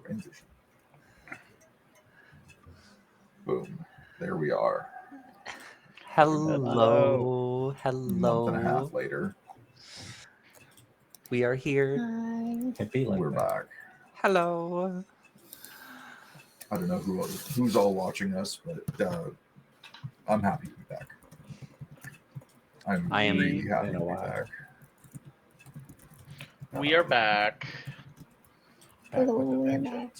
Transition. Boom. There we are. Hello. Month and a half later. We are here. We're back. Hello. I don't know who's all watching us, but I'm happy to be back. I am really happy to be back. We are back. Hello, we're back.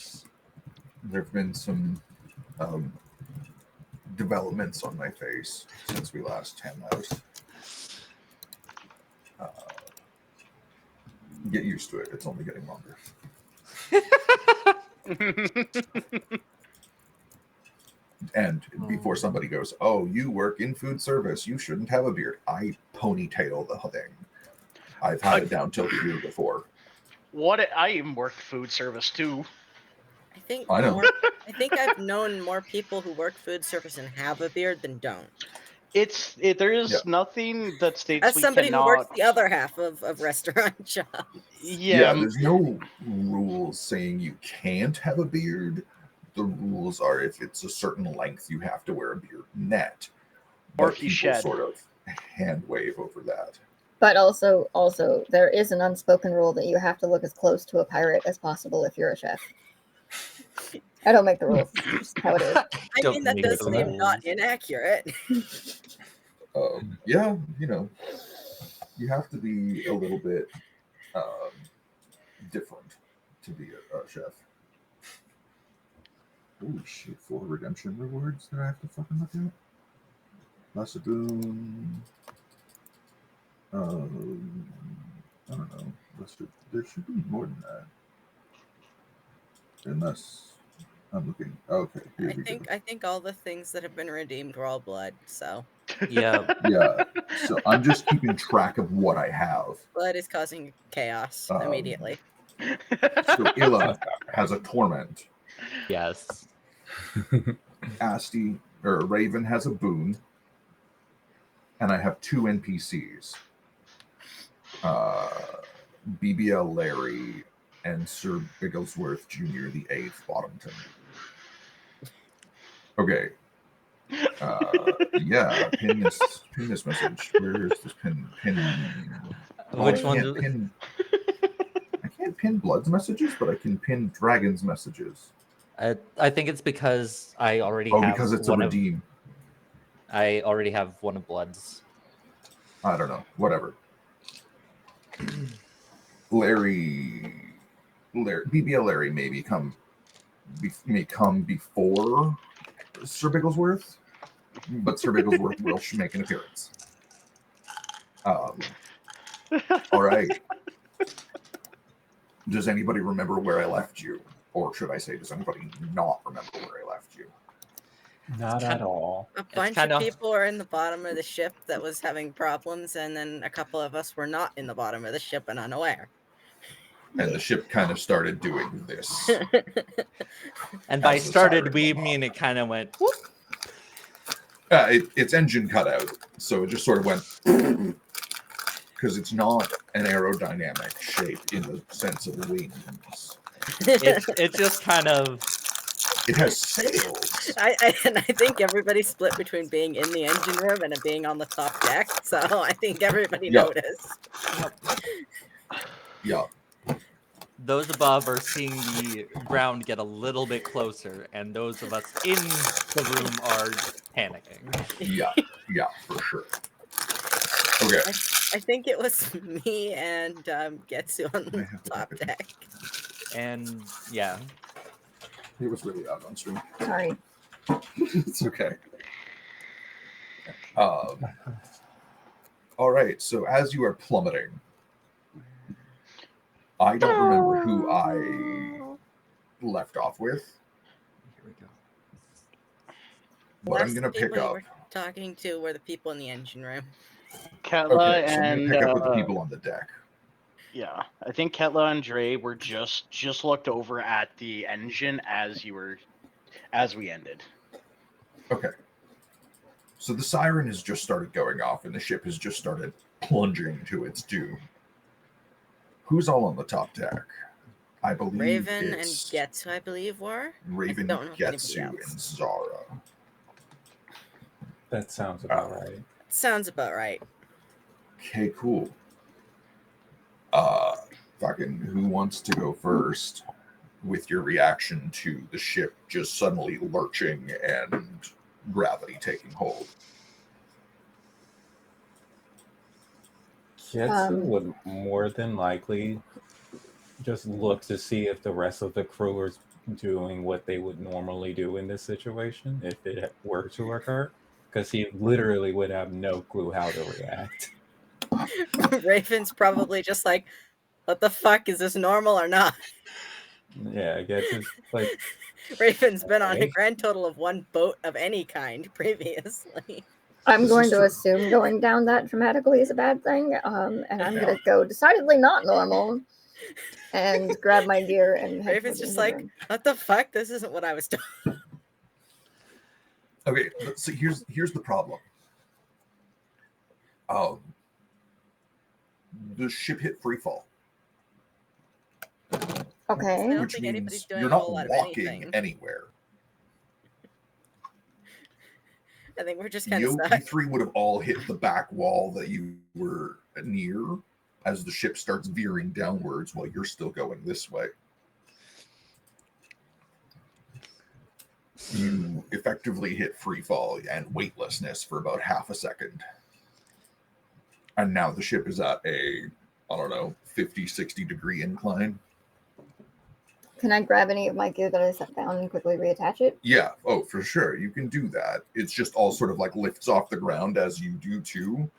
There have been some developments on my face since we last hung out. Get used to it. It's only getting longer. And before somebody goes, "Oh, you work in food service. You shouldn't have a beard." I ponytail the thing. I've had it down till here before. I even worked food service too. I know. I think I've known more people who work food service and have a beard than don't. There is nothing that states as we somebody cannot... who works the other half of restaurant jobs. Yeah, there's no rules saying you can't have a beard. The rules are if it's a certain length, you have to wear a beard net. Or if you shed. Sort of hand wave over that. But also, there is an unspoken rule that you have to look as close to a pirate as possible if you're a chef. I don't make the rules. It's just how it is. I mean, that does seem not inaccurate. Yeah, you have to be a little bit different to be a chef. Oh shit, 4 redemption rewards that I have to fucking look at? Last boon. I don't know. There should be more than that. Unless I'm looking. Okay, here we go. I think all the things that have been redeemed were all blood, so. Yeah. Yeah. So I'm just keeping track of what I have. Blood is causing chaos immediately. So Illa has a torment. Yes. Asti or Raven has a boon. And I have 2 NPCs. BBL Larry and Sir Bigglesworth Jr. the 8th Bottomton. Okay. Yeah, pin this message. Where is this pin? Which one? I can't pin Blood's messages, but I can pin Dragon's messages. I think it's because I already have. Oh, because it's a redeem. I already have one of Blood's. I don't know. Whatever. BBL Larry may come before Sir Bigglesworth, but Sir Bigglesworth will make an appearance. All right. Does anybody remember where I left you? Or should I say, does anybody not remember where I left you? Not at all. A bunch of people are in the bottom of the ship that was having problems, and then a couple of us were not in the bottom of the ship and unaware. And the ship kind of started doing this. And by started, we mean it kind of went whoop. Its engine cut out, so it just sort of went because it's not an aerodynamic shape in the sense of wings. It just kind of... It has sails. I think everybody split between being in the engine room and being on the top deck, so I think everybody noticed. Yeah. Those above are seeing the ground get a little bit closer, and those of us in the room are panicking. Yeah, for sure. Okay. I think it was me and Getsu on the top deck. And yeah. It was really loud on stream. Sorry. It's okay. All right, so as you are plummeting, I don't remember who I left off with. Here we go. But I'm going to pick up. Talking to were the people in the engine room. Ketla so and pick up with the people on the deck. Yeah, I think Ketla and Dre were just looked over at the engine as we ended. Okay. So the siren has just started going off, and the ship has just started plunging to its doom. Who's all on the top deck? I believe Raven and it's Getsu, I believe, were. Raven, don't know if anybody Getsu, else. and Zara. That sounds about right. Sounds about right. Okay, cool. Fucking who wants to go first with your reaction to the ship just suddenly lurching and gravity taking hold? Ketsu would more than likely just look to see if the rest of the crew is doing what they would normally do in this situation if it were to occur, because he literally would have no clue how to react. Raven's probably just like, what the fuck? Is this normal or not? Yeah, I guess it's like, Raven's been on a Okay. grand total of 1 boat of any kind previously. I'm This going is to true. assume going down that dramatically is a bad thing, and I'm Yeah. going to go decidedly not normal and grab my gear and head Raven's for the just engine like, room. what the fuck? This isn't what I was doing. Okay, so here's the problem. The ship hit free fall, I Okay. don't which think anybody's means doing you're a not whole lot of walking anything. anywhere. I think we're just kind of You stuck. three would have all hit the back wall that you were near as the ship starts veering downwards while you're still going this way. You effectively hit free fall and weightlessness for about half a second. And now the ship is at a, I don't know, 50, 60 degree incline. Can I grab any of my gear that I set down and quickly reattach it? Yeah, oh, for sure. You can do that. It's just all sort of like lifts off the ground as you do too.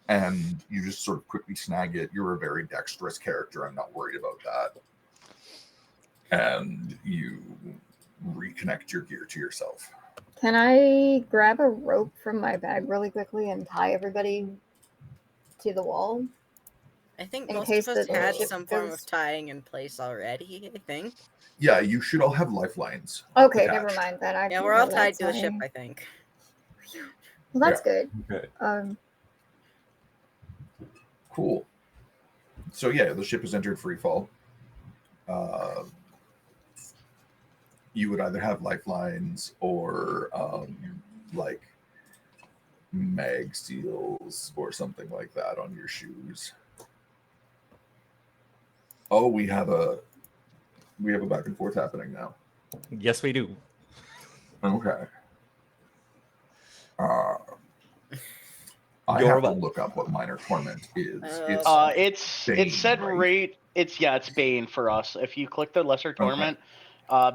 And you just sort of quickly snag it. You're a very dexterous character. I'm not worried about that. And you reconnect your gear to yourself. Can I grab a rope from my bag really quickly and tie everybody to the wall? I think In most case of us the had ship some form goes- of tying in place already, I think. Yeah, you should all have lifelines. Okay, attached. never mind that. I Yeah, can we're all go tied that to the ship, side. I think. Well, that's good. okay. Cool. So yeah, the ship has entered free fall. You would either have lifelines or like mag seals or something like that on your shoes. Oh, we have a back and forth happening now. Yes, we do. Okay. I You're have to welcome. look up what minor torment is. It's Bane, said right? it's Bane for us. If you click the lesser torment,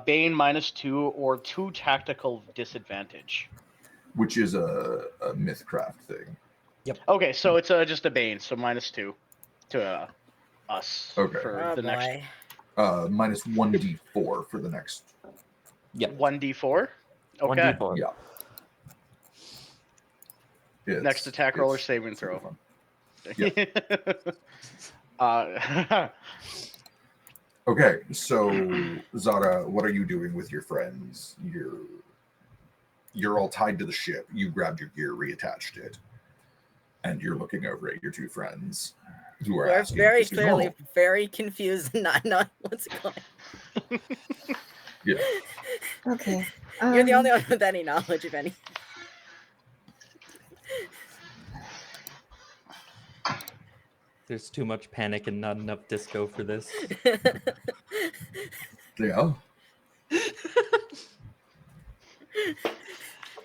Bane -2 or 2 tactical disadvantage. Which is a Mythcraft thing. Okay, so it's just a Bane, so -2 to us Okay. for Oh the next boy. Minus 1d4 for the next. Yep. 1d4. Okay. 1d4. Yeah. Next attack roll or it's saving super throw. fun. Okay, so Zara, what are you doing with your friends? You're all tied to the ship. You grabbed your gear, reattached it, and you're looking over at your two friends who are We're asking very if this is clearly normal. very confused and not knowing what's going on. Yeah. Okay. You're the only one with any knowledge of any. There's too much panic and not enough disco for this. Yeah.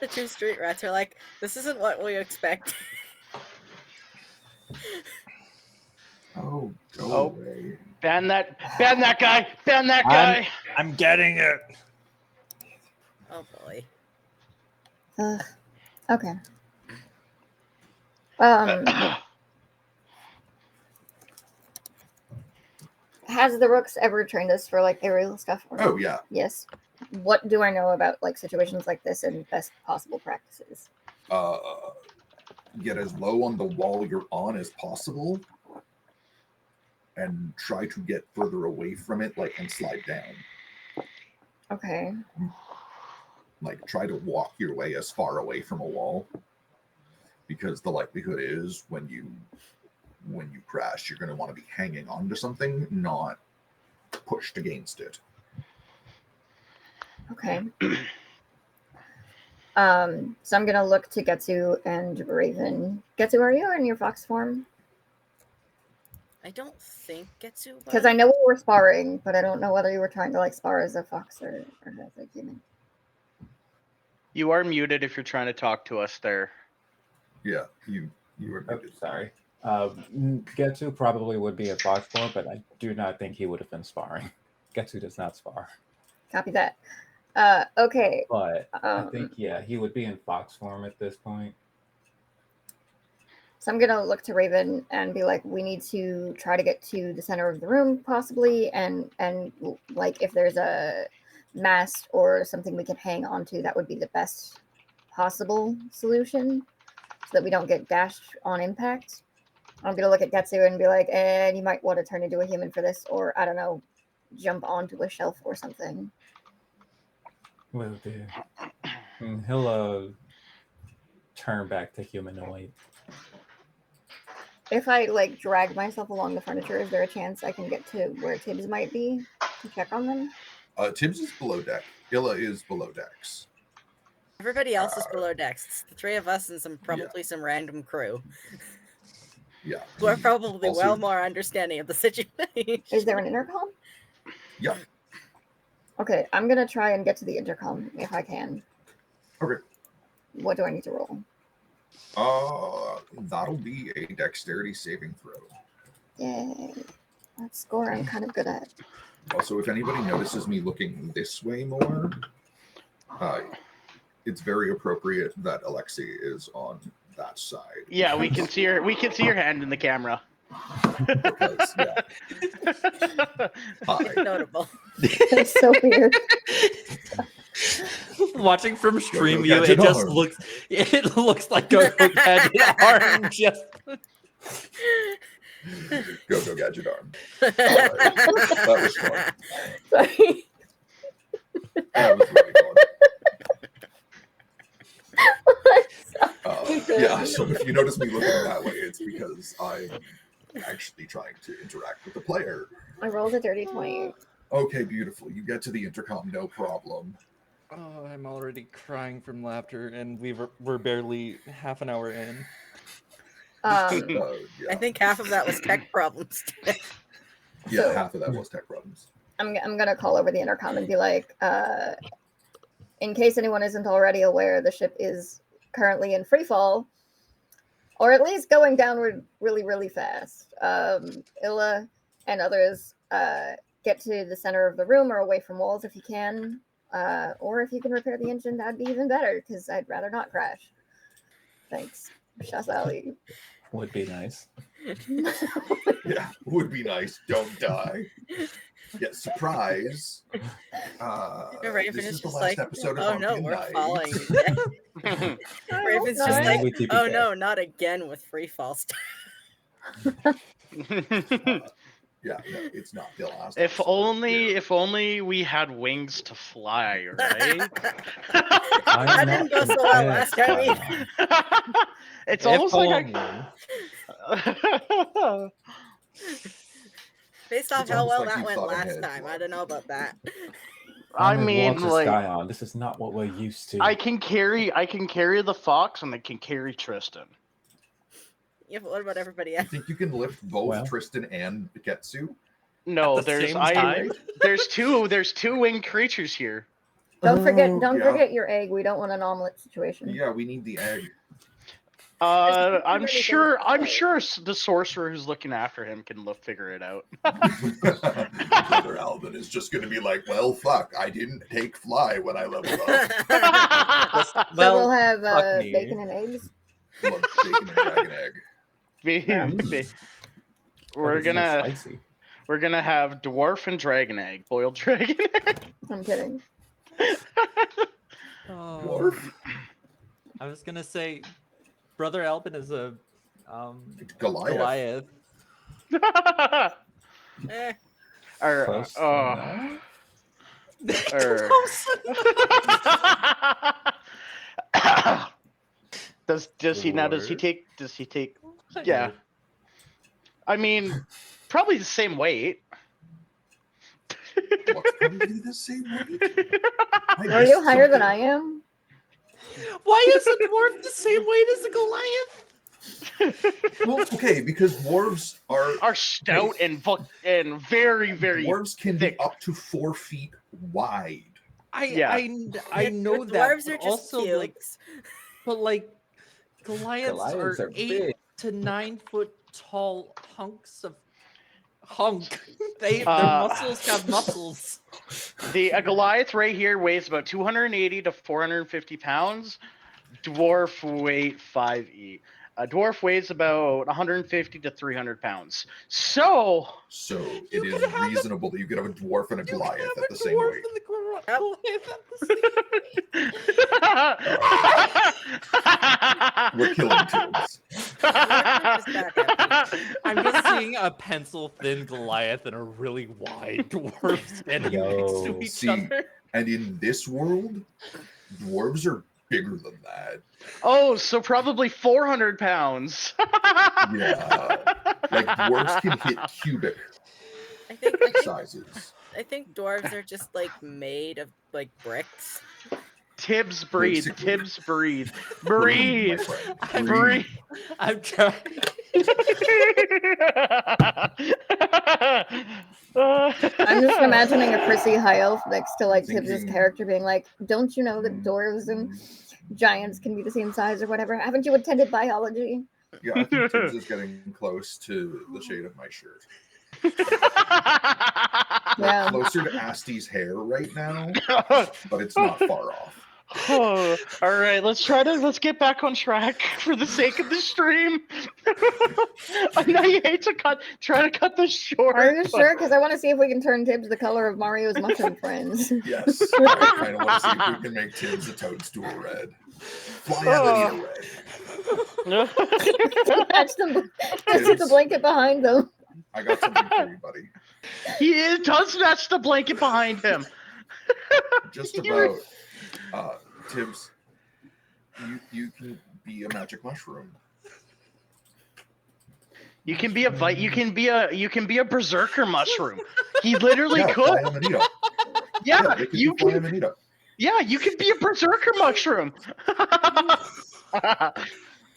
The two street rats are like, this isn't what we expect. Oh, go Oh. away. Ban that guy! Ban that guy! I'm getting it. Oh boy. Okay. Has the Rooks ever trained us for like aerial stuff? Or Oh, yeah. yes. What do I know about like situations like this and best possible practices? Get as low on the wall you're on as possible and try to get further away from it, like, and slide down. Okay. Like, try to walk your way as far away from a wall, because the likelihood is when you crash, you're going to want to be hanging on to something, not pushed against it. Okay. So I'm gonna look to Getsu and Raven. Getsu, are you in your fox form? I don't think Getsu. Because I know we were sparring, but I don't know whether you were trying to like spar as a fox or as a human. You are muted if you're trying to talk to us there. Yeah, you were Oh, muted. sorry. Getsu probably would be a fox form, but I do not think he would have been sparring. Getsu does not spar. Copy that. Okay. But I think, yeah, he would be in fox form at this point. So I'm gonna look to Raven and be like, we need to try to get to the center of the room, possibly, and like if there's a mast or something we can hang onto, that would be the best possible solution, so that we don't get dashed on impact. I'm gonna look at Getsu and be like, and you might want to turn into a human for this, or I don't know, jump onto a shelf or something. Will do. And he'll turn back to humanoid. If I like drag myself along the furniture, is there a chance I can get to where Tibbs might be to check on them? Tibbs is below deck. Illa is below decks. Everybody else is below decks. It's the three of us and probably some random crew Yeah. who are probably Also- well more understanding of the situation. Is there an intercom? Yeah. Okay, I'm gonna try and get to the intercom if I can. Okay. What do I need to roll? That'll be a dexterity saving throw. Yay. That score I'm kind of good at. Also, if anybody notices me looking this way more, it's very appropriate that Alexei is on that side. Yeah, we can see your hand in the camera. Because, yeah. Hi. Notable. That's so weird. Watching from stream view, Gadget it just arm. looks like Go Gadget arm just. Go Gadget arm. That was fun. Sorry. That was really fun. Yeah, so if you notice me looking that way, it's because I'm actually trying to interact with the player. I rolled a dirty 20. Okay, beautiful. You get to the intercom, no problem. Oh, I'm already crying from laughter, and we're barely half an hour in. Yeah. I think half of that was tech problems. Yeah, So- half of that was tech problems. I'm gonna call over the intercom and be like, in case anyone isn't already aware, the ship is currently in free fall, or at least going downward really, really fast. Illa and others get to the center of the room or away from walls if you can, or if you can repair the engine, that'd be even better, because I'd rather not crash. Thanks. Shazali. Would be nice. Yeah, would be nice. Don't die. Yeah, surprise. Raven This is is the just last like, episode of oh no, Vonphian we're Night. falling. again." Raven's just Sorry. like, We TPK. oh no, not again with free fall stuff. Yeah, no, it's not the last. If episode. if only we had wings to fly, right? That didn't go so well last time either. It's If almost like only. Based off It's how almost well like that you went thought last ahead, time, I don't know about that. I Ahmed mean, wants a like, Scion. This is not what we're used to. I can carry the fox and I can carry Tristan. Yeah, but what about everybody You else? think you can lift both Well. Tristan and Getsu? No, At the same time? there's two winged creatures here. Don't forget yeah. your egg. We don't want an omelet situation. Yeah, we need the egg. I'm Really sure things the sorcerer who's looking after him can figure it out. Brother Alvin is just going to be like, well, fuck, I didn't take fly when I leveled up. So Well, we'll have fuck me. bacon and eggs. Blood, bacon, and dragon egg. We're That is so gonna spicy. have dwarf and dragon egg, boiled dragon egg. I'm kidding. Oh, Dwarf? I was gonna say, Brother Albin is a Goliath. Goliath. Eh, Close or does he take yeah. I mean, probably the same weight. What's probably the same weight? Are you higher than I am? Why is a dwarf the same weight as a Goliath? Well, okay, because dwarves are stout and very, very dwarves can thick. be up to 4 feet wide. I Yeah, know the that, dwarves but are just also like, cubes. but like Goliaths Goliaths are are 8 big. to 9 foot tall hunks of hunk. Their Uh, muscles have muscles. A Goliath right here weighs about 280 to 450 pounds. Dwarf weight 5e. A dwarf weighs about 150 to 300 pounds. So So You it is could have a- reasonable that you could have a dwarf and a You can Goliath have at a the same dwarf weight. and the Yep. Goliath at the same. We're killing tubes. I'm just seeing a pencil thin Goliath and a really wide dwarf standing next to Yo. each See, other. And in this world, dwarves are bigger than that. Oh, so probably 400 pounds. Yeah. Like dwarves can hit cubic I think sizes. dwarves are just like made of like bricks. Tibbs breathe. Basically. Tibbs breathe. Breathe, my Breathe. friend. Breathe. I'm trying. I'm just imagining a prissy high elf next to like Tibbs' Thinking- character being like, "Don't you know that dwarves and giants can be the same size or whatever? Haven't you attended biology?" Yeah, I think Tibbs is getting close to the shade of my shirt. Yeah. Closer to Asti's hair right now, but it's not far off. Oh, all right, let's get back on track for the sake of the stream. I know you hate to try to cut this short. Are you but- sure? Because I want to see if we can turn Tibbs the color of Mario's mushroom friends. Yes, I kind of want to see if we can make Tibbs a toadstool red. Fly Amanita red. Match them. Just the blanket behind them. I got something for you, buddy. He does match the blanket behind him. Just about. Tibbs, you can be a magic mushroom. You can be a berserker mushroom. He literally Yeah, could. Fly Amanita. Yeah, they could you be Fly can. Amanita. Yeah, you can be a berserker mushroom.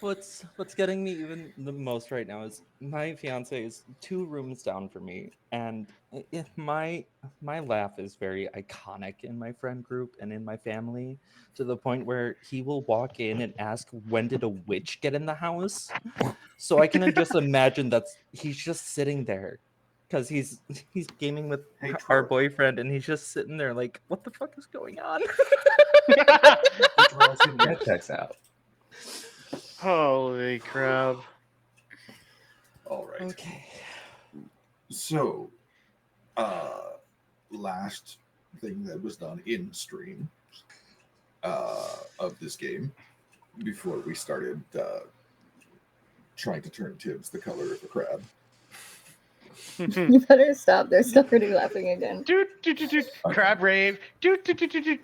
What's getting me even the most right now is my fiance is 2 rooms down from me, and my laugh is very iconic in my friend group and in my family, to the point where he will walk in and ask, "When did a witch get in the house?" So I can just imagine he's just sitting there because he's gaming with Hey, our Troy. boyfriend, and he's just sitting there like, "What the fuck is going on?" That checks out. Holy crap. All right. Okay. So, last thing that was done in stream of this game before we started trying to turn Tibbs the color of a crab. You better stop. They're still pretty laughing again. Crab rave.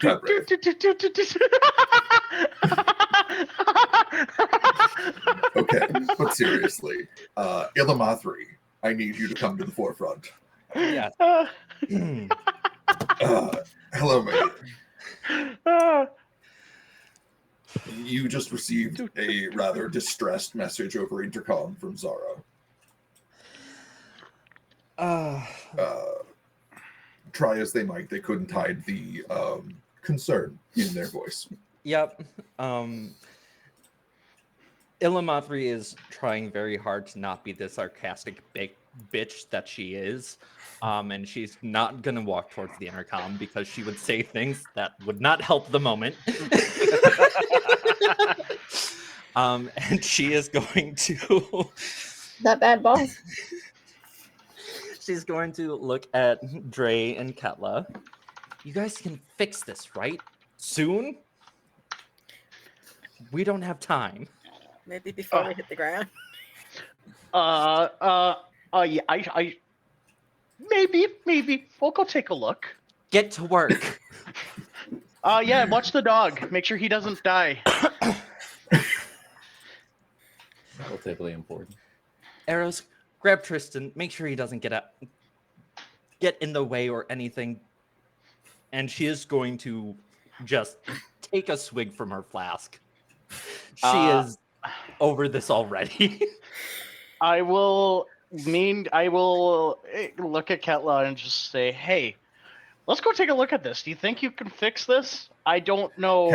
Crab rave. Okay, but seriously, Illimathri, I need you to come to the forefront. Yes. Hello, mate. You just received a rather distressed message over intercom from Zara. Try as they might, they couldn't hide the concern in their voice. Yep. Illimathri is trying very hard to not be the sarcastic big bitch that she is. And she's not going to walk towards the intercom because she would say things that would not help the moment. And she is going to... That bad boss. She's going to look at Dre and Ketla. You guys can fix this, right? Soon? We don't have time. Maybe before we hit the ground. Yeah, I maybe we'll go take a look. Get to work. Yeah, watch the dog. Make sure he doesn't die. Relatively important. Arrows, grab Tristan. Make sure he doesn't get get in the way or anything. And she is going to just take a swig from her flask. She is over this already. I will look at Ketla and just say, "Hey, let's go take a look at this. Do you think you can fix this? I don't know."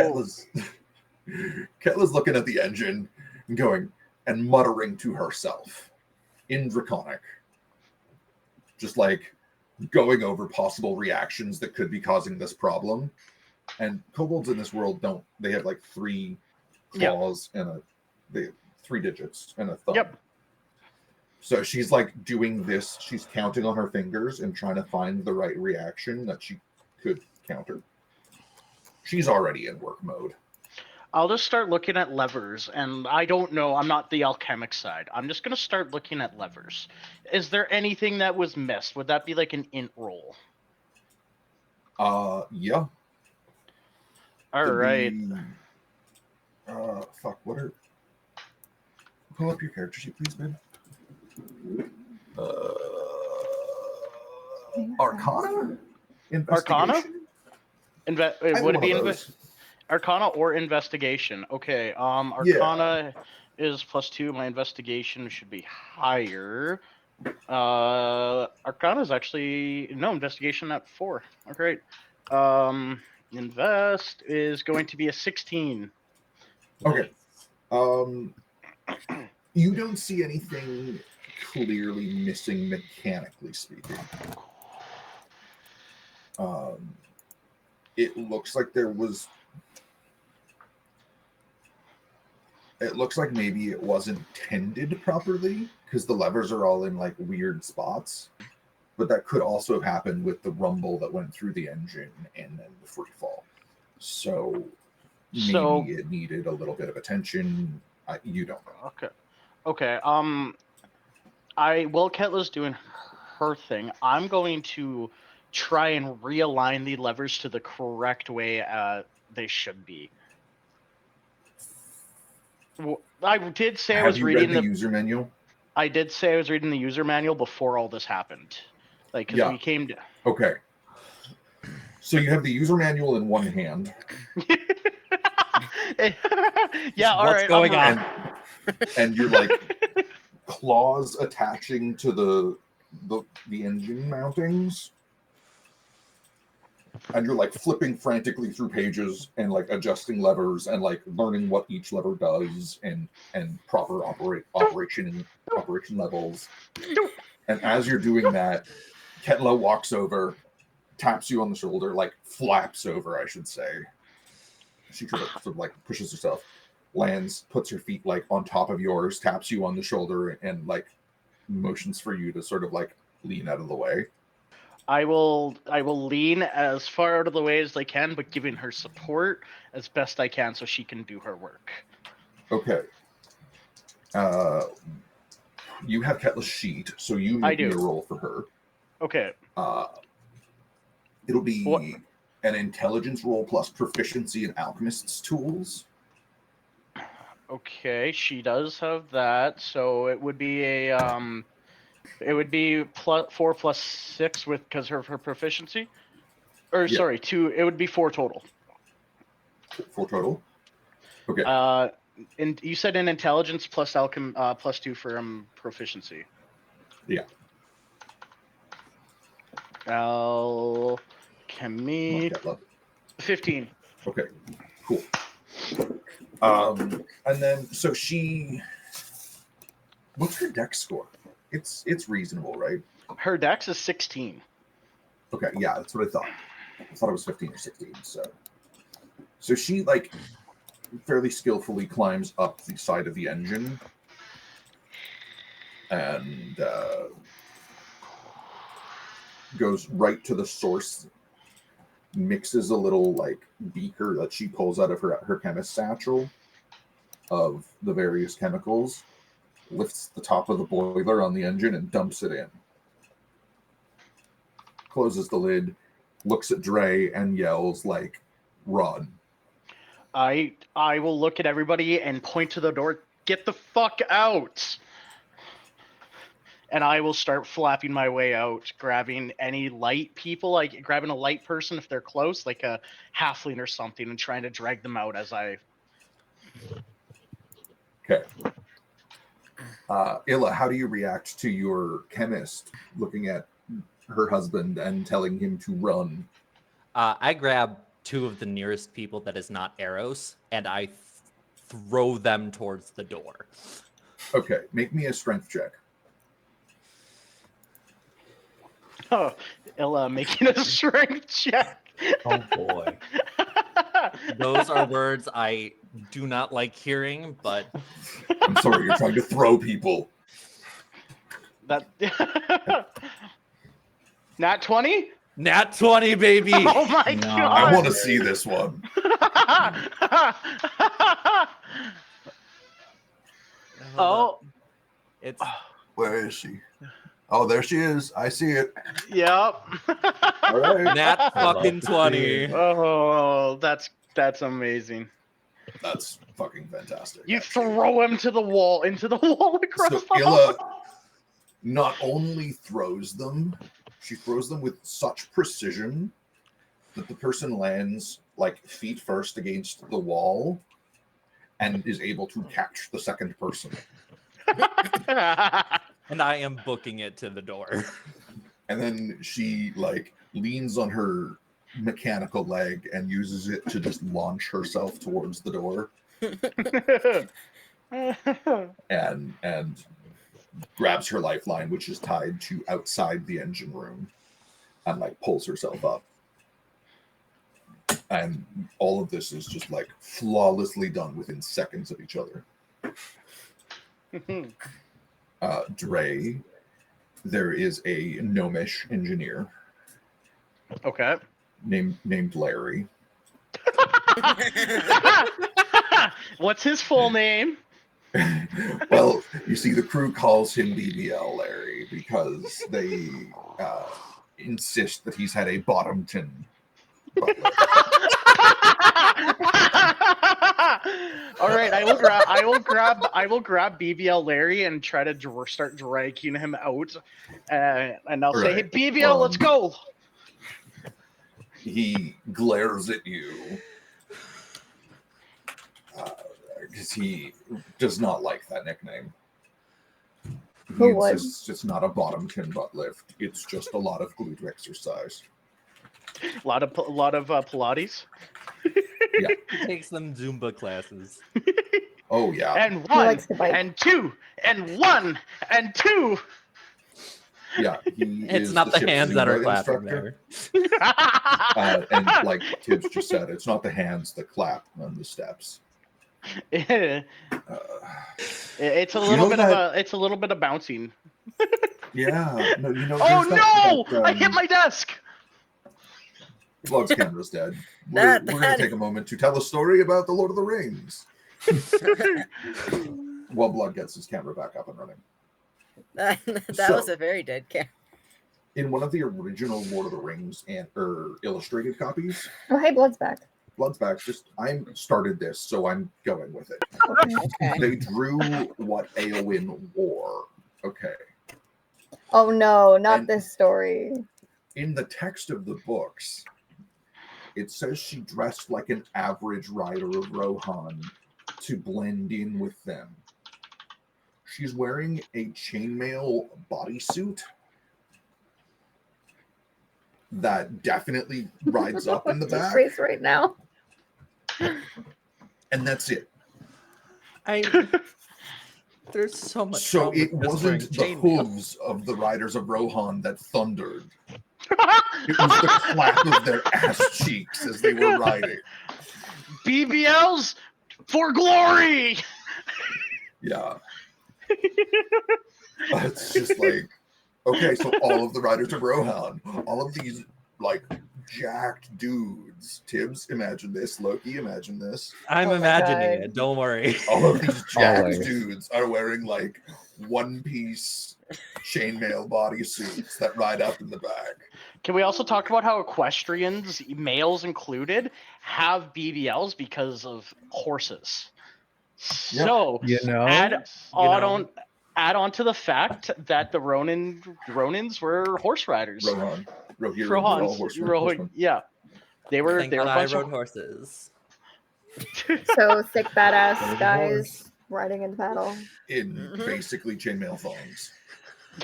Ketla's looking at the engine and going and muttering to herself in Draconic, just like going over possible reactions that could be causing this problem. And kobolds in this world they have like 3 claws and they have 3 digits and a thumb. Yep. So she's like doing this, she's counting on her fingers and trying to find the right reaction that she could counter. She's already in work mode. I'll just start looking at levers, and I don't know, I'm not the alchemic side. I'm just going to start looking at levers. Is there anything that was missed? Would that be like an int roll? Yeah. All right. What are... Pull up your character sheet, please, babe. Arcana? Arcana? Investigation? Would it be Arcana or investigation? Okay. Arcana is +2. My investigation should be higher. Arcana is actually investigation at 4. All right. Invest is going to be a 16. Okay. You don't see anything clearly missing mechanically speaking. It looks like there was... It looks like maybe it wasn't tended properly because the levers are all in like weird spots. But that could also have happened with the rumble that went through the engine and then the free fall. So maybe it needed a little bit of attention. You don't know. Okay. While Ketla's doing her thing, I'm going to try and realign the levers to the correct way they should be. I did say I was reading the user manual. I did say I was reading the user manual before all this happened. Like, because we came to... Okay. So you have the user manual in one hand. Yeah, all What's right. going on? And you're like claws attaching to the engine mountings. And you're like flipping frantically through pages and like adjusting levers and like learning what each lever does and proper operation levels. And as you're doing that, Ketla walks over, taps you on the shoulder, like flaps over, I should say. She sort of like pushes herself, lands, puts her feet like on top of yours, taps you on the shoulder, and like motions for you to sort of like lean out of the way. I will lean as far out of the way as I can, but giving her support as best I can so she can do her work. Okay. You have Ketla's sheet, so you make me a roll for her. Okay. It'll be an intelligence roll plus proficiency in alchemist's tools. Okay, she does have that, so it would be a it would be +4 + 6 because of her proficiency. Or sorry, 2. It would be 4 total. 4 total. Okay. And you said an intelligence plus +2 for proficiency. Yeah. Alchemy. 15. Okay. Cool. And then so what's her dex score? It's reasonable, right? Her dex is 16. Okay, yeah, that's what I thought. I thought it was 15 or 16. So she like fairly skillfully climbs up the side of the engine and goes right to the source, mixes a little like beaker that she pulls out of her chemist satchel of the various chemicals, lifts the top of the boiler on the engine and dumps it in. Closes the lid, looks at Dre and yells like, "Run." I will look at everybody and point to the door. Get the fuck out! and I will start flapping my way out, grabbing any light people, like grabbing a light person if they're close, like a halfling or something, and trying to drag them out as I. Okay. Illa, how do you react to your chemist looking at her husband and telling him to run? I grab 2 of the nearest people that is not arrows, and I throw them towards the door. Okay, make me a strength check. Oh, Illa making a strength check. Oh boy. Those are words I do not like hearing, but I'm sorry, you're trying to throw people. That. Nat 20? Nat 20, baby. Oh my No. god! I want to see this one. Oh, It's Where is she? Oh, there she is. I see it. yep. All right. Nat fucking 20. Oh, that's amazing. That's fucking fantastic. You actually. throw him to the wall, into the wall across So the hall. Illa not only throws them, she throws them with such precision that the person lands like feet first against the wall and is able to catch the second person. And I am booking it to the door. And then she like leans on her mechanical leg and uses it to just launch herself towards the door and grabs her lifeline, which is tied to outside the engine room, and like pulls herself up. And all of this is just like flawlessly done within seconds of each other. Dre, there is a gnomish engineer Okay. named Larry. What's his full name? Well, you see, the crew calls him BBL Larry because they insist that he's had a Bottomton butler. All right, I will grab BBL Larry and try to start dragging him out, and I'll say, "Hey, Right. BBL, let's go." He glares at you because he does not like that nickname. He Who would? insists it's not a Bottomton butt lift; it's just a lot of glute exercise. A lot of Pilates. He takes them Zumba classes. Oh yeah, And He one, likes to bite. and two, and one, and two. yeah. He It's is not the ship's hands that are Zumba clapping instructor. there. And like Tibbs just said, it's not the hands that clap on the steps. It's a You little know bit that- it's a little bit of bouncing. Yeah, no, you know. Oh there's no! that, I hit my desk. Vlog's camera's dead. That- We're going to take a moment to tell a story about the Lord of the Rings. While Blood gets his camera back up and running. That So- was a very dead cat. In one of the original Lord of the Rings illustrated copies, Oh, hey, Blood's back. Blood's back. I started this, so I'm going with it. Okay. Okay. They drew what Eowyn wore. Okay. Oh no, not And- this story. In the text of the books, it says she dressed like an average rider of Rohan to blend in with them. She's wearing a chainmail bodysuit that definitely rides up in the What's his back, face right now. and that's it. There's so much. So wrong it with just wearing wasn't the chainmail. hooves of the riders of Rohan that thundered. It was the clap of their ass cheeks as they were riding. BBLs for glory. Yeah. It's just like, okay, so all of the riders of Rohan, all of these like jacked dudes. Tibbs, imagine this. Loki, imagine this. I'm Oh my imagining God. it. Don't worry. All of these jacked Always. dudes are wearing like one-piece chainmail bodysuits that ride up in the back. Can we also talk about how equestrians, males included, have BBLs because of horses? Yep. So You know, add You on know. add on to the fact that the Ronins were horse riders. Rohan. Rohirrim were all Rohans, horsemen. yeah, they were. Thank They were God a I bunch rode of. horses. So thick, badass Those are guys riding into battle. In Mhm. basically chainmail thongs.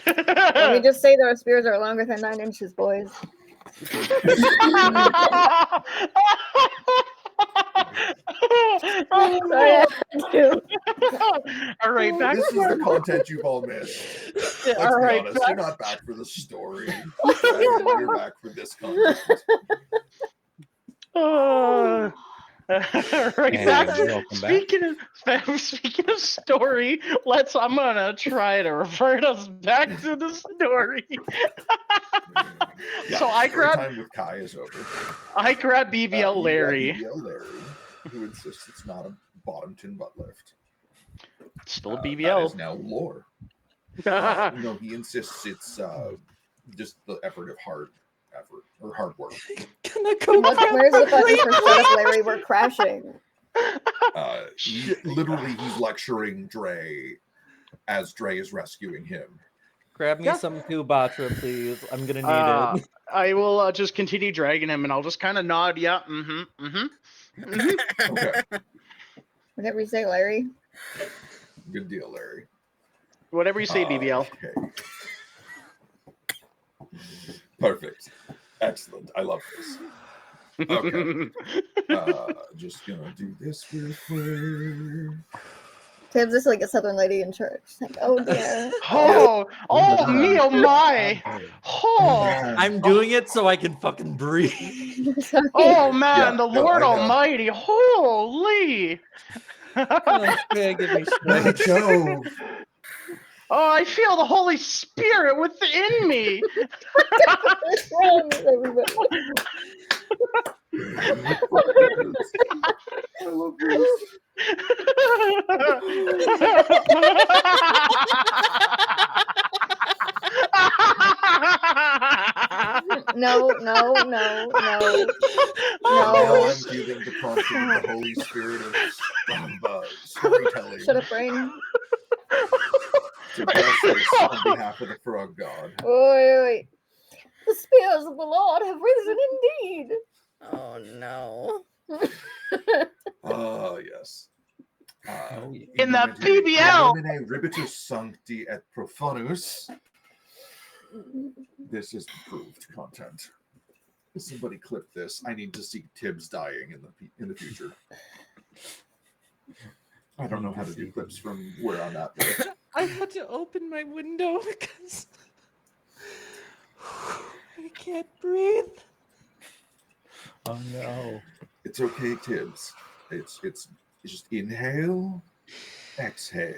Let me just say their spears are longer than 9 inches, boys. Sorry, I had to. All right, back. This is the content you've all missed. Let's All be right, honest, you're not back for the story. You're back for this content. All right, And back. welcome back. Speaking of story, I'm gonna try to revert us back to the story. Yeah, So I story grabbed time with Kai is over. BBL You grab Larry. BBL Larry, who insists it's not a bottom tin butt lift. Still a That is BBL. now lore. No, he insists it's just the effort of hard work. Can I go Where's the button for shut up, Larry? We're crashing. He's lecturing Dre as Dre is rescuing him. grab me Yeah. some Kubatra, please? I'm gonna need it. I will just continue dragging him, and I'll just kind of nod. Yeah. Okay, Whatever you say, Larry. good deal, Larry. Whatever you say, BBL. Okay. Perfect. Excellent. I love this. Okay. Just gonna do this real quick. Tibbs is like a southern lady in church. Like, oh dear. Oh me, oh my. Oh, I'm doing it so I can fucking breathe. Sorry. oh man, Yeah, the no, Lord I know. Almighty. Holy. Okay, give me strength. Joe. Oh, I feel the Holy Spirit within me. What's wrong with everybody? I love this. No. Now I'm feeling the prompting of the Holy Spirit of storytelling Shut up, brain. to bless this on behalf of the frog god. Oi. The spears of the Lord have risen indeed. Oh no. Oh, yes. In the nomine BBL. nomine Ribitus Sancti et Profanus. This is approved content. Somebody clip this. I need to see Tibbs dying in the future. I don't know how to do clips from where I'm at. Though. I had to open my window because I can't breathe. Oh no. It's okay, Tibbs. It's just inhale, exhale.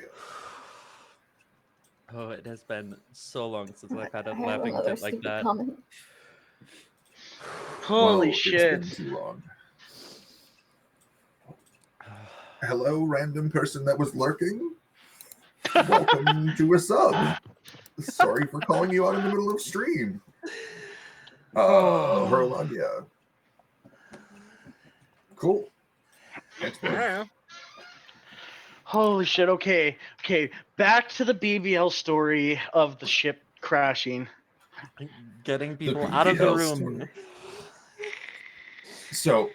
Oh, it has been so long since I've had a I have laughing another fit like stupid that. comment. Holy Whoa, shit. It's been too long. Hello, random person that was lurking. Welcome to a sub. Sorry for calling you out in the middle of stream. Herlandia. Cool. Thanks, man. Yeah. Holy shit. Okay. Back to the BBL story of the ship crashing. Getting people out of the BBL room. story. So,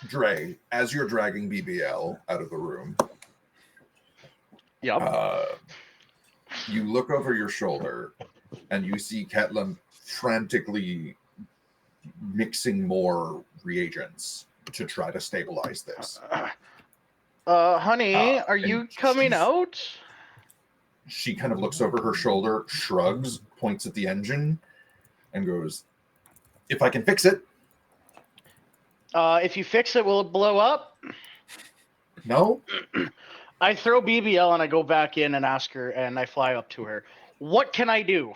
Dre, as you're dragging BBL out of the room, Yep. you look over your shoulder and you see Ketlin frantically mixing more reagents to try to stabilize this. Honey, are you and coming she's- out? She kind of looks over her shoulder, shrugs, points at the engine, and goes, "If I can fix it." If you fix it, will it blow up? No? I throw BBL and I go back in and ask her, and I fly up to her. What can I do?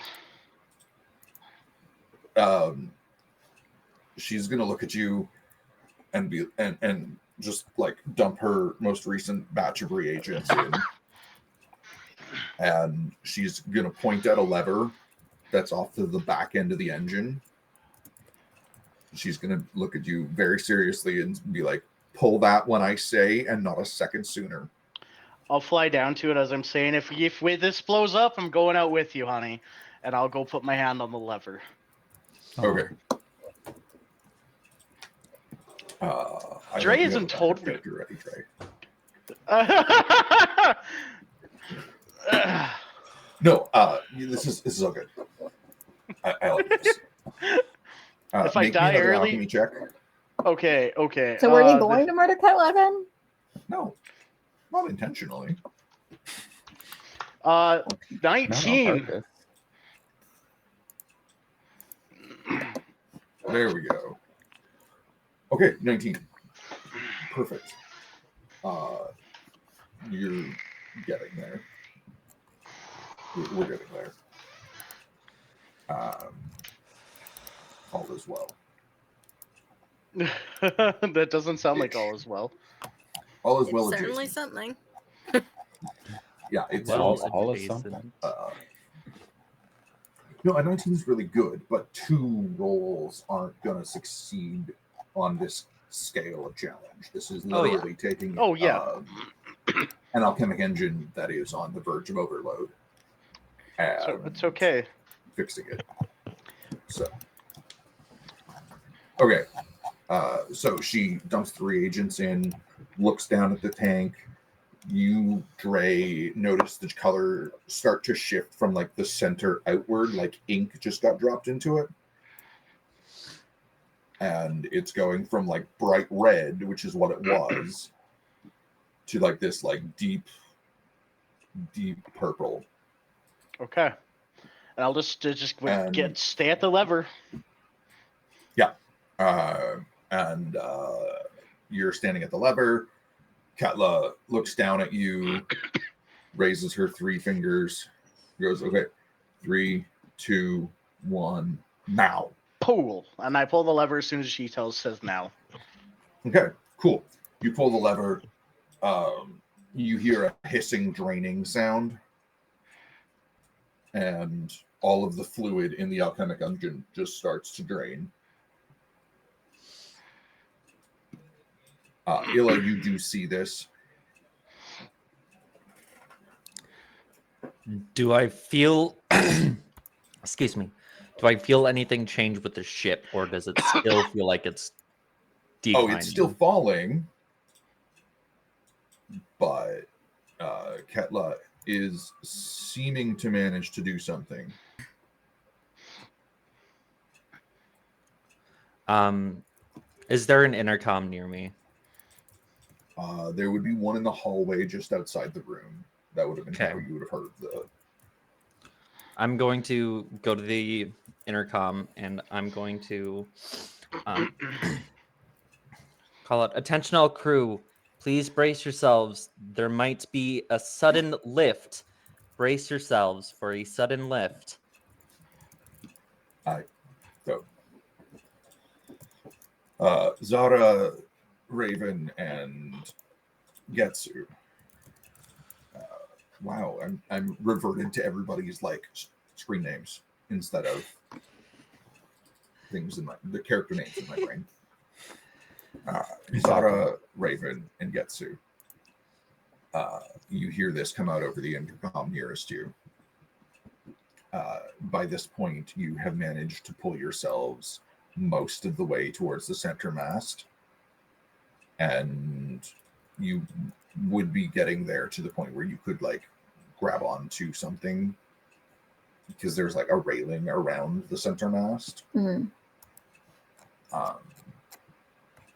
She's gonna look at you and be and just like dump her most recent batch of reagents in. And she's gonna point at a lever that's off to the back end of the engine. She's gonna look at you very seriously and be like, "Pull that when I say, and not a second sooner." I'll fly down to it as I'm saying. If this blows up, I'm going out with you, honey, and I'll go put my hand on the lever. Okay. Dre isn't told me. You're ready, Dre. No, this is all good. I like this. If I make me die another early- alchemy check. Okay. So were you going to murder Ketla then? No, not intentionally. 19. purpose. There we go. Okay, 19. Perfect. You're getting there. We're getting there. All is well. That doesn't sound like all is well. All is well It's certainly adjacent. something. Yeah, it's Well, Well all is adjacent. something. No, a 19 is really good, but 2 rolls aren't going to succeed on this scale of challenge. This is Oh, yeah. literally taking Oh, yeah. an alchemic engine that is on the verge of overload and So it's okay. fixing it. So, okay. So she dumps the reagents in, looks down at the tank. You, Dre, notice the color start to shift from like the center outward, like ink just got dropped into it. And it's going from like bright red, which is what it was, to like this like deep purple. Okay. And I'll just stay at the lever. Yeah. And you're standing at the lever. Katla looks down at you, raises her 3 fingers, goes, okay, 3, 2, 1, now. Pull. And I pull the lever as soon as she says now. Okay, cool. You pull the lever. You hear a hissing, draining sound. And all of the fluid in the alchemic engine just starts to drain. Illa, you do see this. Do I feel excuse me. Do I feel anything change with the ship, or does it still feel like it's declining? Oh, it's still falling. But Ketla is seeming to manage to do something. Is there an intercom near me? There would be one in the hallway just outside the room. That would have been how Okay. you would have heard the... I'm going to go to the intercom and I'm going to call out, attention all crew, please brace yourselves. There might be a sudden lift. Brace yourselves for a sudden lift. Zara, Raven, and Getsu. Wow, I'm reverted to everybody's like screen names instead of things in the character names in my brain. Zara, Raven, and Getsu. You hear this come out over the intercom nearest you. By this point, you have managed to pull yourselves most of the way towards the center mast, and you would be getting there to the point where you could like grab onto something because there's like a railing around the center mast. Mm.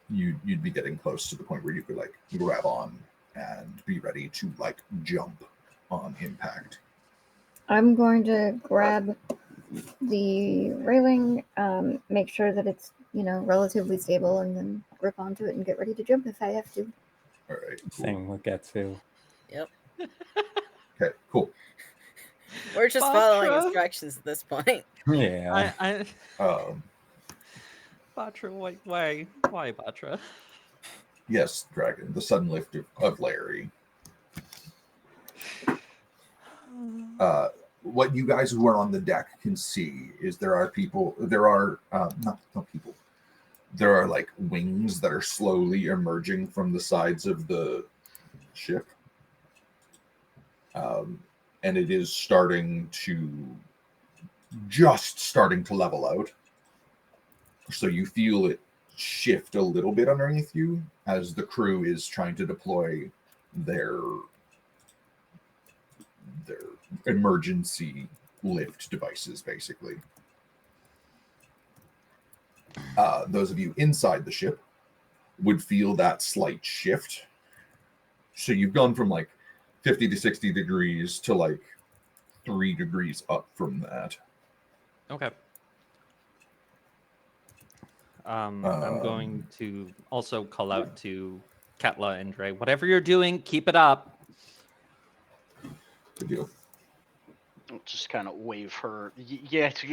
You'd be getting close to the point where you could like grab on and be ready to like jump on impact. I'm going to grab the railing, make sure that it's, relatively stable, and then grip onto it and get ready to jump if I have to. All right. Cool. Same with Getsu. Yep. Okay. Cool. We're just following instructions at this point. Yeah. Batra, why, Batra? Yes, Dragon. The sudden lift of Larry. What you guys who are on the deck can see is there are like wings that are slowly emerging from the sides of the ship. And it is starting to level out. So you feel it shift a little bit underneath you as the crew is trying to deploy their emergency lift devices, basically. Those of you inside the ship would feel that slight shift. So you've gone from like 50 to 60 degrees to like 3 degrees up from that. Okay. I'm going to also call out to Katla and Dre. Whatever you're doing, keep it up. Good deal. Just kind of wave her. Yes.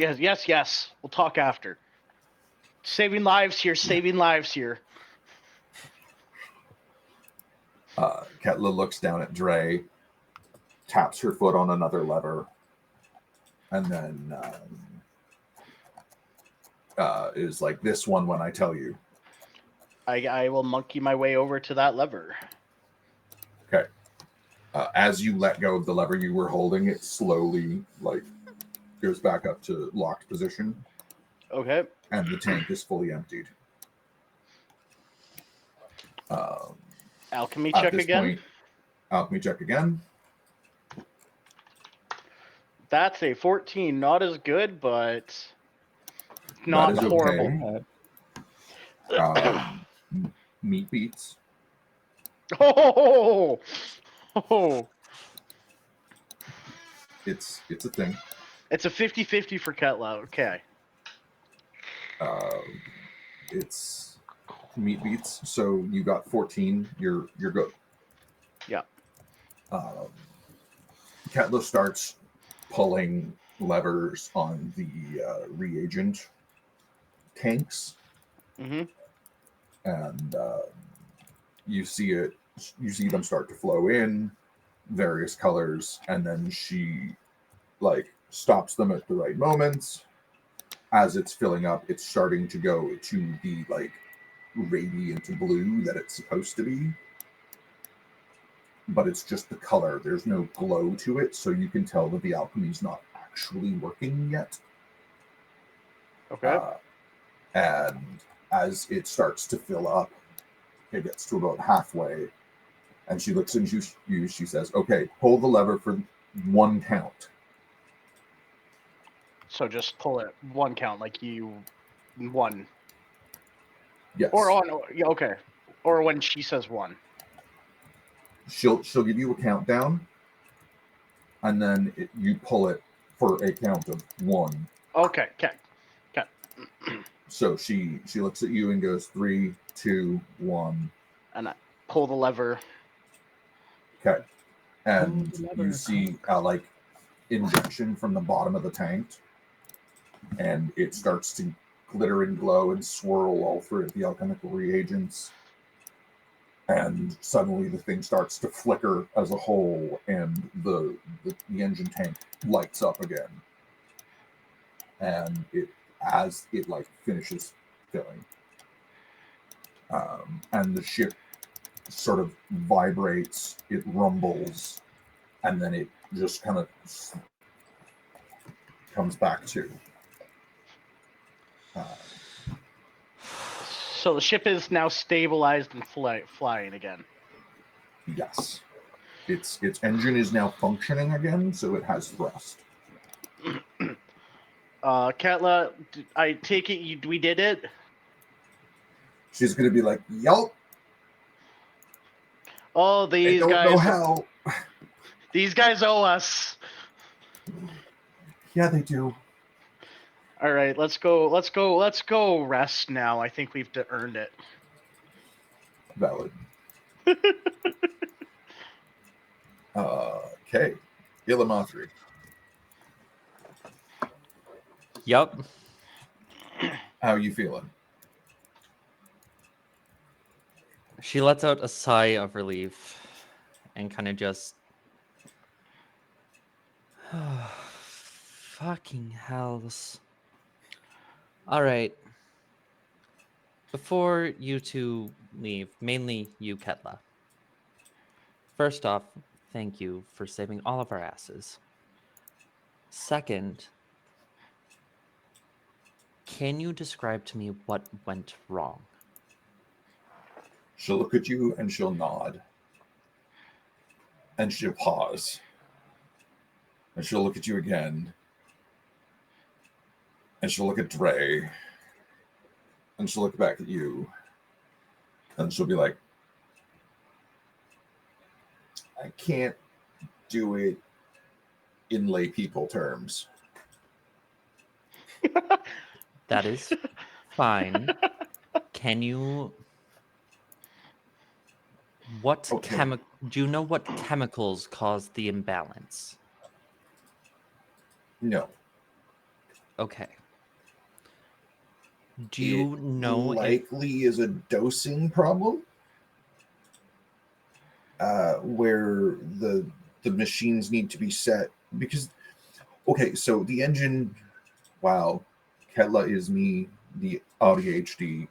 We'll talk after. Saving lives here. Ketla looks down at Dre, taps her foot on another lever, and then is like, this one when I tell you. I will monkey my way over to that lever. Okay. As you let go of the lever you were holding, it slowly goes back up to locked position. Okay. And the tank is fully emptied. Alchemy At check this again. point, alchemy check again. That's a 14. Not as good, but That not is horrible. okay. Meat beats. Oh. It's a thing. It's a 50-50 for Ketla. Okay. It's meat beats. So you got 14. You're good. Yeah. Ketla starts pulling levers on the reagent tanks, Mm-hmm. and you see them start to flow in various colors, and then she stops them at the right moments. As it's filling up, it's starting to go to the radiant blue that it's supposed to be, but it's just the color. There's no glow to it, so you can tell that the alchemy's not actually working yet. Okay. And as it starts to fill up, it gets to about halfway, and she looks at you. She says, "Okay, pull the lever for 1 count." So just pull it 1 count, like you won. Yes. Or on. Yeah, okay. Or when she says 1. She'll give you a countdown, and then you pull it for a count of 1. Okay. So she looks at you and goes 3, 2, 1. And I pull the lever. Okay. And you see injection from the bottom of the tank, and it starts to glitter and glow and swirl all through the alchemical reagents. And suddenly the thing starts to flicker as a whole, and the engine tank lights up again. And as it finishes filling, and the ship sort of vibrates, it rumbles, and then it just kind of comes back to. So the ship is now stabilized and flying again. Yes. Its engine is now functioning again, so it has thrust. Katla, I take it we did it? She's going to be like, "Yup." Oh, these I don't guys. know how. These guys owe us. Yeah, they do. All right, let's go rest now. I think we've earned it. Valid. Okay. Illimathri. Yup. How are you feeling? She lets out a sigh of relief and kind of just. Fucking hells. All right. Before you two leave, mainly you, Ketla. First off, thank you for saving all of our asses. Second, can you describe to me what went wrong? She'll look at you and she'll nod. And she'll pause. And she'll look at you again. And she'll look at Dre. And she'll look back at you. And she'll be like, I can't do it in lay people terms. That is fine. Can you... Okay. Do you know what chemicals caused the imbalance? No. Okay. Do you know if... likely is a dosing problem? Where the machines need to be set because okay, so the engine, wow, Ketla is me, the ADHD,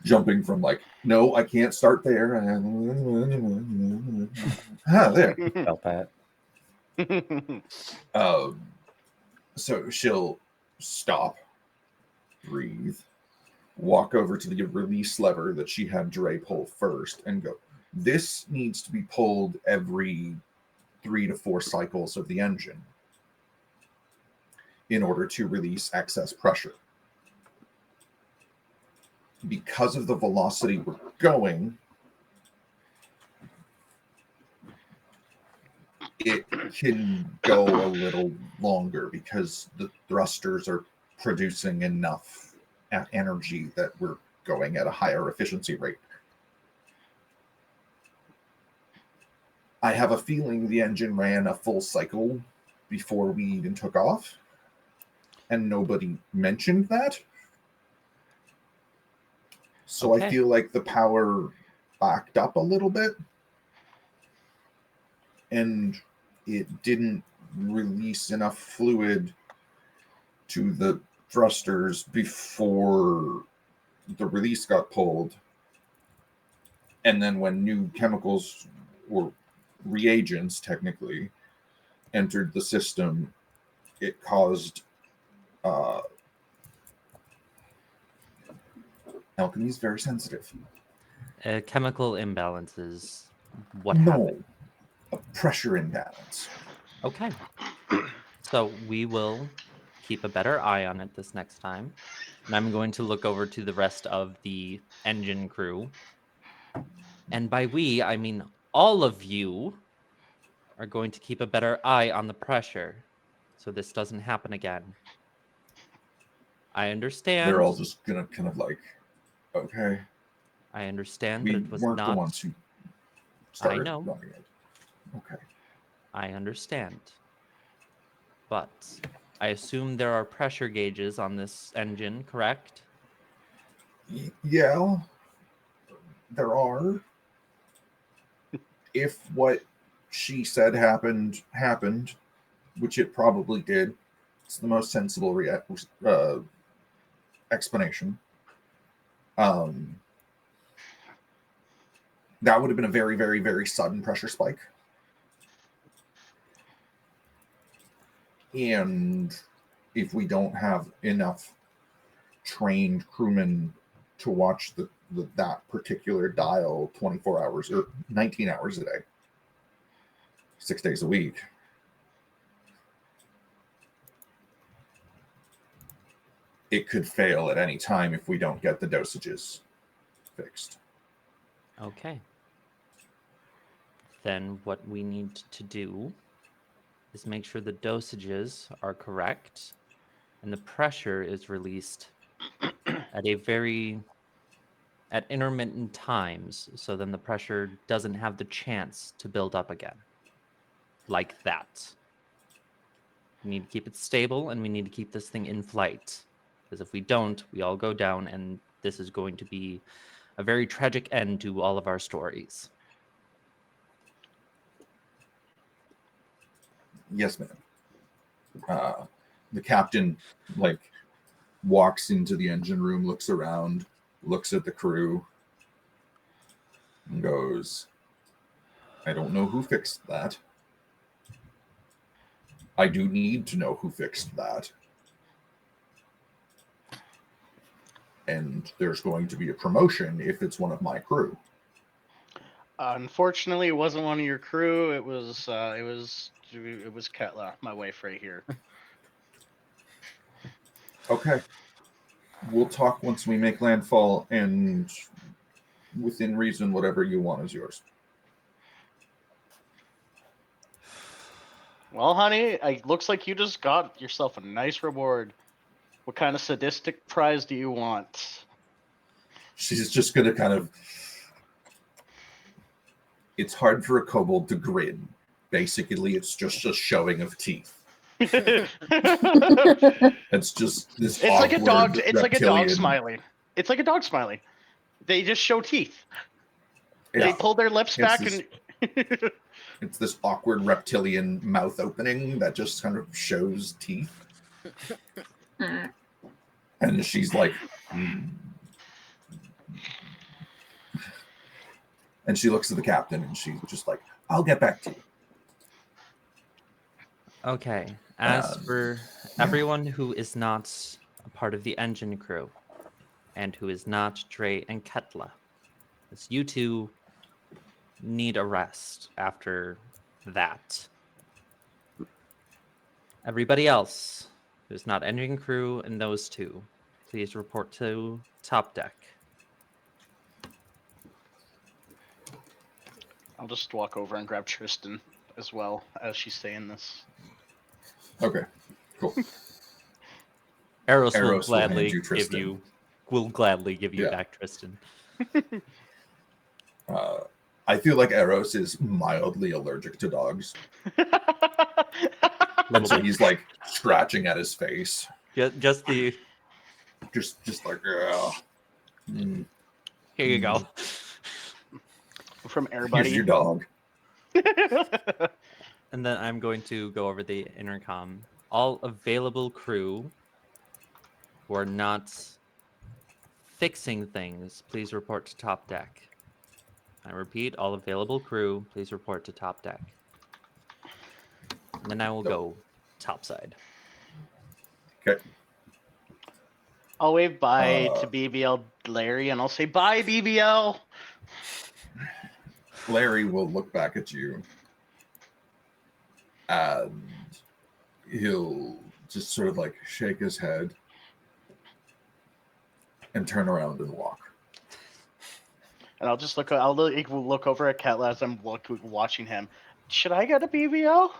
jumping from like, no, I can't start there. There. Felt that. So she'll stop, breathe, walk over to the release lever that she had Dre pull first and go, this needs to be pulled every 3 to 4 cycles of the engine in order to release excess pressure. Because of the velocity we're going, it can go a little longer because the thrusters are producing enough energy that we're going at a higher efficiency rate. I have a feeling the engine ran a full cycle before we even took off, and nobody mentioned that. So Okay. I feel like the power backed up a little bit, and it didn't release enough fluid to the thrusters before the release got pulled. And then when new chemicals or reagents technically entered the system, it caused alchemy is very sensitive. Chemical imbalance is what No, happened. a pressure imbalance. Okay. So we will keep a better eye on it this next time. And I'm going to look over to the rest of the engine crew. And by we, I mean all of you are going to keep a better eye on the pressure so this doesn't happen again. I understand. They're all just gonna kind of like, okay. I understand, We but it was weren't not... the ones who started know. running it. Okay. I understand. But I assume there are pressure gauges on this engine, correct? Yeah, there are. If what she said happened, which it probably did, it's the most sensible explanation. That would have been a very, very, very sudden pressure spike. And if we don't have enough trained crewmen to watch that particular dial 24 hours or 19 hours a day, 6 days a week, it could fail at any time if we don't get the dosages fixed. Okay. Then what we need to do is make sure the dosages are correct and the pressure is released at intermittent times, so then the pressure doesn't have the chance to build up again. Like that. We need to keep it stable, and we need to keep this thing in flight. Because if we don't, we all go down, and this is going to be a very tragic end to all of our stories. Yes, ma'am. The captain, walks into the engine room, looks around, looks at the crew. and goes, I don't know who fixed that. I do need to know who fixed that. And there's going to be a promotion if it's one of my crew. Unfortunately, it wasn't one of your crew. It was Ketla, my wife right here. Okay. We'll talk once we make landfall, and within reason, whatever you want is yours. Well, honey, it looks like you just got yourself a nice reward. What kind of sadistic prize do you want? She's just going to kind of... It's hard for a kobold to grin. Basically, it's just a showing of teeth. It's just this. It's like a dog. awkward It's like a dog reptilian- smiling. It's like a dog smiling. They just show teeth. Yeah. They pull their lips It's back this- and. It's this awkward reptilian mouth opening that just kind of shows teeth. And she's like, And she looks at the captain and she's just like, I'll get back to you. Okay. As Um, for everyone who is not a part of the engine crew and who is not Dre and Ketla, as you two need a rest after that. Everybody else who's not engine crew and those two, please report to top deck. I'll just walk over and grab Tristan as well as she's saying this. Okay, cool. Eros will Eros will hand gladly you give Tristan. you Yeah. back Tristan. I feel like Eros is mildly allergic to dogs. And so he's like scratching at his face. Just the Just like, yeah. here you go. From Here's everybody. your dog. And then I'm going to go over the intercom. All available crew who are not fixing things, please report to top deck. I repeat, all available crew, please report to top deck. And then I will go topside. Okay. I'll wave bye Uh, to BBL Larry and I'll say bye BBL. Larry will look back at you and he'll just sort of like shake his head and turn around and walk. And I'll just look over at Ketla as I'm watching him. Should I get a BBL?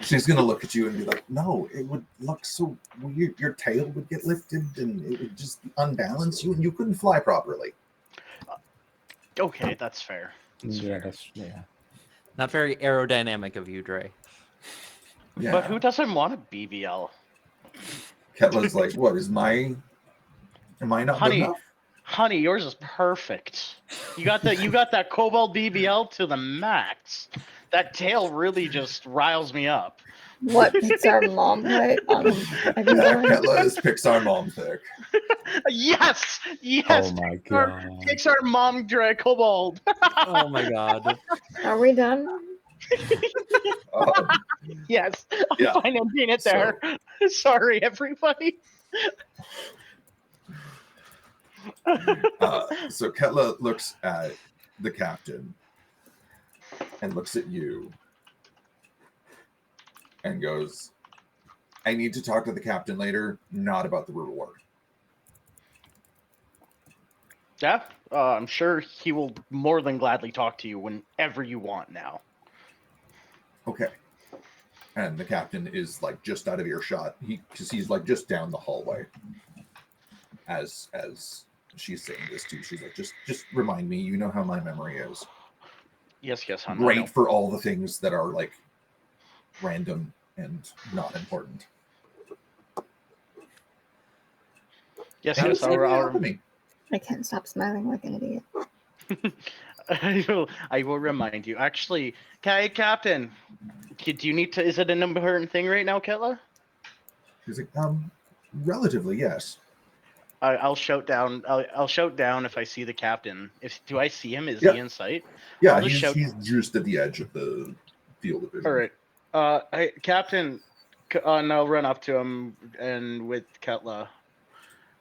She's gonna look at you and be like, no, it would look so weird. Your tail would get lifted and it would just unbalance you and you couldn't fly properly. Okay, that's fair. Yeah. Not very aerodynamic of you, Dre. Yeah. But who doesn't want a BBL? Ketla's like, what is my am I not Honey. good enough? Honey, yours is perfect. You got that Cobalt BBL to the max. That tail really just riles me up. What Pixar mom right on Yeah, everyone? Ketla is Pixar mom thick. Yes, yes. Oh my god. Pixar mom drag Cobalt. Oh my god. Are we done? Yes, I'm Yeah. fine ending it there. Sorry, everybody. So Ketla looks at the captain and looks at you and goes, I need to talk to the captain later, not about the reward. Yeah, I'm sure he will more than gladly talk to you whenever you want now. Okay. And the captain is like just out of earshot. Because he's like just down the hallway. As she's saying this too, she's like, just remind me, you know how my memory is. Yes, hon. I Great know. for all the things that are like random and not important. Yes, And yes. it's never I'll, happening. I can't stop smiling like an idiot. I will remind you. Actually, Captain, do you need to? Is it an important thing right now, Ketla? He's like, relatively, yes. I'll shout down. I'll shout down if I see the captain. Do I see him? Is Yeah. he in sight? Yeah, I'll just shout. he's just at the edge of the field of vision. All right. Hey, Captain. And I'll run up to him and with Ketla.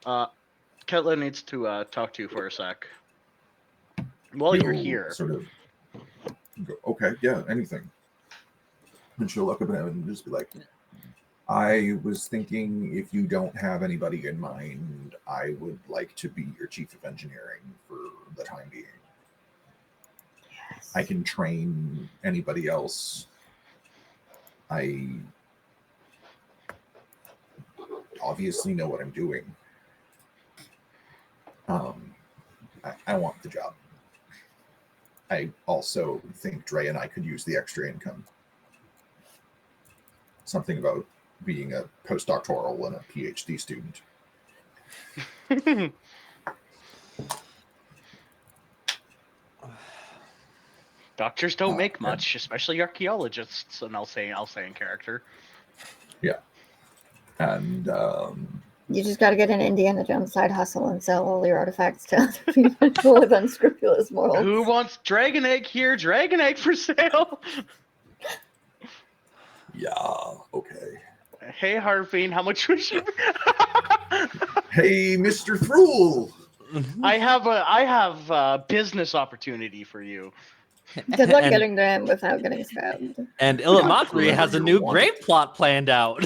Ketla needs to talk to you for a sec. While you're He'll here. sort of go, okay, yeah, anything. And she'll look up at him and just be like, I was thinking if you don't have anybody in mind, I would like to be your chief of engineering for the time being. Yes. I can train anybody else. I obviously know what I'm doing. I want the job. I also think Dre and I could use the extra income. Something about being a postdoctoral and a PhD student. Doctors don't make much, especially archaeologists. And I'll say in character. Yeah. And You just got to get an Indiana Jones side hustle and sell all your artifacts to other people with unscrupulous morals. Who wants dragon egg here? Dragon egg for sale. yeah, okay. Hey, Harveen, how much would you? Hey, Mr. Thrule! I have a business opportunity for you. Good luck And- getting to him without getting stabbed. And Illimatri Yeah, has a you're new wanted. grave plot planned out.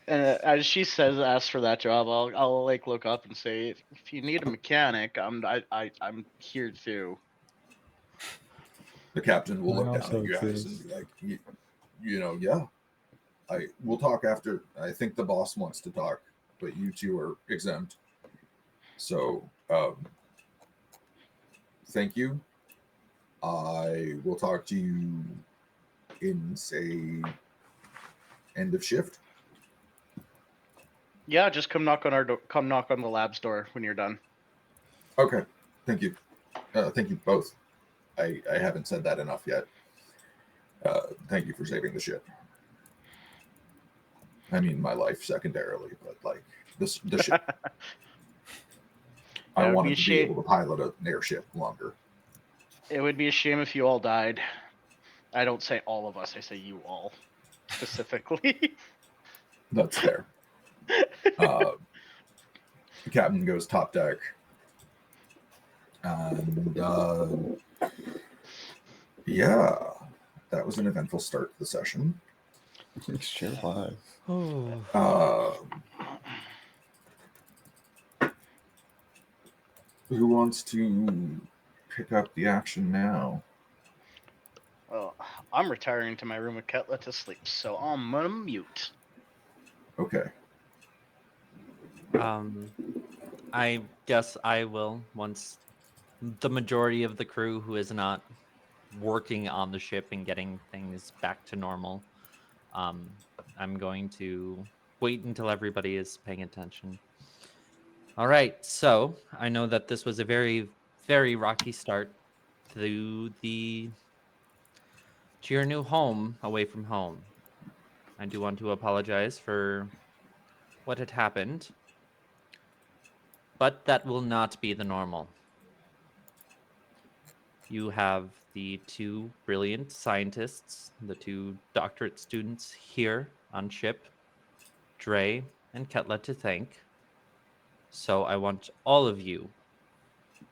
And as she says, ask for that job, I'll like look up and say, if you need a mechanic, I'm here too. The captain will I look down also at you guys exist. and be like, you know, yeah. We'll talk after. I think the boss wants to talk, but you two are exempt. So, thank you. I will talk to you in, say, end of shift. Yeah, just come knock on our door. Come knock on the lab's door when you're done. Okay. Thank you. Thank you both. I haven't said that enough yet. Thank you for saving the ship. I mean, my life secondarily, but like the ship. I That would wanted be a to be shame. able to pilot an airship longer. It would be a shame if you all died. I don't say all of us. I say you all specifically. That's fair. The captain goes top deck. And yeah, that was an eventful start to the session. It sure was. Who wants to pick up the action now? Well, I'm retiring to my room with Ketla to sleep, so I'm gonna mute. Okay. I guess I will once the majority of the crew who is not working on the ship and getting things back to normal. I'm going to wait until everybody is paying attention. All right, so I know that this was a very, very rocky start to your new home away from home. I do want to apologize for what had happened, but that will not be the normal. You have the two brilliant scientists, the two doctorate students here on ship, Dre and Ketla, to thank. So I want all of you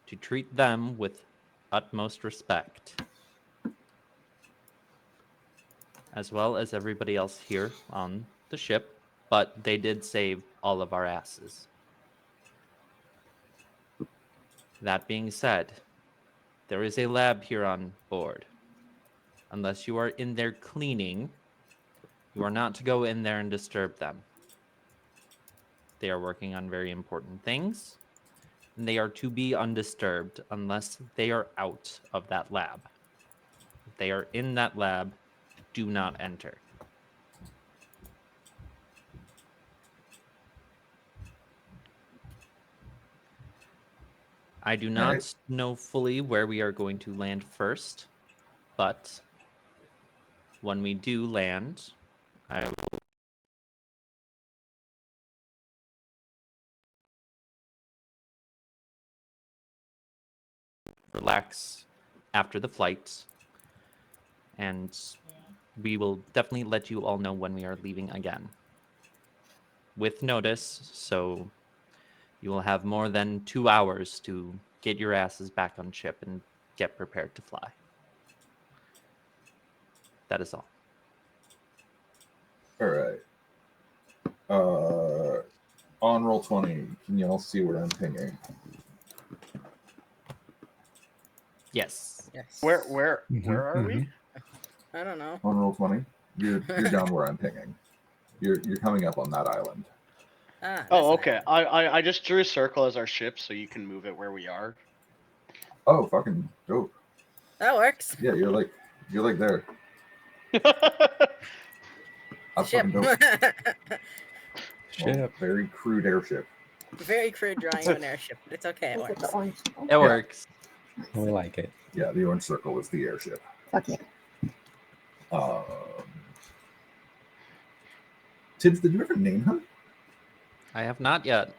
to treat them with utmost respect, as well as everybody else here on the ship, but they did save all of our asses. That being said, there is a lab here on board. Unless you are in there cleaning, you are not to go in there and disturb them. They are working on very important things, and they are to be undisturbed unless they are out of that lab. If they are in that lab, do not enter. I do not right. know fully where we are going to land first, but when we do land, I will relax after the flight, and we will definitely let you all know when we are leaving again. With notice, so you will have more than 2 hours to get your asses back on ship and get prepared to fly. That is all. All right. On roll 20, can y'all see what I'm pinging? Yes. Yes. Where Mhm, are we? mhm. I don't know. On roll 20, you're down where I'm pinging. You're coming up on that island. Ah, Oh, this okay. island. I just drew a circle as our ship, so you can move it where we are. Oh, fucking dope. That works. Yeah, you're like there. That's Ship. fucking dope. Well, Ship. very crude airship. Very crude drawing of an airship, but it's okay. It Look at works. the orange circle. It works. We like it. Yeah, the orange circle is the airship. Fuck yeah. Tibbs, did you ever name her? I have not yet.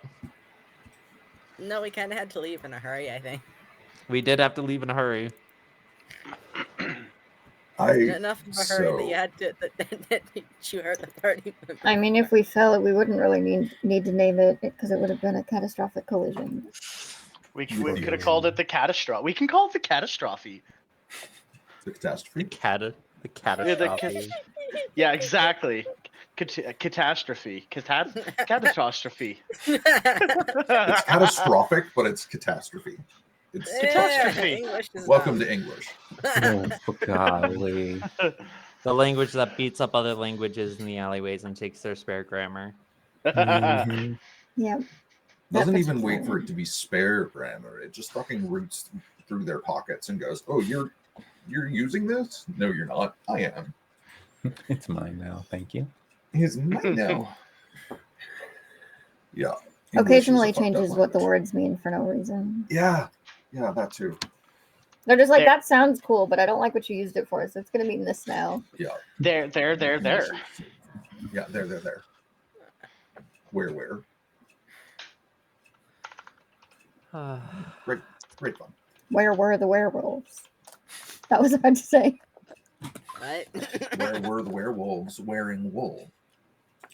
No, we kind of had to leave in a hurry, I think. We did have to leave in a hurry. Enough of a hurry that so- you had to that you hurt the party member. I mean, if we fell, we wouldn't really need to name it because it would have been a catastrophic collision. We You could don't have know. called it the catastrophe. We can call it the catastrophe. The The catastrophe. catastrophe. Yeah, exactly. Catastrophe. Catastrophe. It's catastrophic, but it's catastrophe. It's Catastrophe. English is Welcome dumb. to English. Oh, golly. The language that beats up other languages in the alleyways and takes their spare grammar. Mhm. Yeah. Doesn't even wait for it to be spare grammar. It just fucking roots through their pockets and goes, "Oh, you're using this? No, you're not. I am. It's mine now. Thank you. It's mine now." Yeah. English is a Occasionally fucked up changes what the language. words mean for no reason. Yeah, that too. They're just like, There- that sounds cool, but I don't like what you used it for, so it's going to mean this now. Yeah. There. Yeah, there. Where? Great fun. Where were the werewolves? That was hard to say. What? Where were the werewolves wearing wool?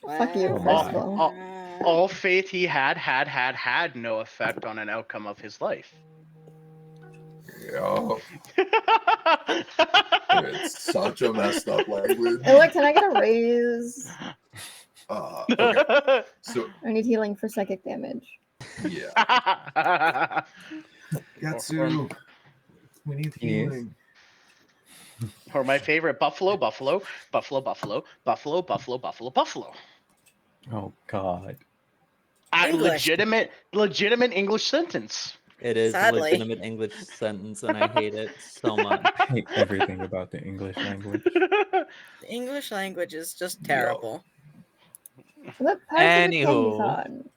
Fuck you, Oh first my. of all. All faith he had no effect on an outcome of his life. Yeah, it's such a messed up language. Oh, look, can I get a raise? Okay, so I need healing for psychic damage. yeah, Gatsu, we need Yes. healing. Or my favorite, buffalo. Oh, God. English. Legitimate English sentence. It is Sadly. a legitimate English sentence, and I hate it so much. I hate everything about the English language. The English language is just terrible. What part of the Anywho. fun?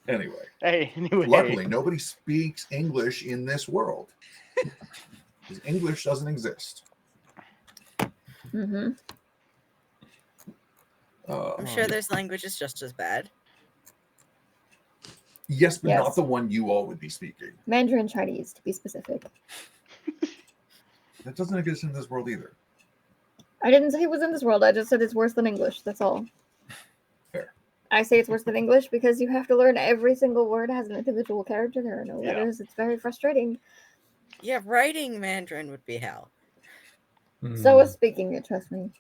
Anyway, Hey, anyway. luckily nobody speaks English in this world because English doesn't exist. Mm-hmm. I'm sure there's languages just as bad. Yes, but Yes. not the one you all would be speaking. Mandarin Chinese, to be specific. That doesn't exist in this world either. I didn't say it was in this world. I just said it's worse than English. That's all. Fair. I say it's worse than English because you have to learn every single word has an individual character. There are no Yeah. letters. It's very frustrating. Yeah, writing Mandarin would be hell. So is speaking it, trust me.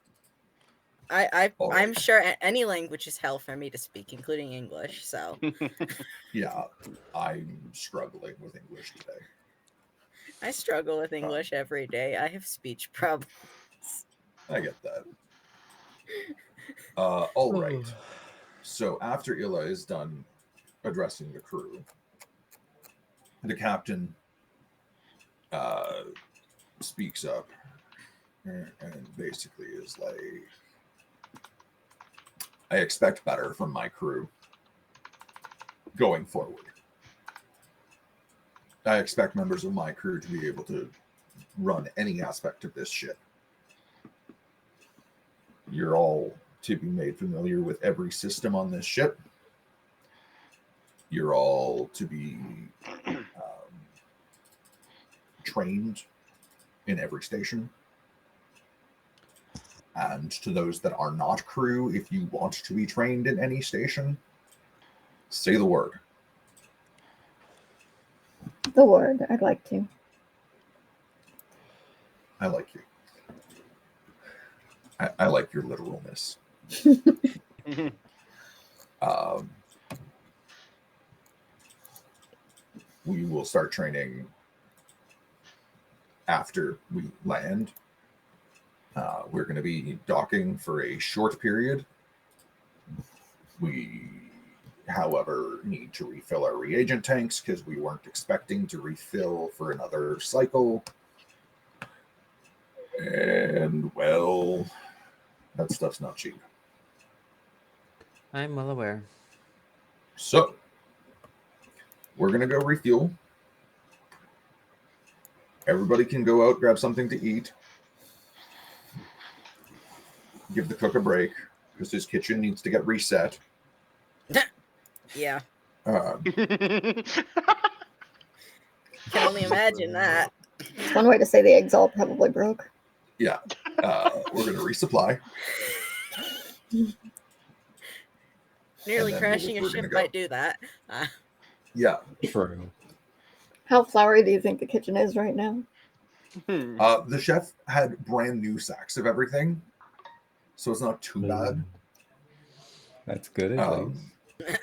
I'm Alright. sure any language is hell for me to speak, including English. So Yeah, I'm struggling with English today. I struggle with English every day. I have speech problems. I get that. All right. So after Illa is done addressing the crew, the captain speaks up and basically is like, I expect better from my crew going forward. I expect members of my crew to be able to run any aspect of this ship. You're all to be made familiar with every system on this ship. You're all to be trained in every station. And to those that are not crew, if you want to be trained in any station, say the word. The word. I'd like to. I like you. I like your literalness. We will start training after we land. We're going to be docking for a short period. We, however, need to refill our reagent tanks because we weren't expecting to refill for another cycle. And, well, that stuff's not cheap. I'm well aware. So, we're going to go refuel. Everybody can go out, grab something to eat. Give the cook a break because his kitchen needs to get reset. Yeah. Um, Can only imagine that. One way to say the eggs all probably broke. yeah, we're going to resupply. Nearly then crashing we're a gonna ship go. might do that. Yeah, True. How flowery do you think the kitchen is right now? the chef had brand new sacks of everything, so it's not too bad. That's good at Um, least.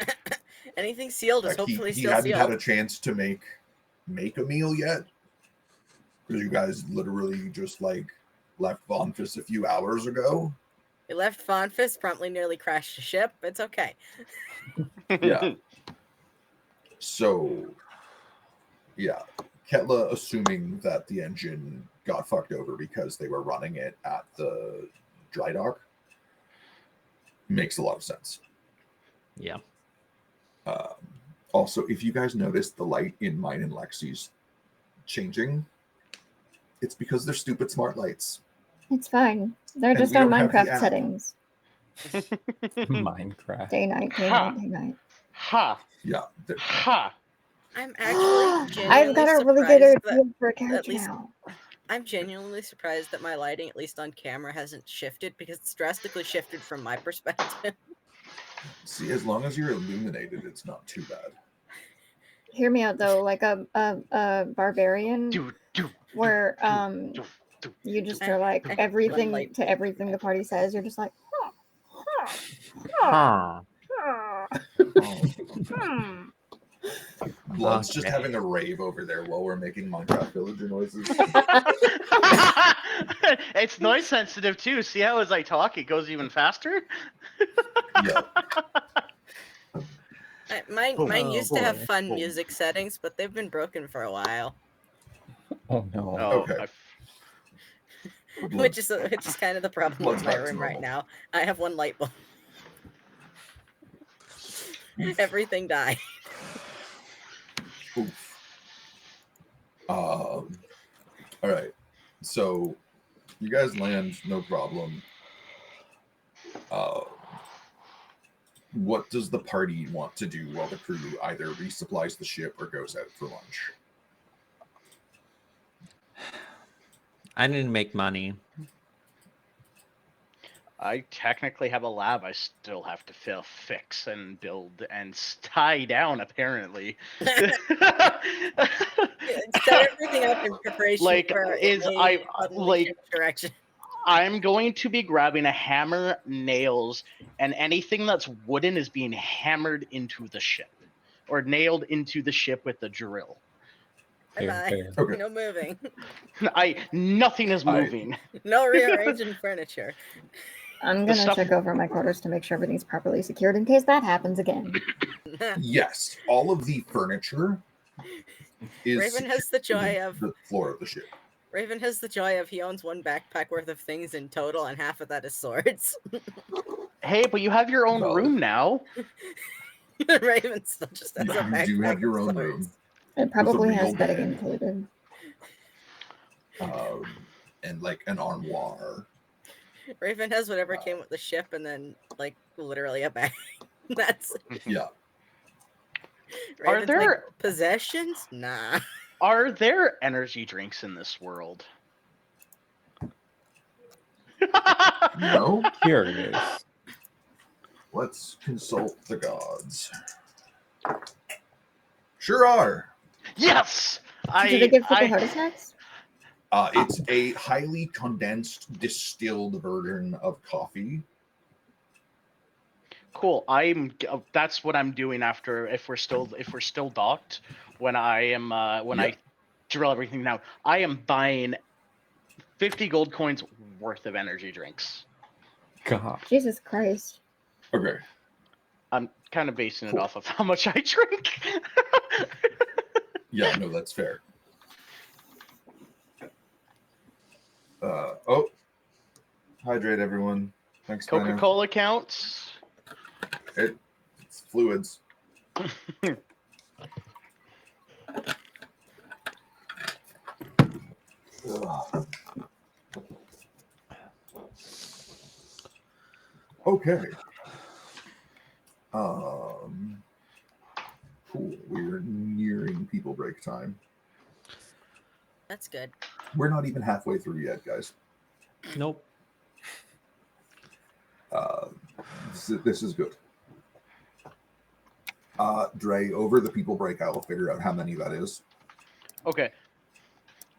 Anything sealed is Like hopefully he still hadn't sealed. had a chance to make a meal yet because you guys literally just like left Vonphian a few hours ago. We left Vonphian, promptly nearly crashed the ship. It's okay. Yeah. So, yeah, Ketla, assuming that the engine got fucked over because they were running it at the dry dock, makes a lot of sense. Yeah. Also, if you guys notice the light in mine and Lexi's changing, it's because they're stupid smart lights. It's fine. They're And just we on don't have the Minecraft app. settings. Minecraft. Day night, day Ha. night, day night. Ha! Yeah. Ha! I'm actually I've genuinely got a really surprised good that idea for a character least- now. I'm genuinely surprised that my lighting, at least on camera, hasn't shifted because it's drastically shifted from my perspective. See, as long as you're illuminated, it's not too bad. Hear me out though, like a barbarian Do, do, where do, do. you just I- are like I- everything light- to everything the party says, you're just like Huh. Blood's just Okay. having a rave over there while we're making Minecraft villager noises. It's noise sensitive too. See how as I talk, it goes even faster? Yeah. Mine Oh, used to have boy. fun music settings, but they've been broken for a while, Oh no. Oh, Okay. which is kind of the problem Blood's with my back to room right normal. now. I have one light bulb. Everything died. Oof. All right. So you guys land, no problem. What does the party want to do while the crew either resupplies the ship or goes out for lunch? I didn't make money. I technically have a lab I still have to fix and build and tie down, apparently. Set everything up in preparation Like, for is a I suddenly like shift direction. I'm going to be grabbing a hammer, nails, and anything that's wooden is being hammered into the ship or nailed into the ship with the drill. Fair, Bye-bye. fair. Okay. No moving. Nothing is moving. No rearranging furniture. I'm The gonna stuff- check over my quarters to make sure everything's properly secured in case that happens again. Yes, all of the furniture is Raven has the joy of the floor of the ship. Raven has the joy of he owns one backpack worth of things in total, and half of that is swords. Hey, but you have your own Valid. room now. Raven still just has a backpack. You do have your of own swords. room. It probably real has bedding bed. included. And like an armoire. Raven has whatever came with the ship, and then like literally a bag. That's Yeah. Are Raven's like, there- possessions? Nah. Are there energy drinks in this world? No? Curious. Let's consult the gods. Sure are. Yes. Do they give people I heart attacks? It's a highly condensed, distilled version of coffee. cool. That's what I'm doing after if we're still docked when I drill everything down. I am buying 50 gold coins worth of energy drinks. God. Jesus Christ. Okay. I'm kind of basing it Cool. off of how much I drink. Yeah, no, that's fair. Oh, hydrate everyone. Thanks, Benno. Coca-Cola counts. It's fluids. Ugh. Okay. Cool. We're nearing people break time. That's good. We're not even halfway through yet, guys. Nope. This is good. Dre, over the people break, I will figure out how many that is. Okay.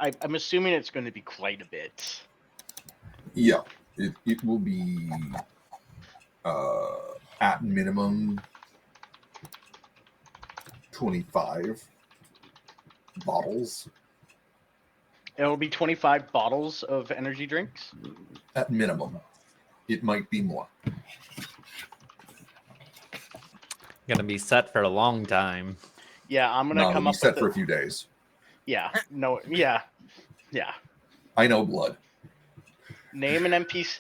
I'm assuming it's going to be quite a bit. Yeah, it will be at minimum 25 bottles. It'll be 25 bottles of energy drinks. At minimum. It might be more. Gonna be set for a long time. Yeah, I'm gonna No, it'll come be up set with for a few days. Yeah, no, yeah. I know blood. Name an NPC.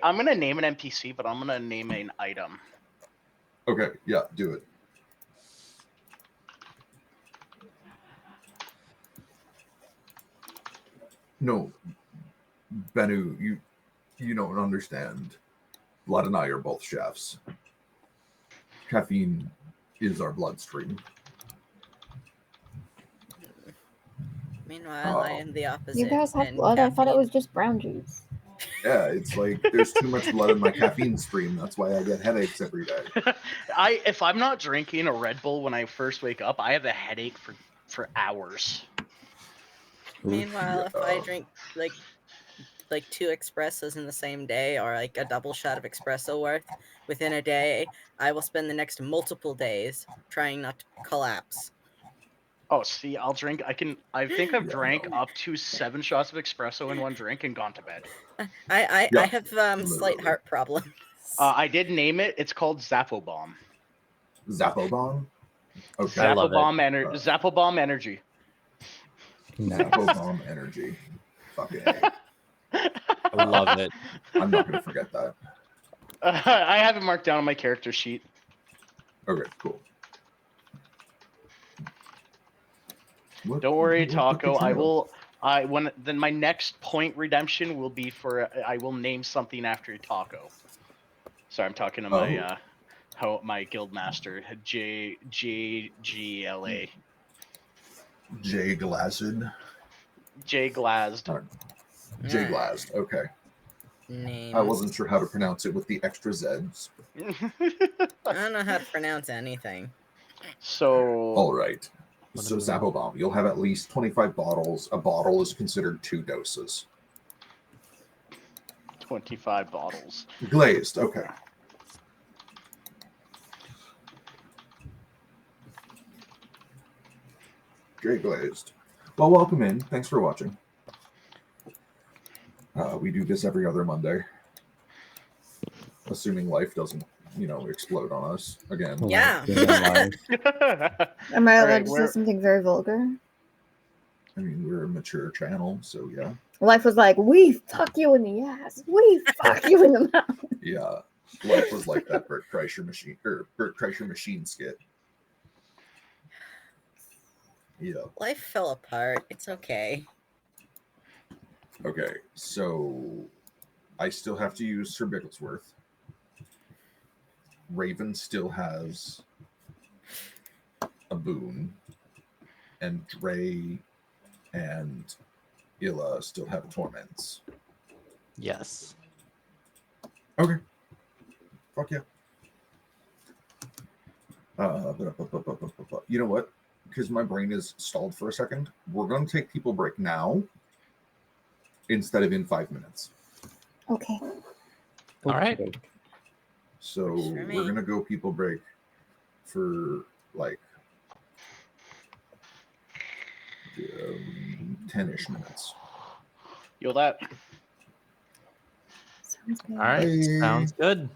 I'm gonna name an NPC, but I'm gonna name an item. Okay, yeah, do it. No, Bennu, you don't understand. Blood and I are both chefs. Caffeine is our bloodstream. Meanwhile, I am the opposite. You guys have and blood? I thought it caffeine- was just brown juice. Yeah, it's like there's too much blood in my caffeine stream. That's why I get headaches every day. If I'm not drinking a Red Bull when I first wake up, I have a headache for hours. Meanwhile, if I Yeah. drink like 2 espressos in the same day, or like a double shot of espresso worth within a day, I will spend the next multiple days trying not to collapse. Oh, see, I'll drink. I think I've Yeah, drank no. up to 7 shots of espresso in one drink and gone to bed. I Yeah, have slight literally. heart problems. I did name it. It's called Zappo Bomb. Zappo bomb? Okay. I love it. Zappo Bomb Energy. Zappo bomb energy. Fucking A. I love it. I'm not going to forget that. I have it marked down on my character sheet. Okay, cool. Don't worry, Taco. I will. will. Then my next point redemption will be for I will name something after Taco. Sorry, I'm talking to my guild master JGLA. J Glazed. J Glazed. J Glazed. Okay. Names. I wasn't sure how to pronounce it with the extra Z's. I don't know how to pronounce anything. So. All right. So Zappo bomb. You'll have at least 25 bottles. A bottle is considered 2 doses. 25 bottles. Glazed. Okay. J Glazed. Well, welcome in. Thanks for watching. We do this every other Monday. Assuming life doesn't, explode on us again. Yeah. Am I allowed Alright, to say something very vulgar? I mean, we're a mature channel, so yeah. Life was like, we fuck you in the ass. We fuck you in the mouth. Yeah. Life was like that Bert Kreischer machine skit. Yeah. Life fell apart. It's okay. Okay, so I still have to use Sir Bigglesworth. Raven still has a boon. and Dre and Illa still have torments. Yes. Okay. Fuck yeah. You know what? Because my brain is stalled for a second, we're going to take people break now instead of in 5 minutes. Okay. All right. Okay. So Works for we're me. going to go people break for like 10-ish minutes. You'll that. Sounds good. All right. Bye. Sounds good.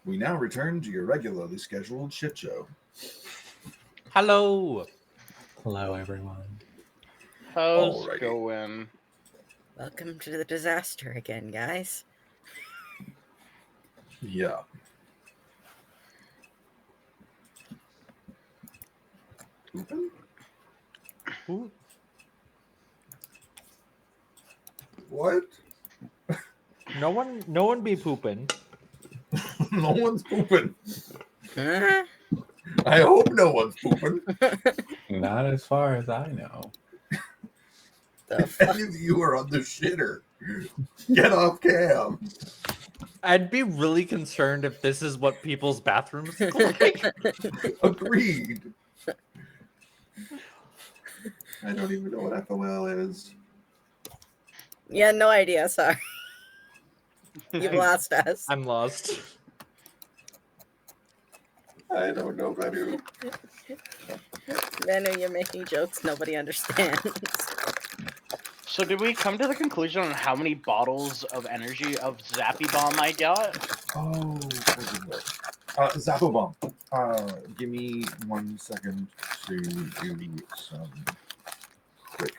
We now return to your regularly scheduled shit show. Hello. Hello, everyone. How's Alrighty. going? Welcome to the disaster again, guys. Yeah. Pooping? Ooh. What? No one be pooping. No one's pooping. Huh? I hope no one's pooping. Not as far as I know. The fuck? Any of you are on the shitter. Get off cam. I'd be really concerned if this is what people's bathrooms look like. Agreed. I don't even know what FOL is. Yeah, no idea. Sorry. You've lost us. I'm lost. I don't know better. Manu, you're making jokes nobody understands. So did we come to the conclusion on how many bottles of energy of Zappy Bomb I got? Oh, Zappo Bomb. Give me 1 second to do some quick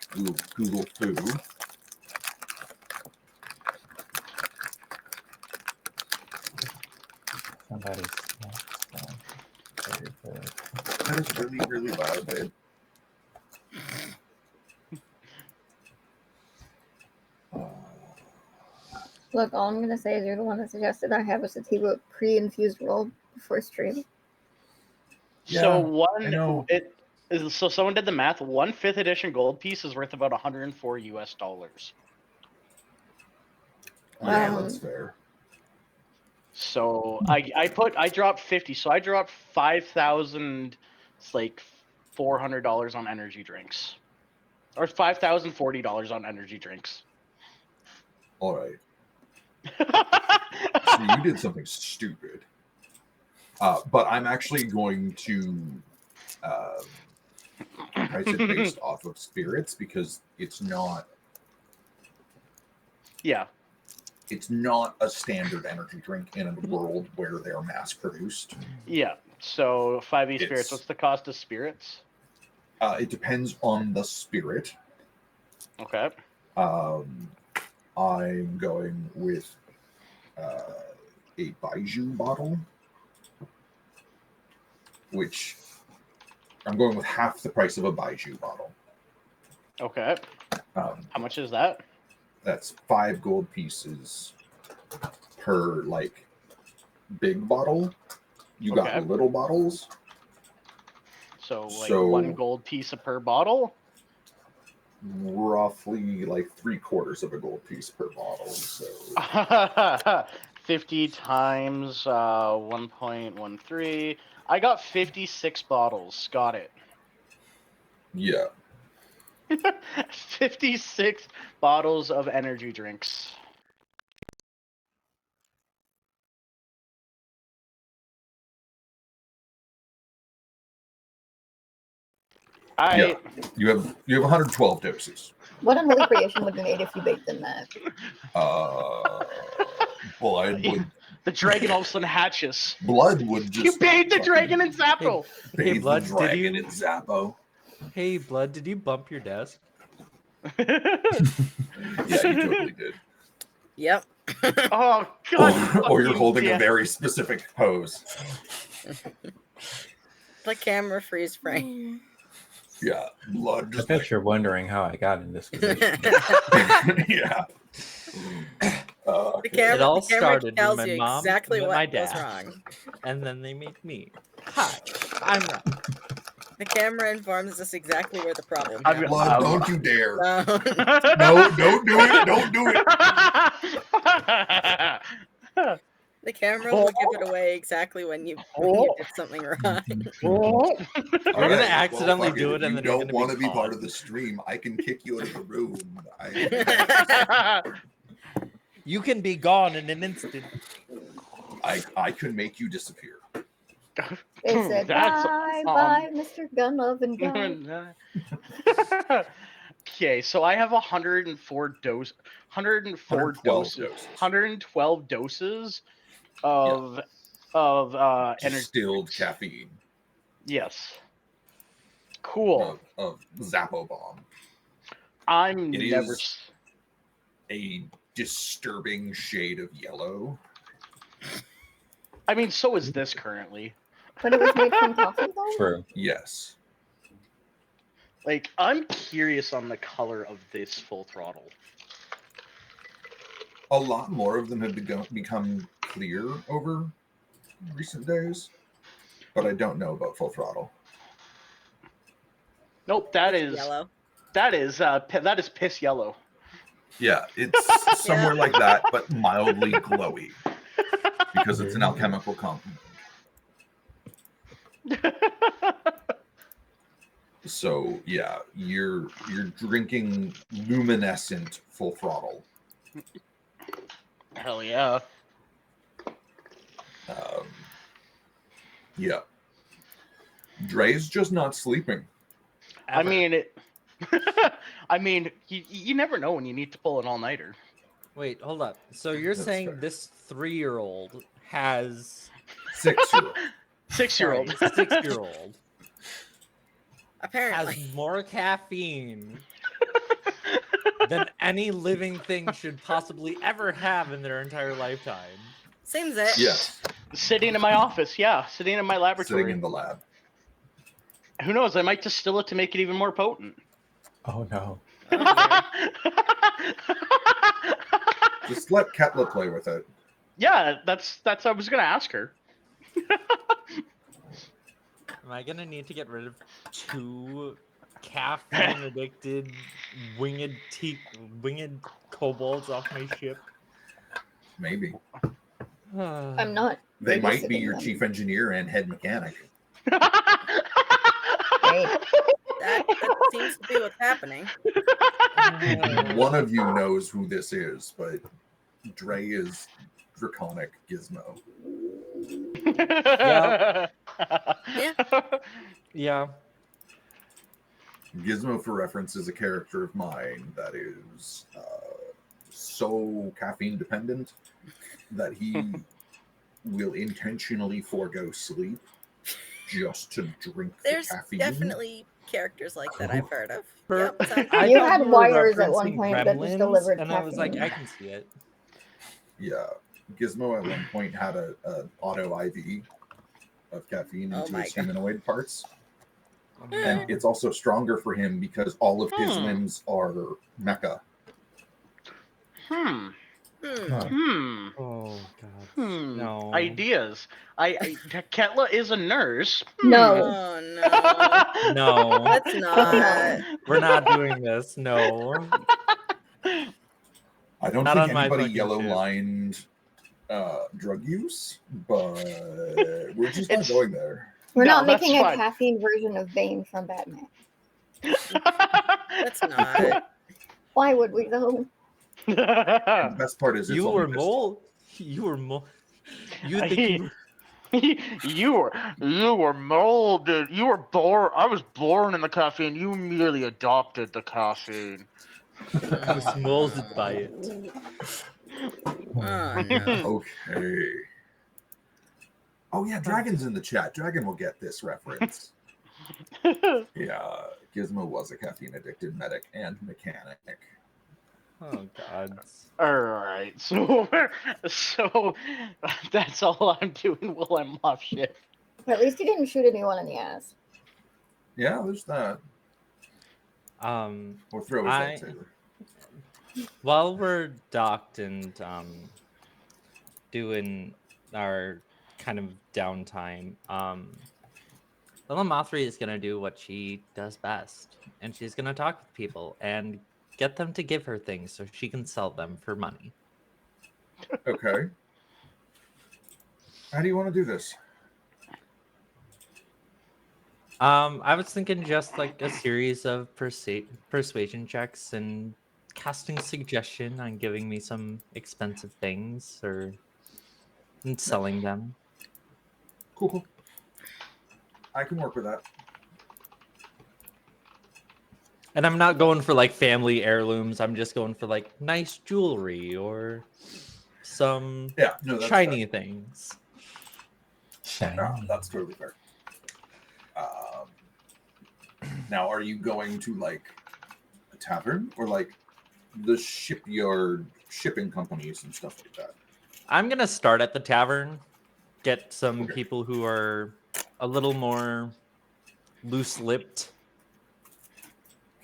Google foo. Somebody's. That is really, really loud, babe. Look, all I'm gonna say is you're the one that suggested I have a sativa pre-infused roll before stream. So I know. So someone did the math. 1 5th edition gold piece is worth about $104 US. Yeah, Wow. that's fair. So I dropped 50. So I dropped 5,000. It's like $400 on energy drinks, or $5,040 on energy drinks. All right. So you did something stupid. But I'm actually going to price it based off of spirits because it's not Yeah. it's not a standard energy drink in a world where they're mass produced. Yeah. So 5e spirits. It's- What's the cost of spirits? It depends on the spirit. Okay. I'm going with a Baiju bottle, which I'm going with half the price of a Baiju bottle. Okay. How much is that? That's 5 gold pieces per like big bottle. You Okay. got little bottles. So like So- 1 gold piece per bottle. Roughly like 3/4 of a gold piece per bottle. So 50 times 1.13. I got 56 bottles. Got it. yeah. 56 bottles of energy drinks. Yeah. You have 112 doses. What unholy creation would be made if you baked in that? Blood would The dragon all of a sudden hatches. just You bathed the fucking dragon in Zappo. bathe Blood, the did dragon you- in Zappo. Hey, Blood, did you bump your desk? Yeah, you totally did. Yep. Oh god. Or you're fucking holding a damn. very specific pose. The camera freeze frame. Yeah, blood I just bet you're wondering how I got in this position. yeah. The camera, It all the camera started tells when my you mom exactly met what my goes dad. wrong. And then they make me. Hi, I'm Ron. The camera informs us exactly where the problem I'm- happens. Blood, don't you dare. No. No, don't do it. Don't do it. The camera will give it away exactly when you did something wrong. All You're gonna right, accidentally fuck do it If and you then you're don't gonna want to be be part caught. of the stream, I can kick you out of the room. You can be gone in an instant. I can make you disappear. They said, That's bye, bye, Mr. Gunlove and God. Okay, so I have 104 doses. 112 doses. 112 doses of of energy. Distilled caffeine Yes. Cool. of Zappo Bomb. I'm It never. is a disturbing shade of yellow. I mean, so is this currently. But it was made from coffee, though? True. Yes. Like, I'm curious on the color of this Full Throttle. A lot more of them have become clear over recent days, but I don't know about Full Throttle. Nope, that It's is yellow. that is piss yellow. Yeah, it's somewhere like that, but mildly glowy because it's an alchemical compound. So yeah, you're drinking luminescent Full Throttle. Hell yeah. Yeah. Dre's just not sleeping. I Ever. mean, you never know when you need to pull an all-nighter. Wait, hold up. So you're That's saying fair. this 3-year-old has 6-year-old. 6-year-old. 6-year-old Apparently. has more caffeine than any living thing should possibly ever have in their entire lifetime. Seems it. Yes, Sitting in my office, yeah. Sitting in my laboratory. sitting in the lab. Who knows? I might distill it to make it even more potent. Oh no. Oh, Just let Ketla play with it. Yeah, that's I was gonna ask her. Am I gonna need to get rid of 2 caffeine-addicted winged kobolds off my ship? Maybe. I'm not. They might be babysitting your them. chief engineer and head mechanic. Great. that seems to be what's happening. One of you knows who this is, but Dre is Draconic Gizmo. Yeah. Yeah. Gizmo, for reference, is a character of mine that is so caffeine dependent that he will intentionally forego sleep just to drink There's the caffeine. definitely characters like that I've heard of. For- Yep, sounds I You thought had were wires at one referencing point that just Gremlins, delivered and I was like, caffeine. I can see it. Yeah, Gizmo at one point had a auto IV of caffeine Oh into my his God. humanoid parts, Oh, and no. it's also stronger for him because all of his limbs are mecha. Hmm. Huh. Hmm. Oh god. Hmm. No. Ideas. Ketla is a nurse. No. Oh no. No. Let's not. We're not doing this. No. I don't Not think on my anybody fucking yellow ship. lined drug use, but we're just not It's- going there. We're No, not that's making a fine. caffeine version of Bane from Batman. Let's not. Why would we though? And the best part is it's You only were pistol. mole. You were mole. You think you you were molded. You were born. I was born in the caffeine. You merely adopted the caffeine. was molded by it? Oh no. Okay. Oh yeah, Dragon's in the chat. Dragon will get this reference. Yeah, Gizmo was a caffeine addicted medic and mechanic. Oh god. All right, so that's all I'm doing while I'm off shift. At least you didn't shoot anyone in the ass. Yeah, there's that. Or throw his I- lightsaber. While we're docked and doing our kind of downtime, Lila Mothri is gonna do what she does best, and she's gonna talk with people and get them to give her things so she can sell them for money. Okay. How do you want to do this? I was thinking just like a series of persuasion checks and casting suggestion on giving me some expensive things or and selling them. Cool. I can work with that. And I'm not going for like family heirlooms. I'm just going for like nice jewelry or some Yeah, no, that's shiny things. That's totally fair. Now, are you going to like a tavern or like the shipyard shipping companies and stuff like that? I'm gonna start at the tavern, get some Okay. people who are a little more loose-lipped.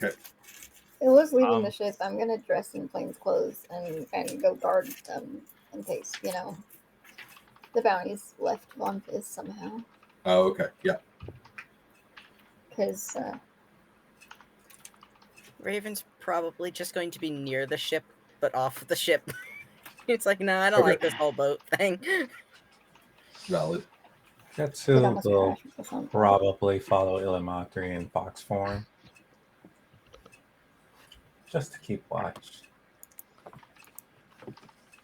Okay. It was leaving the Um, ship. I'm gonna dress in plain clothes and go guard them in case, the bounties left Vonphian somehow. Oh, okay. Yeah. Because Raven's probably just going to be near the ship, but off the ship. It's like, no, I don't Okay. like this whole boat thing. Valid. Ketsu will crash at some point. probably follow Illimatri in fox form. Just to keep watch.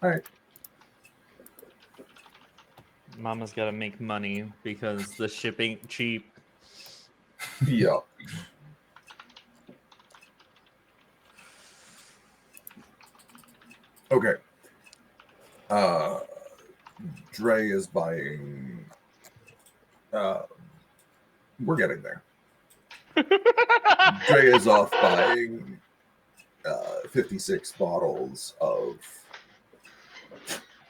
All right. Mama's gotta make money because the ship ain't cheap. Yeah. Okay. Dre is buying. We're getting there. Dre is off buying 56 bottles of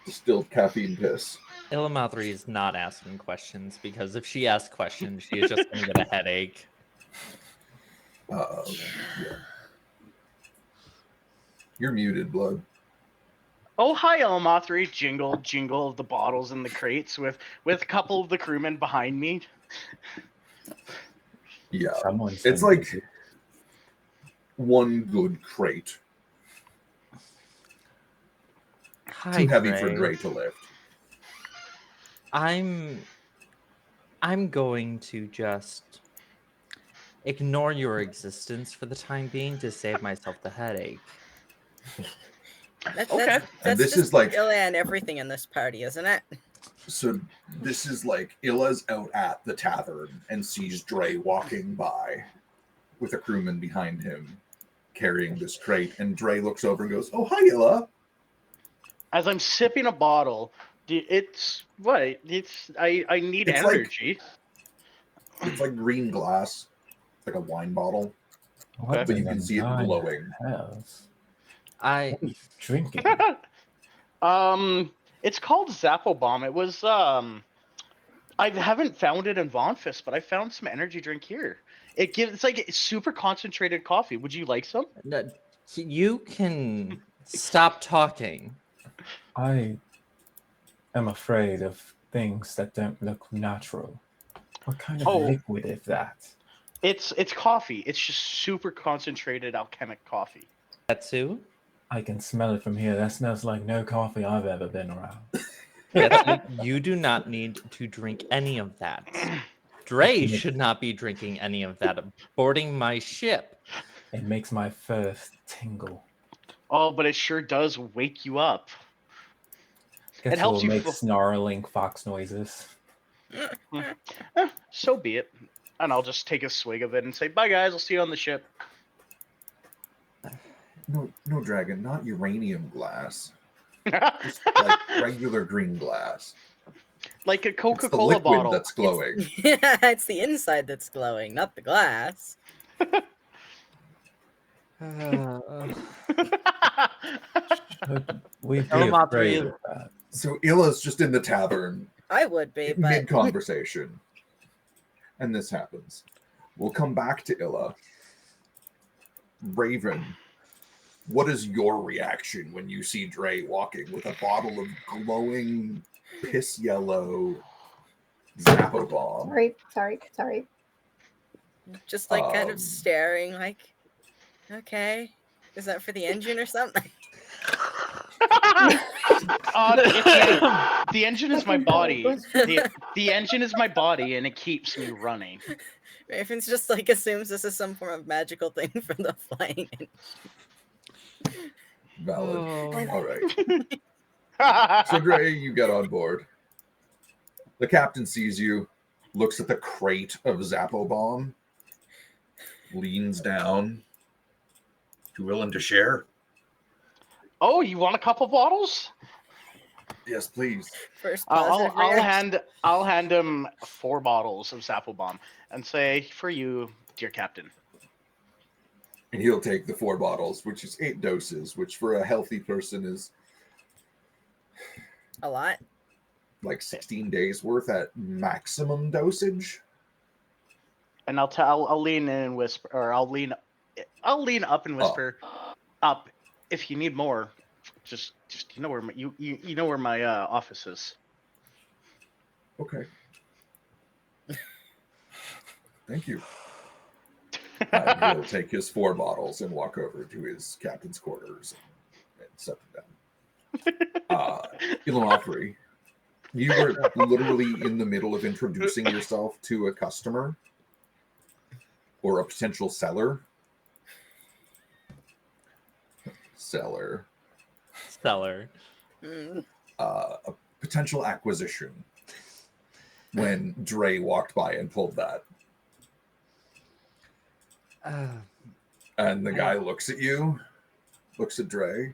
distilled caffeine piss. Illimatri is not asking questions because if she asks questions, she is just gonna get a headache. Yeah. You're muted, Blood. Oh, hi, Elmothri. Jingle, jingle of the bottles in the crates with a couple of the crewmen behind me. Yeah. Someone's It's been like busy. one good crate. Hi, Too heavy for Dre. Dre to lift. I'm going to just ignore your existence for the time being to save myself the headache. Okay. And this just is like Illa and everything in this party, isn't it? so. This is like Illa's out at the tavern and sees Dre walking by with a crewman behind him carrying this crate, and Dre looks over and goes, "Oh, hi, Illa." As I'm sipping a bottle, it's what? I need It's like- energy. It's like green glass, it's like a wine bottle, What but you in can the see it nine glowing. hells? I What are you drinking? It's called Zappo Bomb. It was I haven't found it in Vonphian, but I found some energy drink here. It's like super concentrated coffee. Would you like some? no, you can stop talking. I am afraid of things that don't look natural. What kind of Oh. liquid is that? It's coffee. It's just super concentrated alchemic coffee. Ketsu, I can smell it from here. That smells like no coffee I've ever been around. Ketsu, you do not need to drink any of that. Dre should not be drinking any of that. Boarding my ship. It makes my fur tingle. Oh, but it sure does wake you up. Guess helps we'll you make feel- snarling fox noises. So be it. And I'll just take a swig of it and say, "Bye, guys. I'll see you on the ship." No, dragon, not uranium glass. Just like regular green glass. Like a It's the Coca-Cola liquid bottle. that's glowing. Yeah, it's the inside that's glowing, not the glass. Should we be Elmothri afraid is- of that? So Illa's just in the tavern I would be, but mid-conversation. And this happens. We'll come back to Illa. Raven, what is your reaction when you see Dre walking with a bottle of glowing piss yellow Zappo bomb? Sorry. just like kind Um, of staring, like, okay, is that for the engine or something? The engine is my Fucking body. question. The engine is my body, and it keeps me running. Raven's just like assumes this is some form of magical thing for the flying engine. Valid. Oh. All right. So Dre, you get on board. The captain sees you, looks at the crate of Zappo bomb, leans down. You willing to share? Oh, you want a couple bottles? Yes, please. First I'll positive I'll reaction. I'll hand him 4 bottles of Zapple and say, for you, dear Captain. And he'll take the 4 bottles, which is 8 doses, which for a healthy person is A lot. like 16 days worth at maximum dosage. And I'll lean in and whisper, or I'll lean up and whisper, up. If you need more, just you know where you know where my office is. Okay. Thank you. And he'll take his 4 bottles and walk over to his captain's quarters and set them down. Illuminati, you were literally in the middle of introducing yourself to a customer or a potential seller. Seller. A potential acquisition. When Dre walked by and pulled that. And the guy looks at you, looks at Dre.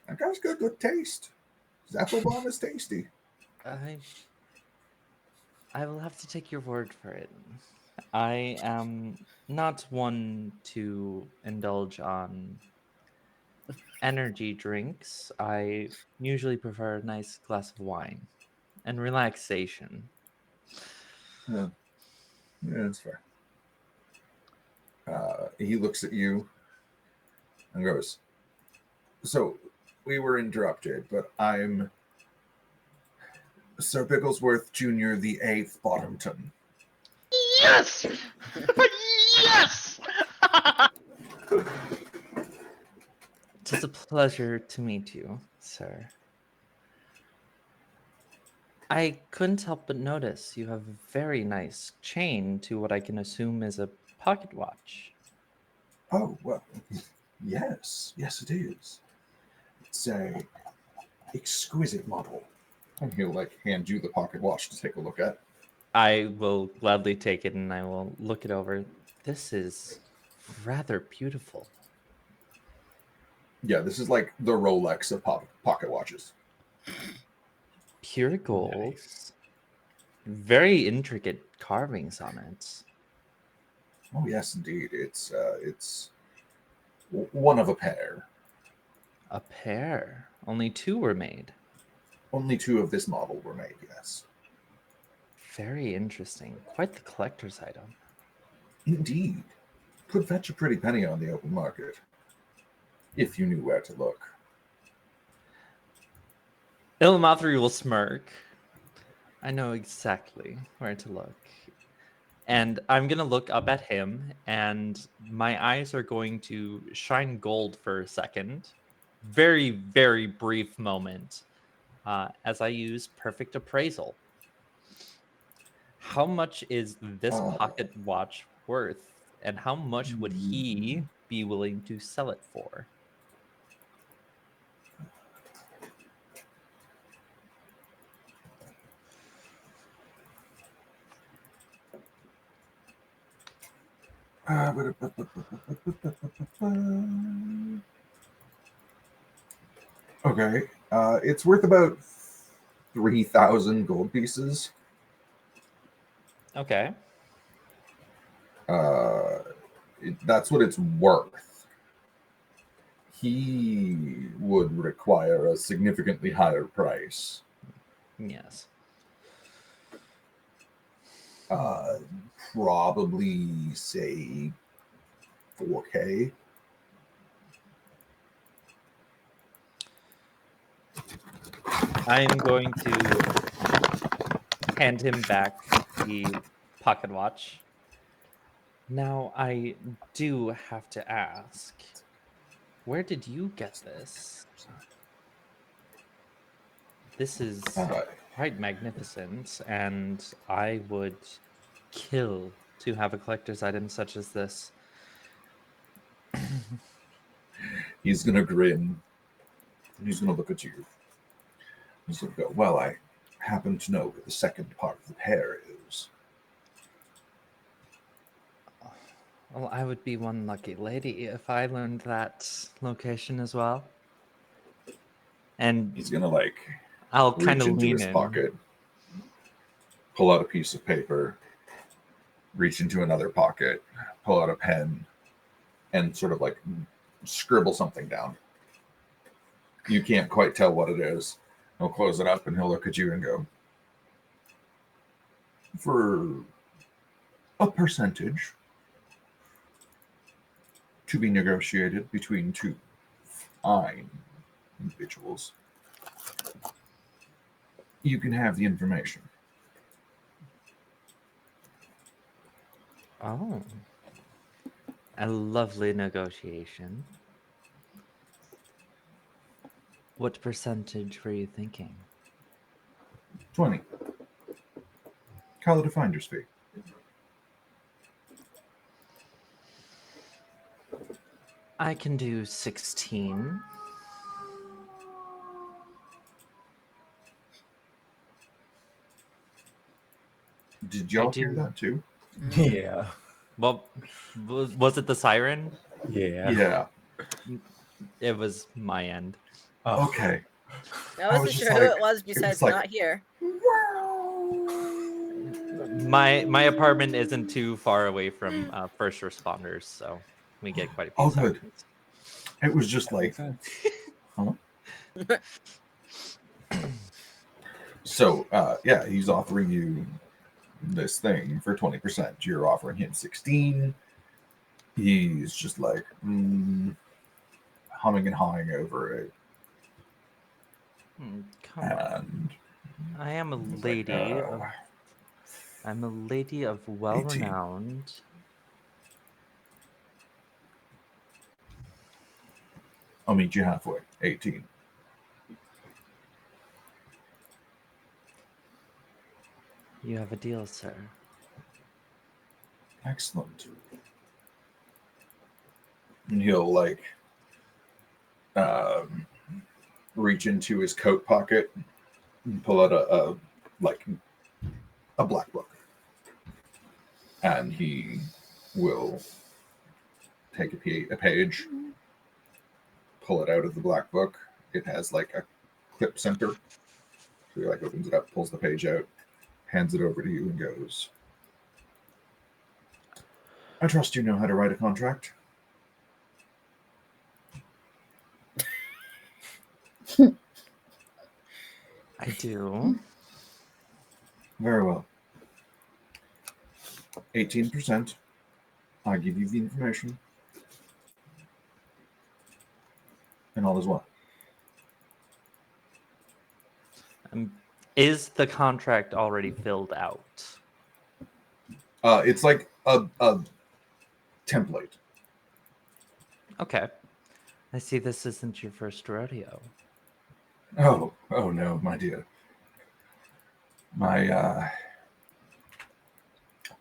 That guy's got good taste. Zapplebomb is tasty. I will have to take your word for it. I am not one to indulge on energy drinks. I usually prefer a nice glass of wine and relaxation. Yeah, that's fair. He looks at you and goes, so we were interrupted, but I'm Sir Bigglesworth Jr. the 8th Bottomton. Yes! Yes! It is a pleasure to meet you, sir. I couldn't help but notice you have a very nice chain to what I can assume is a pocket watch. Oh, well, yes, it is. It's a exquisite model. And he'll hand you the pocket watch to take a look at. I will gladly take it and I will look it over. This is rather beautiful. Yeah, this is like the Rolex of pocket watches. Pure gold. Nice. Very intricate carvings on it. Oh yes, indeed. It's one of a pair. A pair? Only 2 were made. Only 2 of this model were made, yes. Very interesting. Quite the collector's item. Indeed. Could fetch a pretty penny on the open market. If you knew where to look. Illuminati will smirk. I know exactly where to look. And I'm going to look up at him, and my eyes are going to shine gold for a second. Very, very brief moment as I use perfect appraisal. How much is this pocket watch worth, and how much would he be willing to sell it for? Okay, it's worth about 3,000 gold pieces. Okay. That's what it's worth. He would require a significantly higher price. Yes. Probably say 4K. I'm going to hand him back the pocket watch. Now, I do have to ask, where did you get this? This is quite magnificent, and I would kill to have a collector's item such as this. He's going to grin. He's going to look at you. He's going to go, well, I happen to know where the second part of the pair is. Well, I would be one lucky lady if I learned that location as well. And He's gonna like I'll kind reach of into lean his in. pocket, pull out a piece of paper, reach into another pocket, pull out a pen, and sort of like scribble something down. You can't quite tell what it is. He'll close it up and he'll look at you and go, for a percentage to be negotiated between two fine individuals, you can have the information. Oh. A lovely negotiation. What percentage were you thinking? 20. Call it a finder's fee. I can do 16. Did y'all do. hear that too? Yeah. Well, was it the siren? Yeah. Yeah. It was my end. Oh, Okay. I I wasn't was sure just who like- it was besides like- not here. My apartment isn't too far away from first responders, so we get quite a few Oh, good. sirens. It was just that makes like, sense. so, yeah, he's offering you this thing for 20%. You're offering him 16. He's just like humming and hawing over it. Come on. And I am a he's lady. like, I'm a lady of well-renowned. I'll meet you halfway. 18. You have a deal, sir. Excellent. And he'll like reach into his coat pocket and pull out a black book. And he will take a page, pull it out of the black book. It has like a clip center. So he like opens it up, pulls the page out, hands it over to you, and goes, I trust you know how to write a contract. I do. Very well. 18%. I give you the information. And all is well. Is the contract already filled out? It's like a template. Okay. I see this isn't your first rodeo. Oh no, my dear. My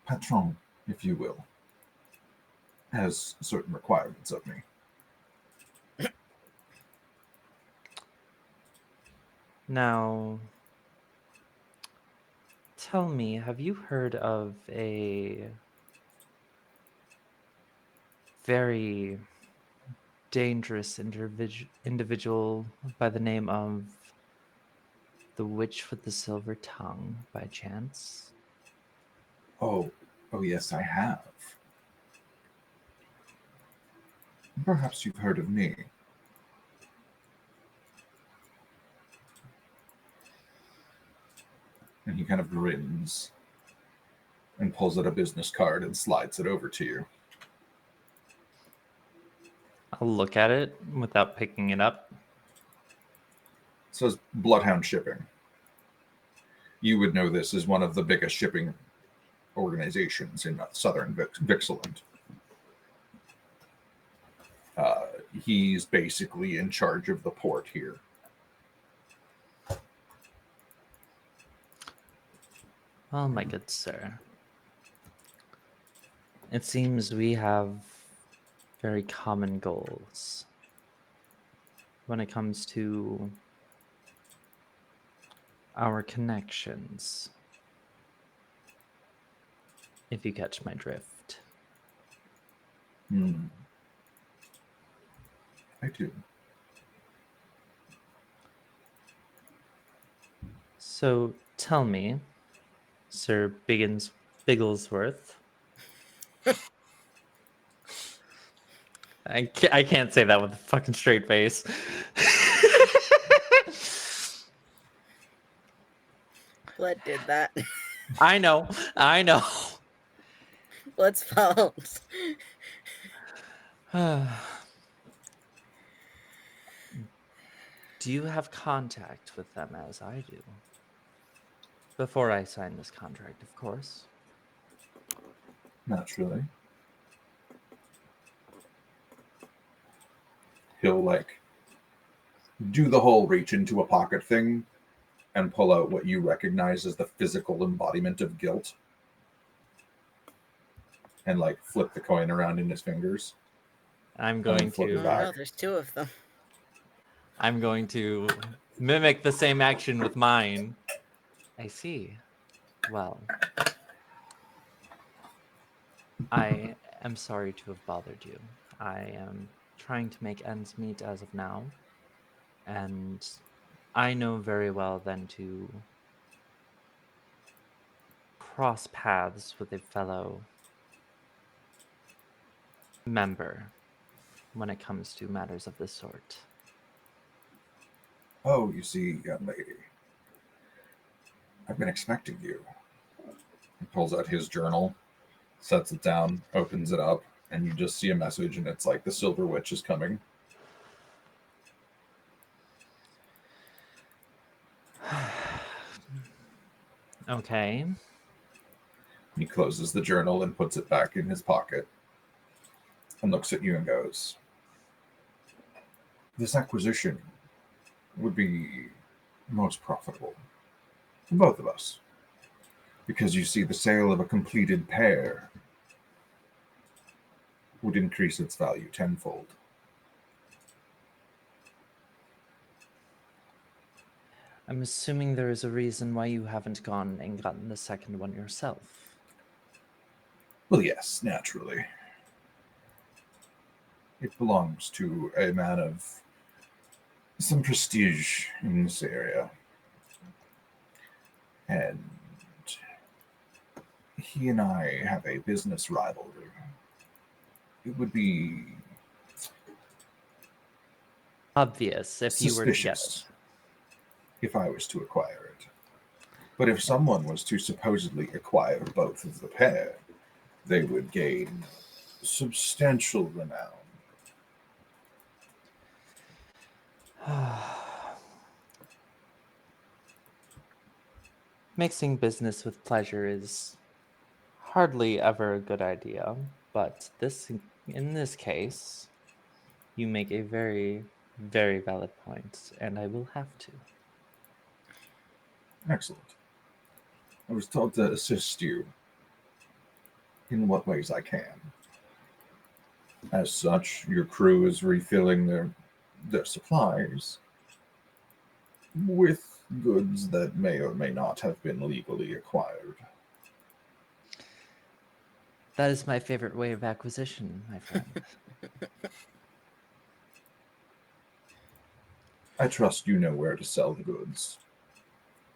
patron, if you will, has certain requirements of me. Now, tell me, have you heard of a very dangerous individual by the name of the Witch with the Silver Tongue, by chance? Oh yes, I have. Perhaps you've heard of me. And he kind of grins and pulls out a business card and slides it over to you. I'll look at it without picking it up. It says Bloodhound Shipping. You would know this as one of the biggest shipping organizations in southern Vixaland. He's basically in charge of the port here. Well, my good sir, it seems we have very common goals when it comes to our connections, if you catch my drift. I do. So tell me, Sir Bigglesworth. I can't say that with a fucking straight face. Blood did that. I know. Blood's fault. Do you have contact with them as I do? Before I sign this contract, of course. Naturally. He'll like do the whole reach into a pocket thing and pull out what you recognize as the physical embodiment of guilt and like flip the coin around in his fingers. I'm then going flip it Oh to back. no, there's two of them. I'm going to mimic the same action with mine. I see. Well, I am sorry to have bothered you. I am trying to make ends meet as of now, and I know very well then to cross paths with a fellow member when it comes to matters of this sort. Oh, you see, young lady, I've been expecting you. He pulls out his journal, sets it down, opens it up, and you just see a message, and it's like the Silver Witch is coming. Okay. He closes the journal and puts it back in his pocket and looks at you and goes, this acquisition would be most profitable for both of us. Because you see, the sale of a completed pair would increase its value tenfold. I'm assuming there is a reason why you haven't gone and gotten the second one yourself. Well, yes, naturally. It belongs to a man of some prestige in this area. And he and I have a business rivalry. It would be Obvious if you were to get suspicious if I was to acquire it. But if someone was to supposedly acquire both of the pair, they would gain substantial renown. it. Mixing business with pleasure is hardly ever a good idea, but in this case, you make a very, very valid point, and I will have to. Excellent. I was told to assist you in what ways I can. As such, your crew is refilling their supplies with goods that may or may not have been legally acquired. That is my favorite way of acquisition, my friend. I trust you know where to sell the goods,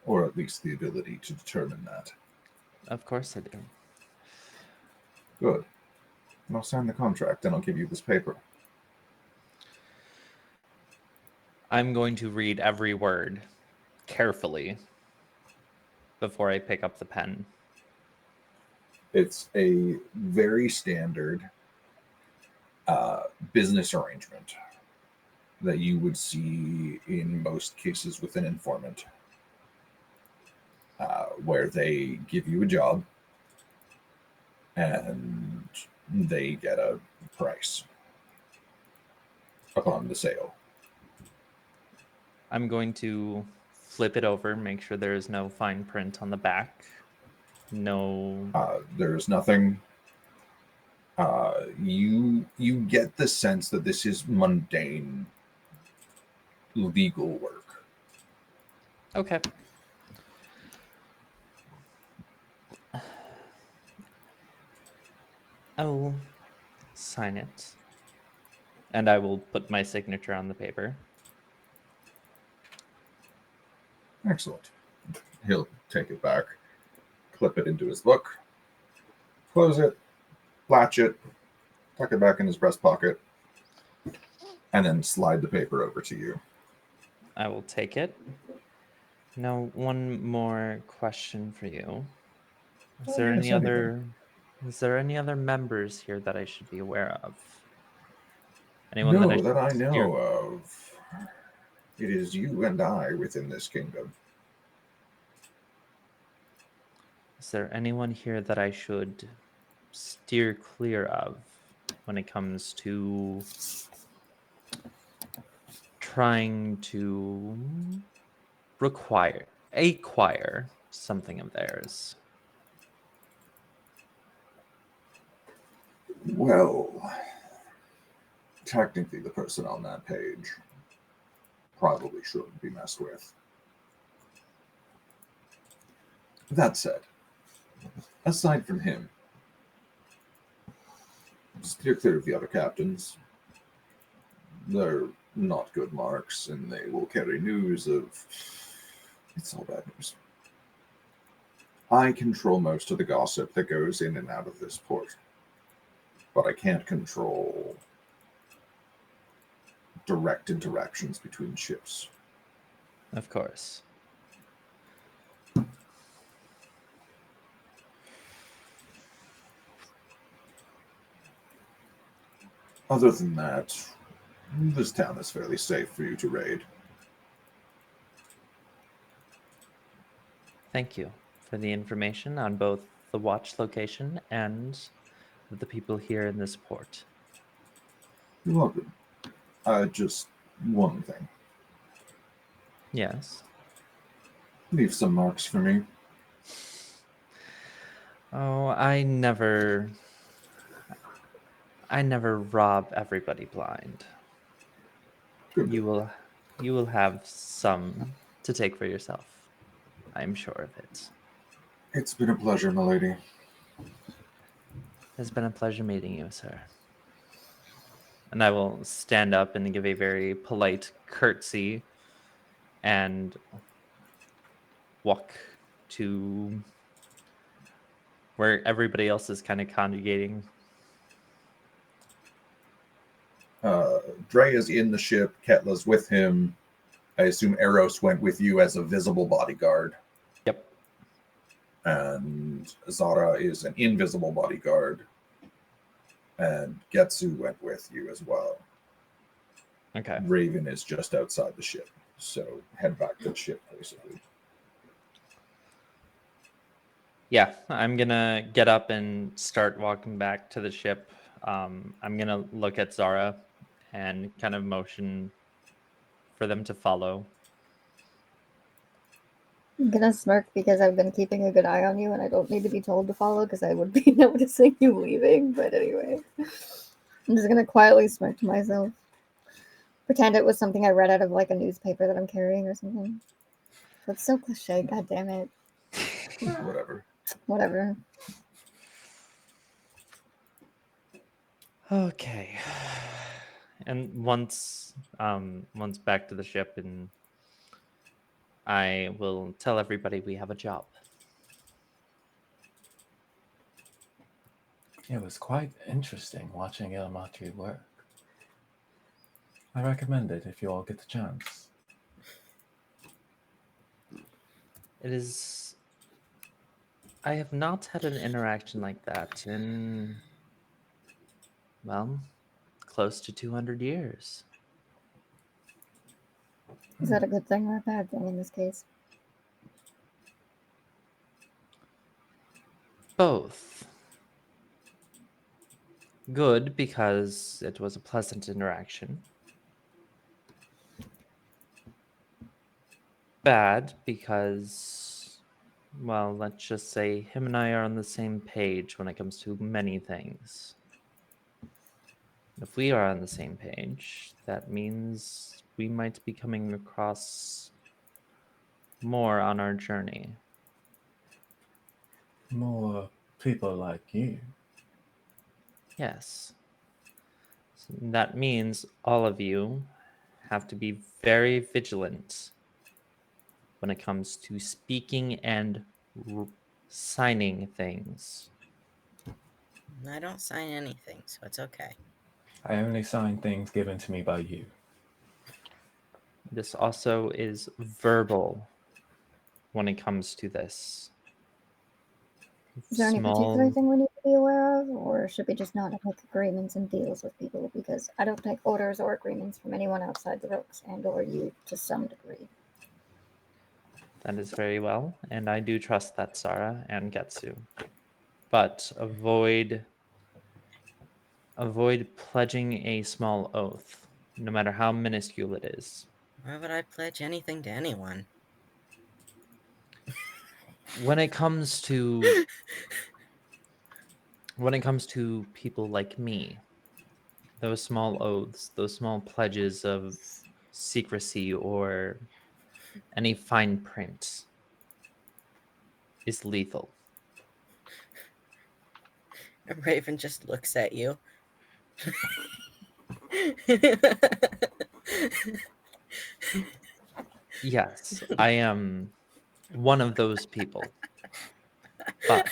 or at least the ability to determine that. Of course I do. Good. And I'll sign the contract, and I'll give you this paper. I'm going to read every word carefully before I pick up the pen. It's a very standard business arrangement that you would see in most cases with an informant, where they give you a job and they get a price upon the sale. I'm going to flip it over, make sure there is no fine print on the back. No. There's nothing. You get the sense that this is mundane legal work. Okay. I will sign it. And I will put my signature on the paper. Excellent. He'll take it back, clip it into his book, close it, latch it, tuck it back in his breast pocket, and then slide the paper over to you. I will take it. Now, one more question for you. Is Oh, there yes, any anything. other members here that I should be aware of? Anyone No, that that I should know steer- of. It is you and I within this kingdom. Is there anyone here that I should steer clear of when it comes to trying to acquire something of theirs? Well, technically, the person on that page probably shouldn't be messed with. That said, aside from him, steer clear of the other captains. They're not good marks, and they will carry news of. It's all bad news. I control most of the gossip that goes in and out of this port, but I can't control direct interactions between ships. Of course. Other than that, this town is fairly safe for you to raid. Thank you for the information on both the watch location and the people here in this port. You're welcome. Just one thing. Yes. Leave some marks for me. Oh, I never rob everybody blind. Good. You will have some to take for yourself. I'm sure of it. It's been a pleasure, milady. It's been a pleasure meeting you, sir. And I will stand up and give a very polite curtsy and walk to where everybody else is kind of congregating. Dre is in the ship. Ketla's with him. I assume Eros went with you as a visible bodyguard. Yep. And Zara is an invisible bodyguard. And Getsu went with you as well. Okay. Raven is just outside the ship. So head back to the ship, basically. Yeah, I'm gonna get up and start walking back to the ship. I'm gonna look at Zara and kind of motion for them to follow. I'm gonna smirk because I've been keeping a good eye on you and I don't need to be told to follow because I would be noticing you leaving. But anyway, I'm just gonna quietly smirk to myself. Pretend it was something I read out of like a newspaper that I'm carrying or something. That's so cliche, god damn it. Whatever. Whatever. Okay. And once back to the ship, and I will tell everybody we have a job. It was quite interesting watching El Matri work. I recommend it if you all get the chance. It is. I have not had an interaction like that in, well, close to 200 years. Is that a good thing or a bad thing in this case? Both. Good because it was a pleasant interaction. Bad because, well, let's just say him and I are on the same page when it comes to many things. If we are on the same page, that means we might be coming across more on our journey. More people like you. Yes. So that means all of you have to be very vigilant when it comes to speaking and signing things. I don't sign anything, so it's okay. I only sign things given to me by you. This also is verbal when it comes to this. Is there any particular thing we need to be aware of, or should we just not make agreements and deals with people? Because I don't take orders or agreements from anyone outside the Rooks and or you to some degree. That is very well, and I do trust that, Sarah and Getsu. But avoid pledging a small oath, no matter how minuscule it is. Why would I pledge anything to anyone? When it comes to people like me, those small oaths, those small pledges of secrecy or any fine print is lethal. Raven just looks at you. Yes, I am one of those people. But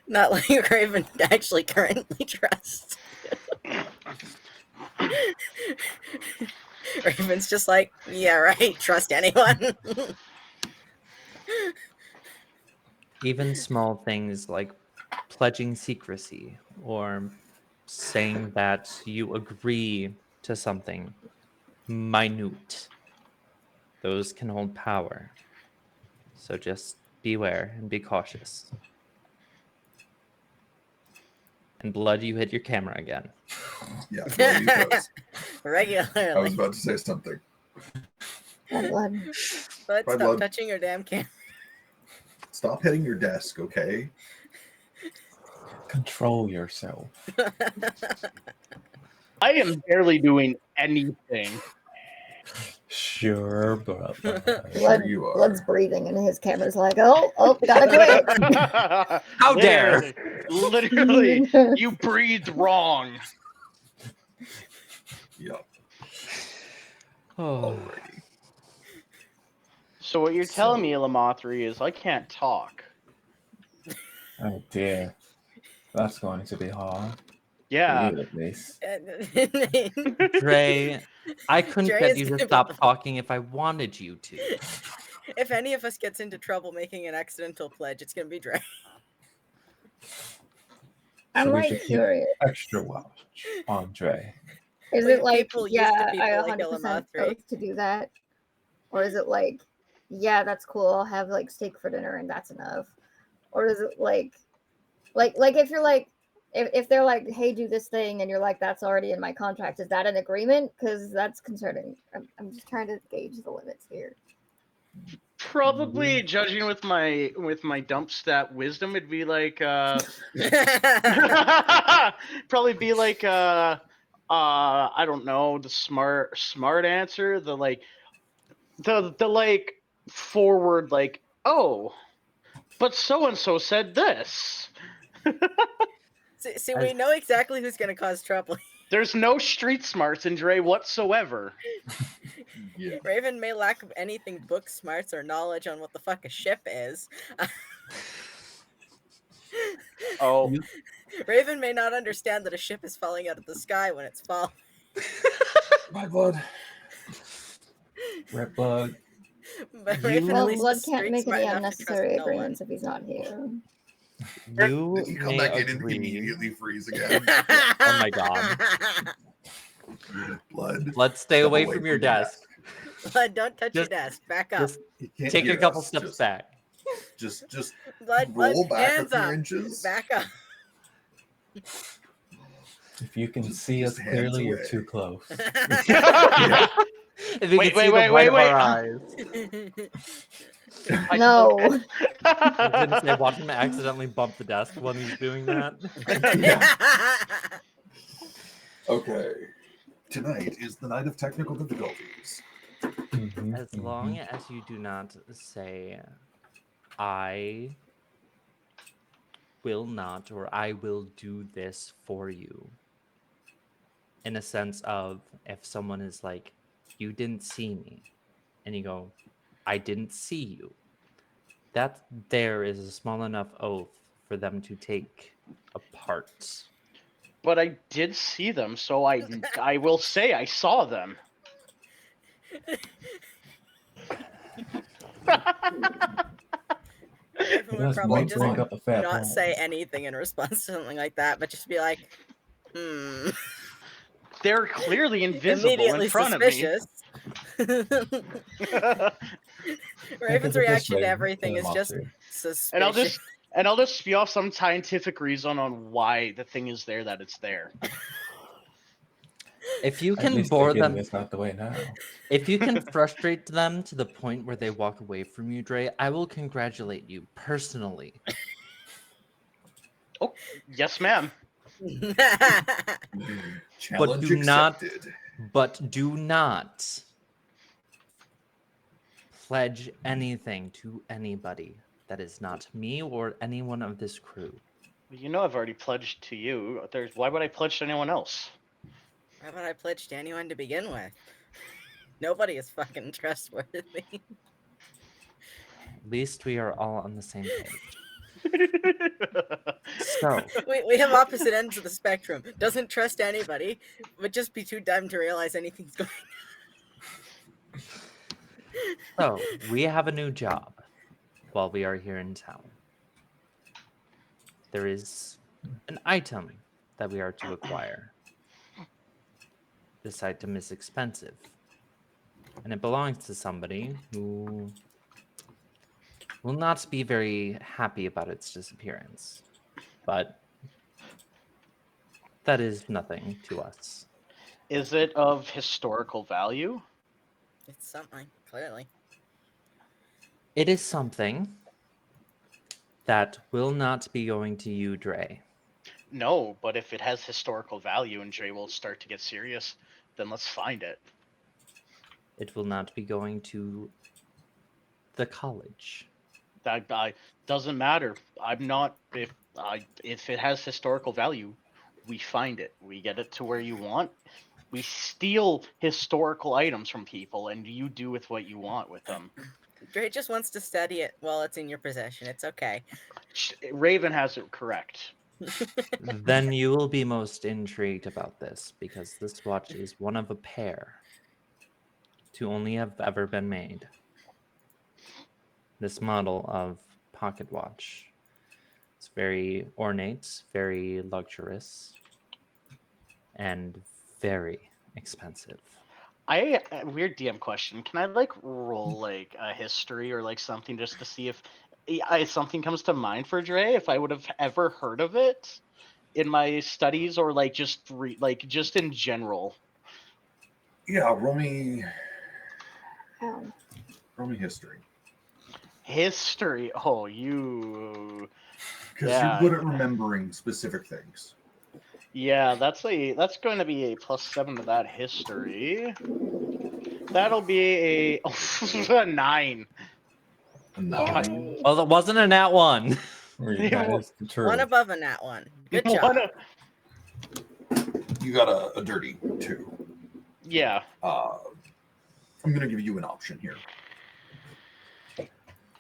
not like Raven actually currently trusts. Raven's just like, yeah, right, trust anyone. even small things like pledging secrecy or saying that you agree to something minute, those can hold power. So just beware and be cautious. And Blood, you hit your camera again. Yeah, well, he does. Regularly. I was about to say something. Blood. But Bye, stop Blood. touching your damn camera. Stop hitting your desk, okay? Control yourself. I am barely doing anything. Sure, brother. Blood, you are. Blood's breathing, and his camera's like, oh, gotta quit. How dare! Literally, you breathed wrong. Yep. Oh, Alrighty. So what you're telling me, Lamothri, is I can't talk. Oh dear. That's going to be hard. Yeah. For you, at least. Dre, I couldn't Dre get is you gonna to be stop the- talking if I wanted you to. If any of us gets into trouble making an accidental pledge, it's gonna be Dre. I'm So we like should keep curious. extra watch on Dre. Is Well, it like, people used to yeah, people I like 100% Ilamatri. oath to do that? Or is it like, yeah, that's cool, I'll have like steak for dinner and that's enough? Or is it like if you're like, if they're like, hey, do this thing, and you're like, that's already in my contract, is that an agreement? Because that's concerning. I'm just trying to gauge the limits here. Probably judging with my dump stat wisdom, it'd be like probably be like I don't know, the smart answer, the like the like forward, like, oh, but so and so said this. See, we know exactly who's gonna cause trouble. There's no street smarts in Dre whatsoever. Yeah. Raven may lack anything book smarts or knowledge on what the fuck a ship is. Oh, Raven may not understand that a ship is falling out of the sky when it's falling. My blood. Red blood. But You- Raven, at Well, least, Blood is can't street make smart any enough to trust unnecessary no one. agreements if he's not here. You Did he come may back in and agree. immediately freeze again? Oh my god. Blood. Let's stay Step away from your desk. Blood, don't touch your Just- desk. Back up. Just He can't take a hear couple us. steps back. Just Blood, roll blood, back a hands few up. inches. Back up. If you can Just- see just us hands clearly, you're away. too close. Yeah. If you Wait, can see wait, the wait, white of wait. our eyes. No. I was gonna say, watch him accidentally bump the desk when he's doing that. Okay. Tonight is the night of technical difficulties. Mhm, As long as you do not say, I will not, or I will do this for you. In a sense of, if someone is like, you didn't see me, and you go, I didn't see you. That there is a small enough oath for them to take apart. But I did see them, so I will say I saw them. Raven would Just probably might just bring up a fat not bone. say anything in response to something like that, but just be like, They're clearly invisible immediately in front suspicious. of me. Raven's it this reaction way, to everything kill is him just off too. suspicious. and I'll just spew off some scientific reason on why the thing is there that it's there. If you At can least bore they're getting them, this out the way now. if you can frustrate them to the point where they walk away from you, Dre, I will congratulate you personally. Oh, yes, ma'am. Challenge do not- accepted. But do not pledge anything to anybody that is not me or anyone of this crew. You know I've already pledged to you. Why would I pledge to anyone else? Why would I pledge to anyone to begin with? Nobody is fucking trustworthy. At least we are all on the same page. So, we have opposite ends of the spectrum. Doesn't trust anybody, would just be too dumb to realize anything's going so we have a new job while we are here in town. There is an item that we are to acquire. This item is expensive, and it belongs to somebody who will not be very happy about its disappearance. But that is nothing to us. Is it of historical value? It's something, clearly. It is something that will not be going to you, Dre. No, but if it has historical value and Jay will start to get serious, then let's find it. It will not be going to the college. That doesn't matter. I'm not. If it has historical value, we find it. We get it to where you want. We steal historical items from people, and you do with what you want with them. Dre just wants to study it while it's in your possession. It's okay. Raven has it correct. Then you will be most intrigued about this, because this watch is one of a pair to only have ever been made. This model of pocket watch. It's very ornate, very luxurious, and very expensive. Weird DM question. Can I like roll like a history or like something just to see if something comes to mind for Dre? If I would have ever heard of it in my studies or like just just in general. Yeah, roll me Oh, history. History. Oh, you. Because Yeah. you're good at remembering specific things. Yeah, that's going to be a +7 to that history. That'll be a 9. A 9. Well, it wasn't a nat one. That is the truth. One above a nat one. Good job. You got a dirty 2. Yeah. I'm going to give you an option here.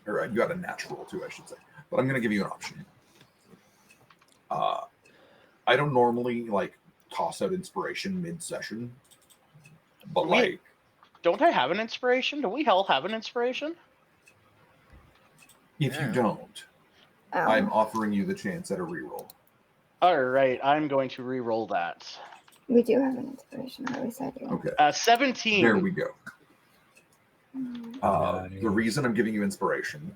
Or you got a natural 2, I should say. But I'm going to give you an option. I don't normally like toss out inspiration mid-session, but like, don't I have an inspiration? Do we all have an inspiration? if Yeah. you don't, I'm offering you the chance at a reroll. All right, I'm going to re-roll that. we do have an inspiration. I always said you. Okay, 17. there we go. Nice. The reason I'm giving you inspiration,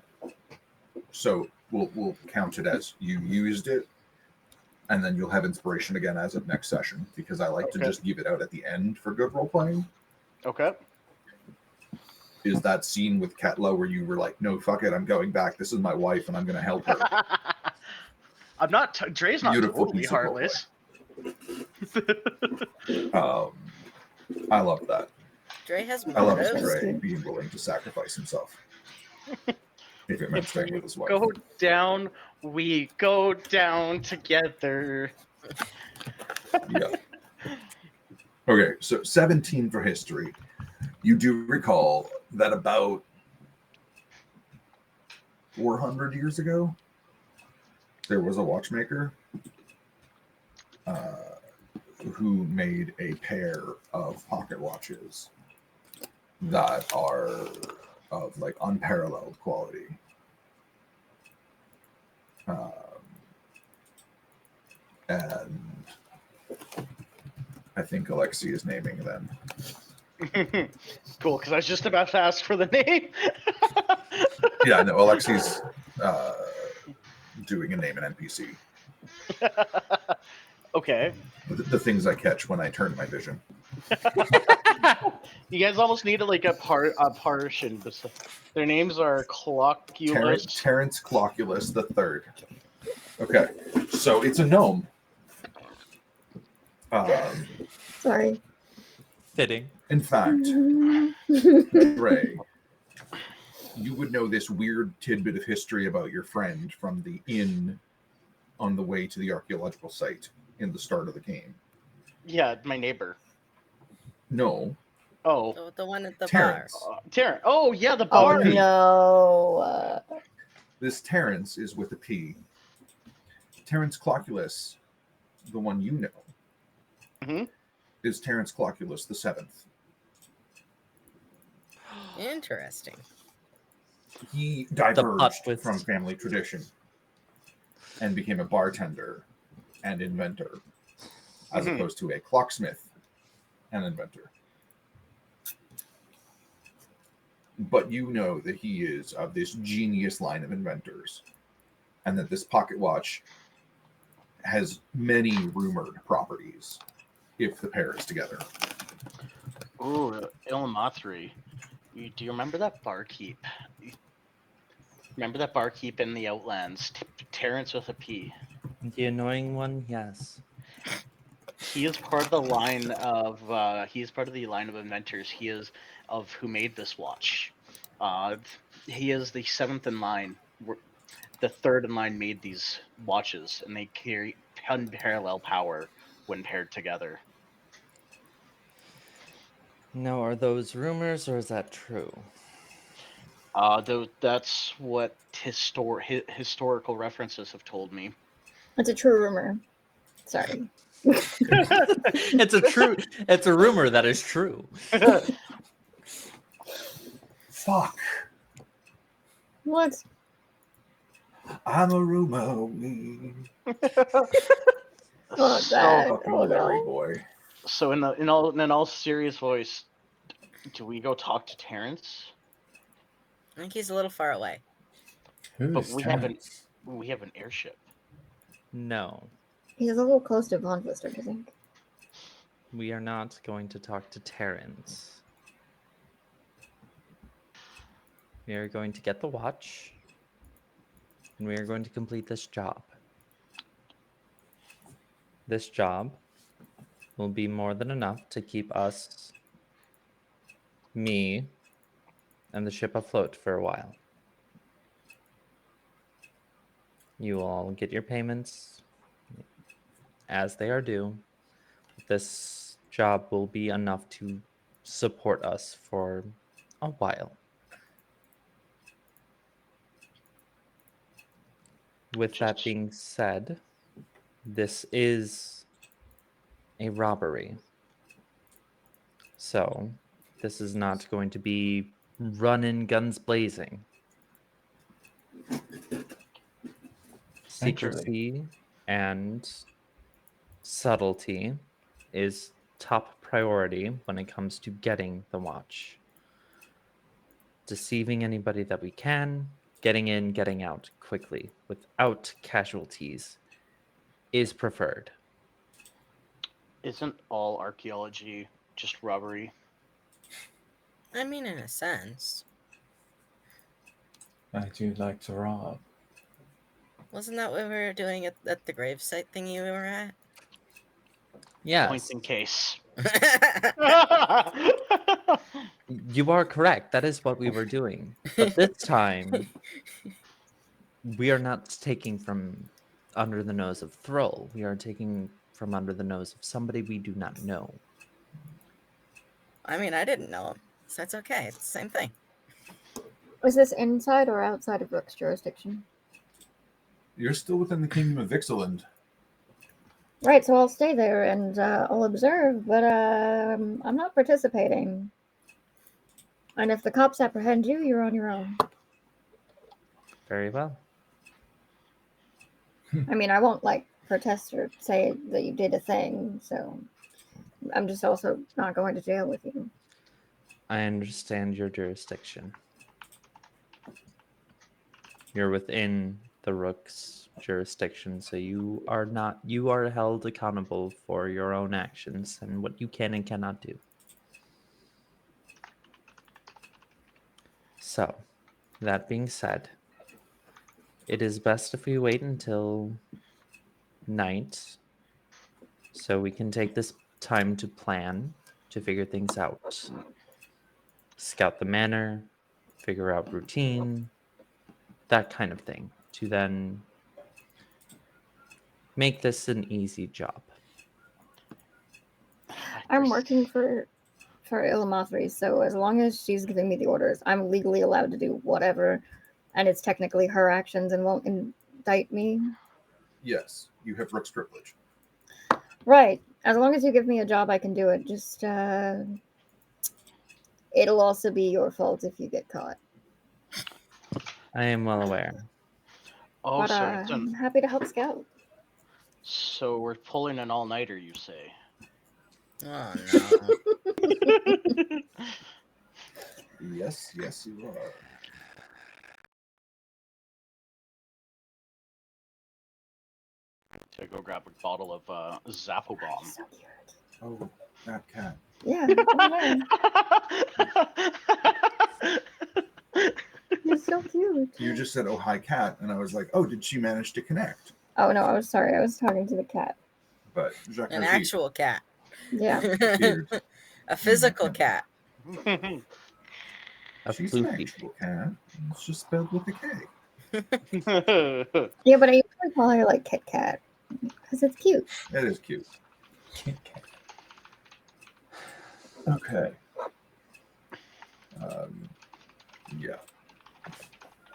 so we'll count it as you used it, and then you'll have inspiration again as of next session, because I like to Okay. just give it out at the end for good role playing. Okay. Is that scene with Ketla where you were like, no, fuck it, I'm going back. This is my wife, and I'm going to help her. I'm not. Dre's not Beautiful totally piece of role heartless. I love that. Dre has I love motives. Dre being willing to sacrifice himself. If it meant If staying we with his wife. go down, we go down together. Yeah. Okay, so 17 for history. You do recall that about 400 years ago, there was a watchmaker who made a pair of pocket watches that are of like unparalleled quality. And I think Alexi is naming them. Cool, because I was just about to ask for the name. Yeah, no, Alexi's doing a name an NPC. Okay. The things I catch when I turn my vision. You guys almost needed like a partition. Their names are Clockulus. Terrence Clockulus the Third. Okay, so it's a gnome. Sorry. Fitting. In fact, Ray, you would know this weird tidbit of history about your friend from the inn on the way to the archaeological site in the start of the game. Yeah, my neighbor. No, Oh, The one at the Terrence. Terrence. Oh, yeah, the Oh bar. no. This Terrence is with a P. Terrence Clockulus, the one you know, Mhm. is Terrence Clockulus the Seventh. Interesting. He plot diverged twist. from family tradition and became a bartender and inventor, as Mhm. opposed to a clocksmith and inventor. But you know that he is of this genius line of inventors, and that this pocket watch has many rumored properties if the pair is together. Ooh, Ilmathri. Do you remember that barkeep? Remember that barkeep in the Outlands? Terrence with a P. The annoying one, yes. He is part of the line of inventors. He is of who made this watch. He is the seventh in line. The third in line made these watches, and they carry unparalleled power when paired together. Now, are those rumors or is that true? Though that's what historical references have told me. It's a true rumor. Sorry. It's a rumor that is true. Fuck. What? I'm a rumor. Oh, So- that. Fucking Oh, Larry no. boy. So in all serious voice, do we go talk to Terrence? I think he's a little far away. Who But is we have Terrence? an airship. No, He's a little close to Vonphian, I think. we are not going to talk to Terrence. We are going to get the watch, and we are going to complete this job. This job will be more than enough to keep us, me, and the ship afloat for a while. You will all get your payments as they are due. This job will be enough to support us for a while. With that being said, this is a robbery. So, this is not going to be running guns blazing. Secrecy and subtlety is top priority when it comes to getting the watch. Deceiving anybody that we can, getting in, getting out quickly without casualties is preferred. Isn't all archaeology just robbery? I mean, in a sense. I do like to rob. Wasn't that what we were doing at the gravesite thingy we were at? Yes, Points in case. you are correct. That is what we were doing. But this time, we are not taking from under the nose of Thrall. We are taking from under the nose of somebody we do not know. I mean, I didn't know him, so it's okay. It's the same thing. is this inside or outside of Rook's jurisdiction? You're still within the kingdom of Vixeland. Right, so I'll stay there and I'll observe, but I'm not participating. And if the cops apprehend you, you're on your own. Very well. I mean, I won't like protest or say that you did a thing, so I'm just also not going to jail with you. I understand your jurisdiction. You're within the Rook's jurisdiction, so you are held accountable for your own actions and what you can and cannot do. So, that being said, it is best if we wait until night so we can take this time to plan, to figure things out. Scout the manor, figure out routine, that kind of thing, to then make this an easy job. I'm working for Illumathri, so as long as she's giving me the orders, I'm legally allowed to do whatever, and it's technically her actions and won't indict me. Yes, you have Rook's privilege. Right. As long as you give me a job, I can do it. Just, it'll also be your fault if you get caught. I am well aware. Oh, But so I'm happy to help scout. so we're pulling an all-nighter, you say? Oh no. Yes, you are. To go grab a bottle of Zappo Bomb. So cute. Oh, that cat. Yeah. He's so cute. You just said, "Oh, hi, cat," and I was like, "Oh, did she manage to connect?" Oh no, I was sorry. I was talking to the cat. But Jacques An has actual cat. Yeah. beard. A physical cat. A She's an floofy. actual cat. It's just spelled with a K. Yeah, but I usually call her like Kit Kat because it's cute. That is cute. Kit Kat. Okay. Yeah.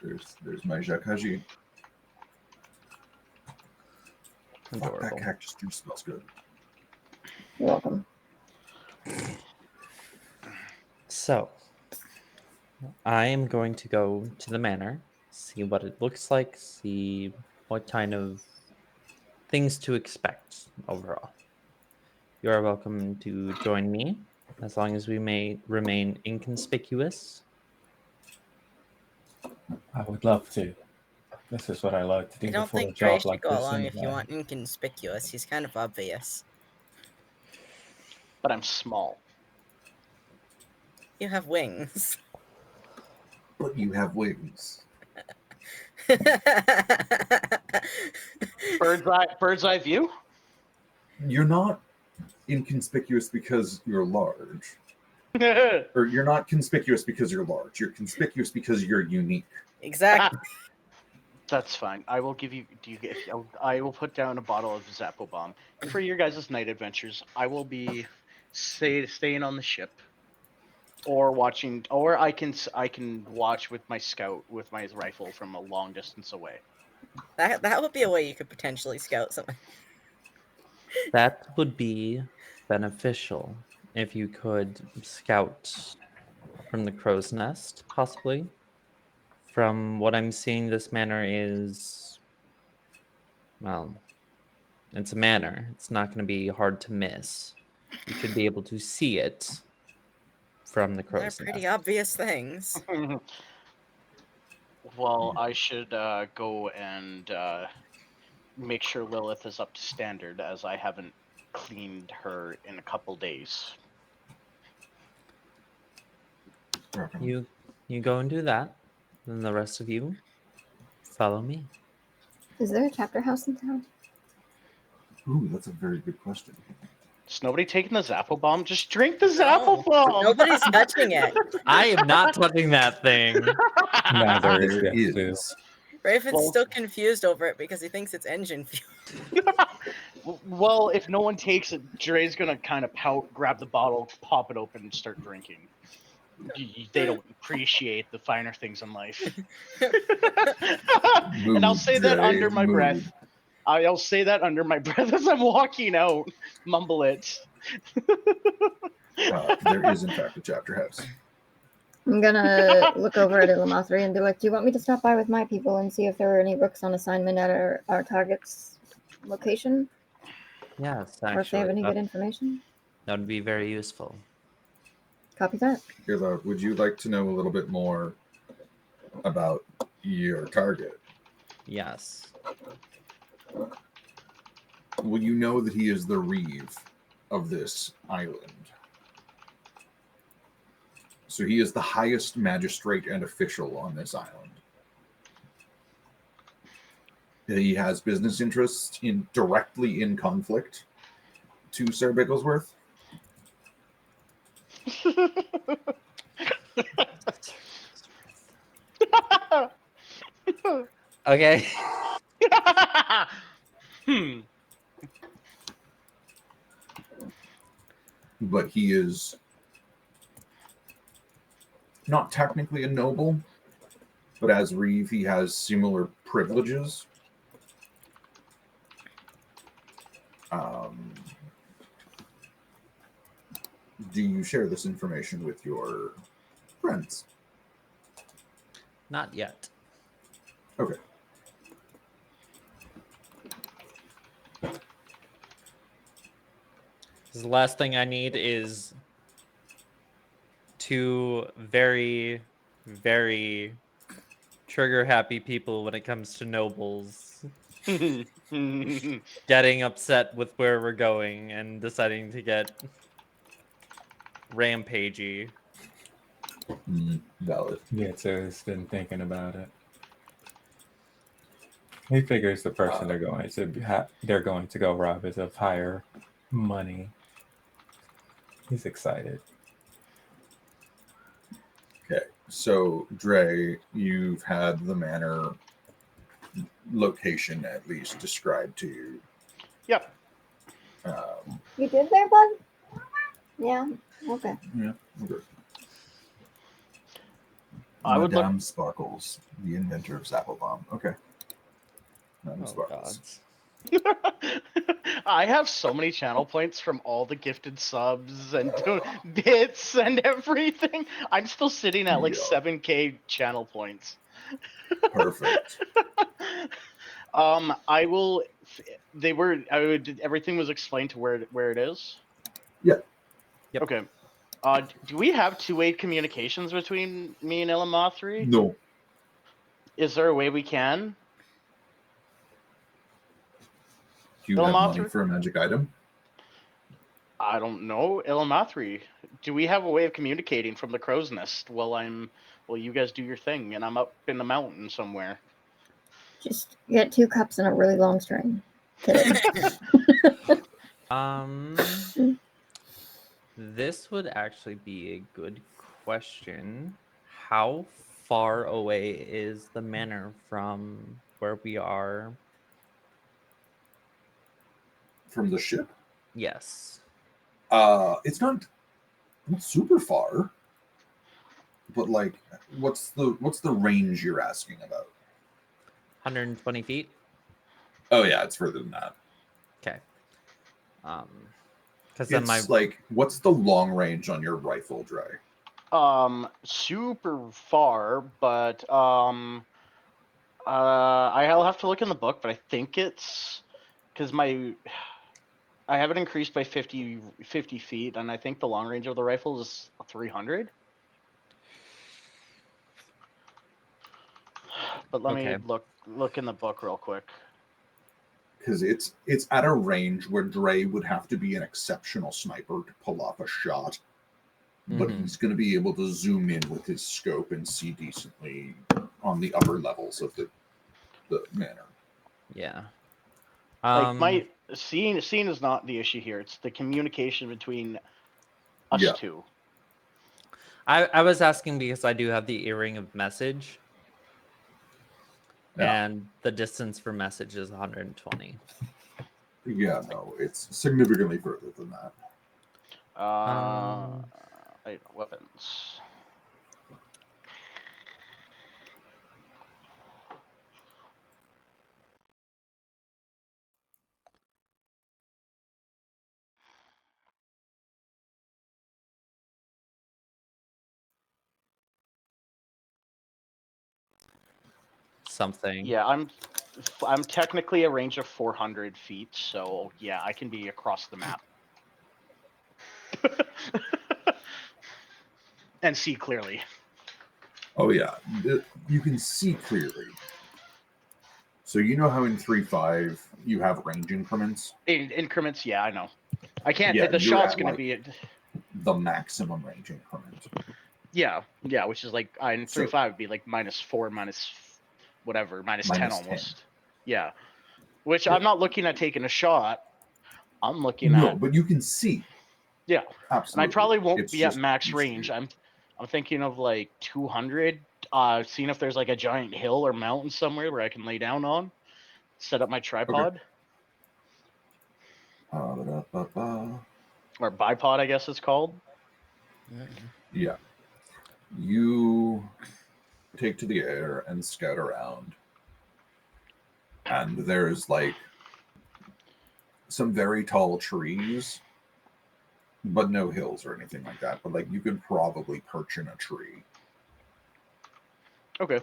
There's my Jacques. You're Fuck, that Adorable. cactus juice smells good. welcome. So, I am going to go to the manor, see what it looks like, see what kind of things to expect overall. You are welcome to join me as long as we may remain inconspicuous. I would love to. This is what I like to do I don't before a think Trey job should like go this. along if you anyway. want inconspicuous. He's kind of obvious. But I'm small. You have wings. But you have wings. Bird's eye view? You're not inconspicuous because you're large. Or you're not conspicuous because you're large. You're conspicuous because you're unique. Exactly. That's fine. I will give you. I will put down a bottle of Zappo Bomb for your guys' night adventures. I will be staying on the ship, or watching, or I can watch with my scout with my rifle from a long distance away. That would be a way you could potentially scout someone. That would be beneficial if you could scout from the crow's nest, possibly. From what I'm seeing, this manor is, well, it's a manor. It's not going to be hard to miss. You should be able to see it from the They're crow's pretty nest. obvious things. Well, I should go and make sure Lilith is up to standard, as I haven't cleaned her in a couple days. You go and do that. Then the rest of you follow me. Is there a chapter house in town? Ooh, that's a very good question. Is nobody taking the Zappo Bomb? Just drink the Zappo Bomb! Nobody's touching it. I am not touching that thing. Neither is There Jeff Blue. is. Rafen's Well- still confused over it because he thinks it's engine fuel. Well, if no one takes it, Dre's gonna kind of pout, grab the bottle, pop it open, and start drinking. They don't appreciate the finer things in life. Mood, And I'll say that Dre, under my mood. breath. I'll say that under my breath as I'm walking out. Mumble it. There is, in fact, a chapter house. I'm gonna look over at Illumothri and be like, do you want me to stop by with my people and see if there are any rooks on assignment at our target's location? Yes, Or if they have actually, any good information? that would be very useful. Copy that. Irla, would you like to know a little bit more about your target? Yes. Well, you know that he is the reeve of this island. So he is the highest magistrate and official on this island. He has business interests directly in conflict to Sir Bigglesworth. Okay. But he is not technically a noble, but as reeve, he has similar privileges. Do you share this information with your friends? Not yet. Okay. The last thing I need is two very, very trigger happy people when it comes to nobles getting upset with where we're going and deciding to get rampagey. Valid. Yeah, so he's been thinking about it. He figures the person they're going to go rob is of higher money. He's excited. Okay, so Dre, you've had the manor location at least described to you. Yep. You did there, bud? Yeah. Okay. Yeah. Okay. I would look. Madame Sparkles, the inventor of Zapple Bomb. Okay. Madame Oh, Sparkles. gods. I have so many channel points from all the gifted subs and bits and everything. I'm still sitting at like Yeah. 7K channel points. Perfect. I will. They were. Everything was explained to where it is. Yeah. Yep. Okay. Do we have two-way communications between me and Illumothri? No. Is there a way we can? Do you have money Illumothri? for a magic item? I don't know. Illumothri, do we have a way of communicating from the crow's nest while you guys do your thing and I'm up in the mountain somewhere? Just get 2 cups and a really long string. Kidding. This would actually be a good question. How far away is the manor from where we are? From the ship? Yes. It's not super far. But like, what's the range you're asking about? 120 feet? Oh yeah, it's further than that. Okay. Because then It's like, what's the long range on your rifle, Dre? Super far, but I'll have to look in the book, but I think it's because I have it increased by 50 feet, and I think the long range of the rifle is 300. But let me look in the book real quick. Because it's at a range where Dre would have to be an exceptional sniper to pull off a shot. But he's going to be able to zoom in with his scope and see decently on the upper levels of the manor. Yeah. Like my seeing is not the issue here. It's the communication between us two. I was asking because I do have the earring of message. Yeah. And the distance for message is 120. Yeah, no, it's significantly further than that. Weapons. something. Yeah, I'm technically a range of 400 feet, so yeah, I can be across the map. And see clearly. Oh yeah, you can see clearly. So you know how in 3.5 you have range increments? In increments, yeah, I know. I can't. Yeah, the you're shot's at, gonna like, be. the maximum range increment. Yeah, which is like in 3.5 would be like -4, minus whatever, minus 10 Minus 10. almost. Yeah, which Yeah. I'm not looking at taking a shot. I'm looking No, at but you can see. yeah, Absolutely. and I probably won't It's be at just max easy. range. I'm thinking of like 200. Seeing if there's like a giant hill or mountain somewhere where I can lay down on, set up my tripod Ba-da-ba-ba. or bipod, I guess it's called. Yeah. You take to the air and scout around. And there's like some very tall trees, but no hills or anything like that. But like you could probably perch in a tree. Okay.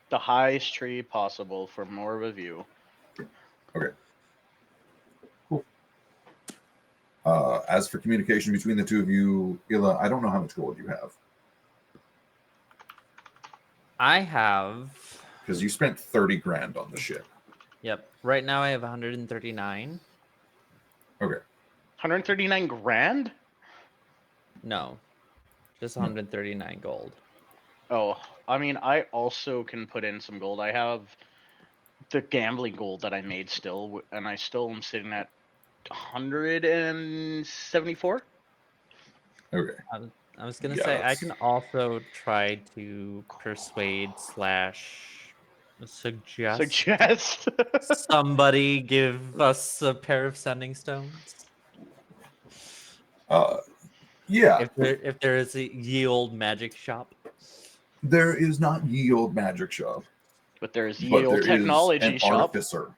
The highest tree possible for more of a view. Okay. Cool. As for communication between the two of you, Ila, I don't know how much gold you have. I have. Because you spent 30 grand on the ship. Yep. Right now I have 139. Okay. 139 grand? No, just No. 139 gold. Oh, I mean, I also can put in some gold. I have the gambling gold that I made still, and I still am sitting at 174. Okay. I was gonna Yeah, say I that's- can also try to persuade / suggest somebody give us a pair of sending stones. Yeah. If there is a ye old magic shop. There is not ye old magic shop, But there's ye but old there is technology an shop. artificer.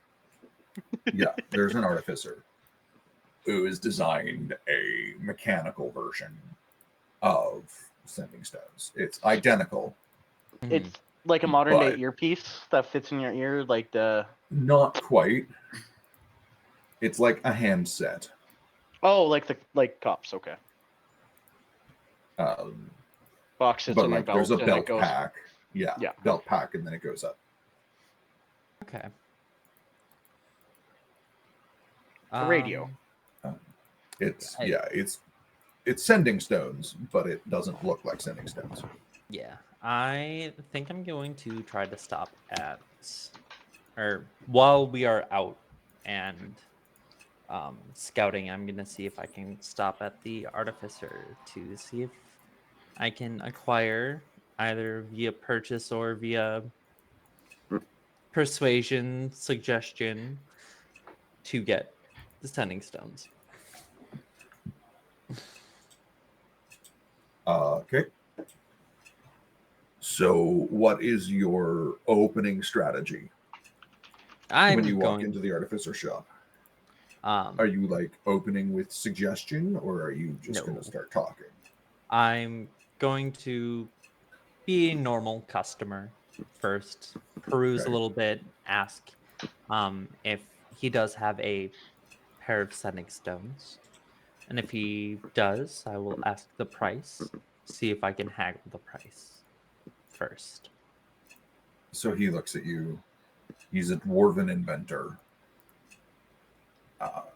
Yeah, there's an artificer who has designed a mechanical version of sending stones. It's identical, It's like a modern day But- earpiece that fits in your ear, like the. not quite. It's like a handset. Oh, like cops. Okay. Box sits But on your like there's a belt and it belt goes. pack. Yeah, Yeah. belt pack, and then it goes up. Okay. A radio. It's I- yeah, it's sending stones, but it doesn't look like sending stones. Yeah, I think I'm going to try to stop at, or while we are out and scouting, I'm gonna see if I can stop at the artificer to see if I can acquire either via purchase or via persuasion, suggestion to get the sending stones. Okay. So, what is your opening strategy I'm when you walk going. into the artificer shop? Are you like opening with suggestion, or are you just going No. to start talking? I'm going to be a normal customer first, peruse Okay. a little bit, ask if he does have a pair of sending stones. And if he does, I will ask the price, see if I can haggle the price first. So he looks at you. He's a dwarven inventor.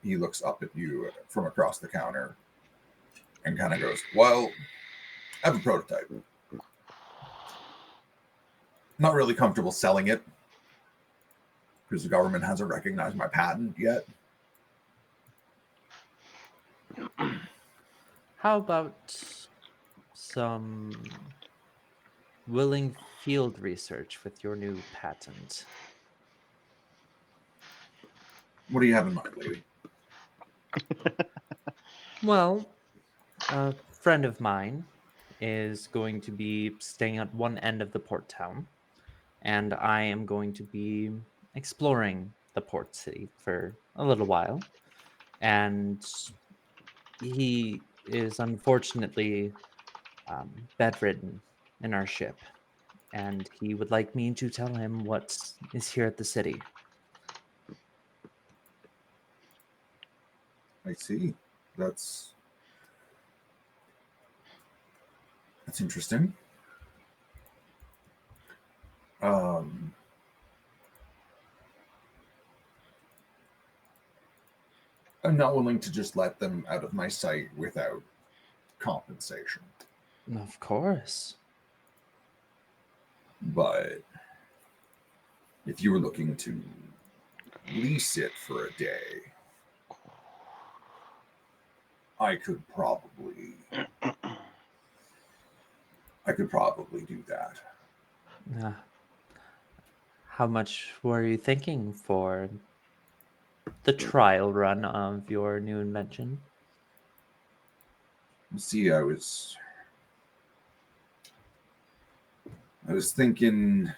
He looks up at you from across the counter and kind of goes, "Well, I have a prototype. Not really comfortable selling it because the government hasn't recognized my patent yet. How about some willing field research with your new patent? What do you have in mind, lady?" Well, a friend of mine is going to be staying at one end of the port town, and I am going to be exploring the port city for a little while. And he is unfortunately bedridden in our ship, and he would like me to tell him what is here at the city. I see. That's interesting. Um, I'm not willing to just let them out of my sight without compensation. Of course. But if you were looking to lease it for a day, I could probably do that. Uh, how much were you thinking for the trial run of your new invention? See, I was thinking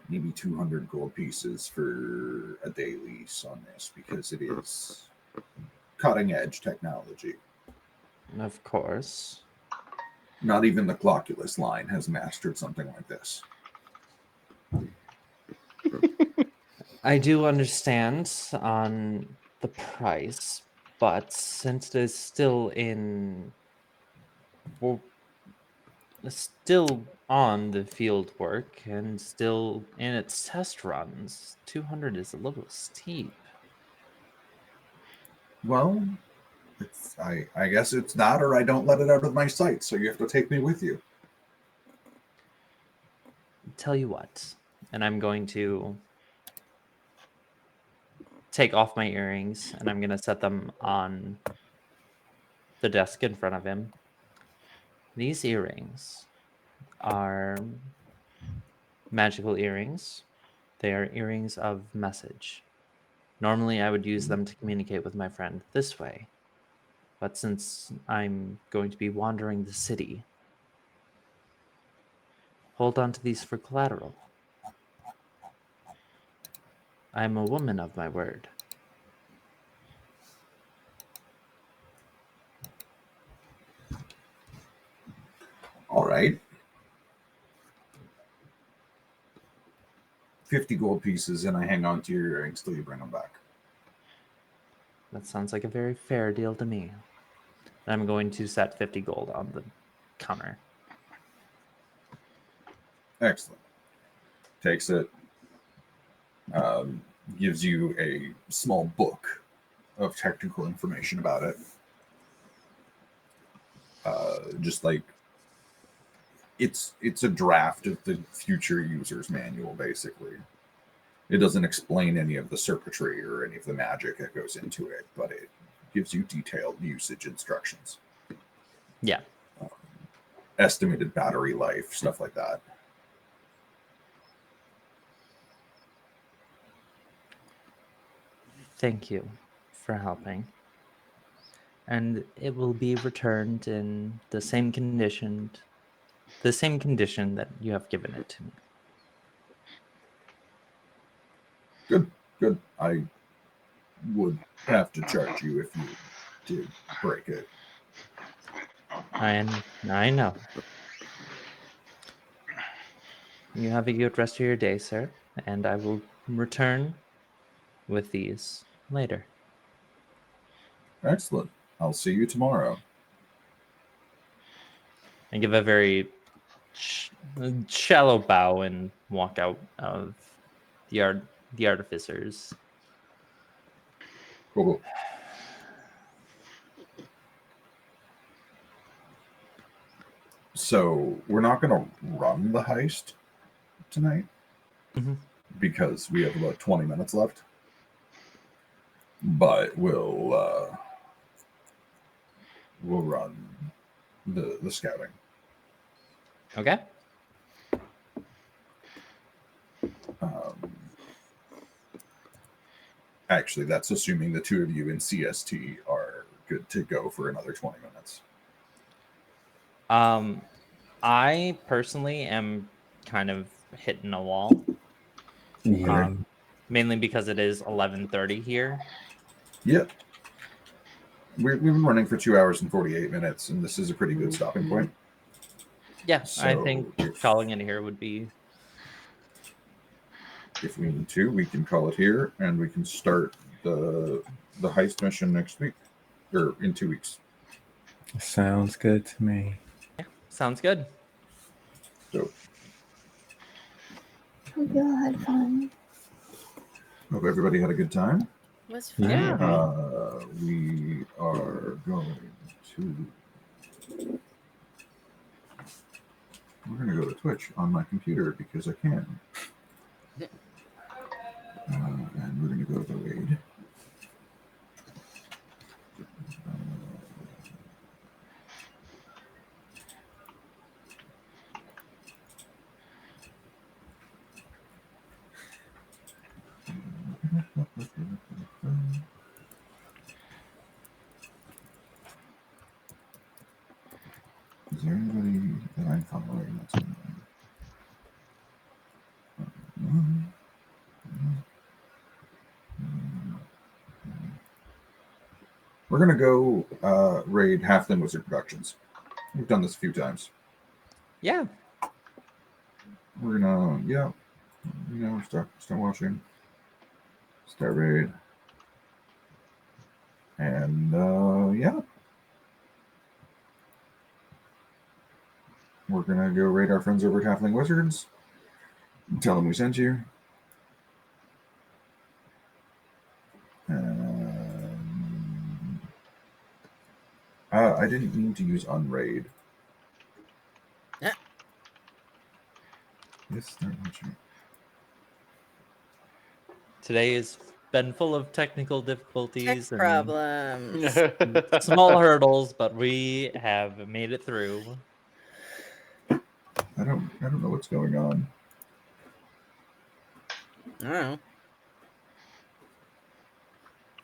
maybe 200 gold pieces for a day lease on this because it is cutting edge technology. Of course. Not even the Clockulus line has mastered something like this. I do understand on the price, but since it is still still on the field work and still in its test runs, 200 is a little steep. Well, I guess it's that or I don't let it out of my sight, so you have to take me with you. Tell you what, and I'm going to take off my earrings and I'm going to set them on the desk in front of him. These earrings are magical earrings. They are earrings of message. Normally, I would use them to communicate with my friend this way. But since I'm going to be wandering the city, hold on to these for collateral. I am a woman of my word. All right. 50 gold pieces, and I hang on to your earrings till you bring them back. That sounds like a very fair deal to me. And I'm going to set 50 gold on the counter. Excellent. Takes it, gives you a small book of technical information about it. Just like it's a draft of the future user's manual, basically. It doesn't explain any of the circuitry or any of the magic that goes into it, but it gives you detailed usage instructions. Yeah. Estimated battery life, stuff like that. Thank you for helping. And it will be returned in the same condition that you have given it to me. Good. I would have to charge you if you did break it. I know. You have a good rest of your day, sir, and I will return with these later. Excellent. I'll see you tomorrow. I give a very shallow bow and walk out of the artificers. Cool. So we're not going to run the heist tonight because we have about 20 minutes left. But we'll run the scouting. Okay. Actually, that's assuming the two of you in CST are good to go for another 20 minutes. I personally am kind of hitting a wall. Yeah. Mainly because it is 11:30 here. Yep. We've been running for 2 hours and 48 minutes, and this is a pretty good stopping point. Yeah, I So think if- calling it here would be. If we need to, we can call it here, and we can start the heist mission next week, or in 2 weeks. Sounds good to me. Sounds good. So Hope you all had fun. hope everybody had a good time. Was Yeah. fun. We are going to. We're going to go to Twitch on my computer because I can. And we're going to go to the raid. Is there anybody that I'm following that's online? We're gonna go raid Halfling Wizard Productions. We've done this a few times. Yeah. We're gonna, start watching, start raid, and yeah, we're gonna go raid our friends over at Halfling Wizards. Tell them we sent you. I didn't mean to use unraid. Yeah. Yes, start watching. Today has been full of technical Tech difficulties and problems. small hurdles, but we have made it through. I don't know what's going on. I don't know.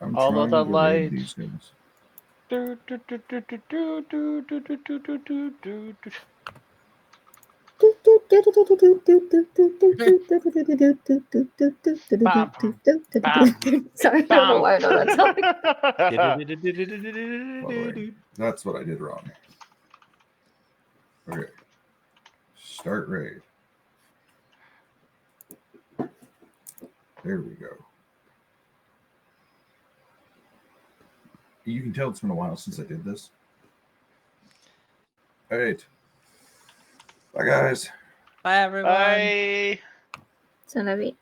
I'm All of trying the to raid lights. these guys. Sorry, I don't know why I know that song. That's what I did wrong. Okay. Start raid. There we go. You can tell it's been a while since I did this. All right. Bye, guys. Bye, everyone. Bye. Son of it.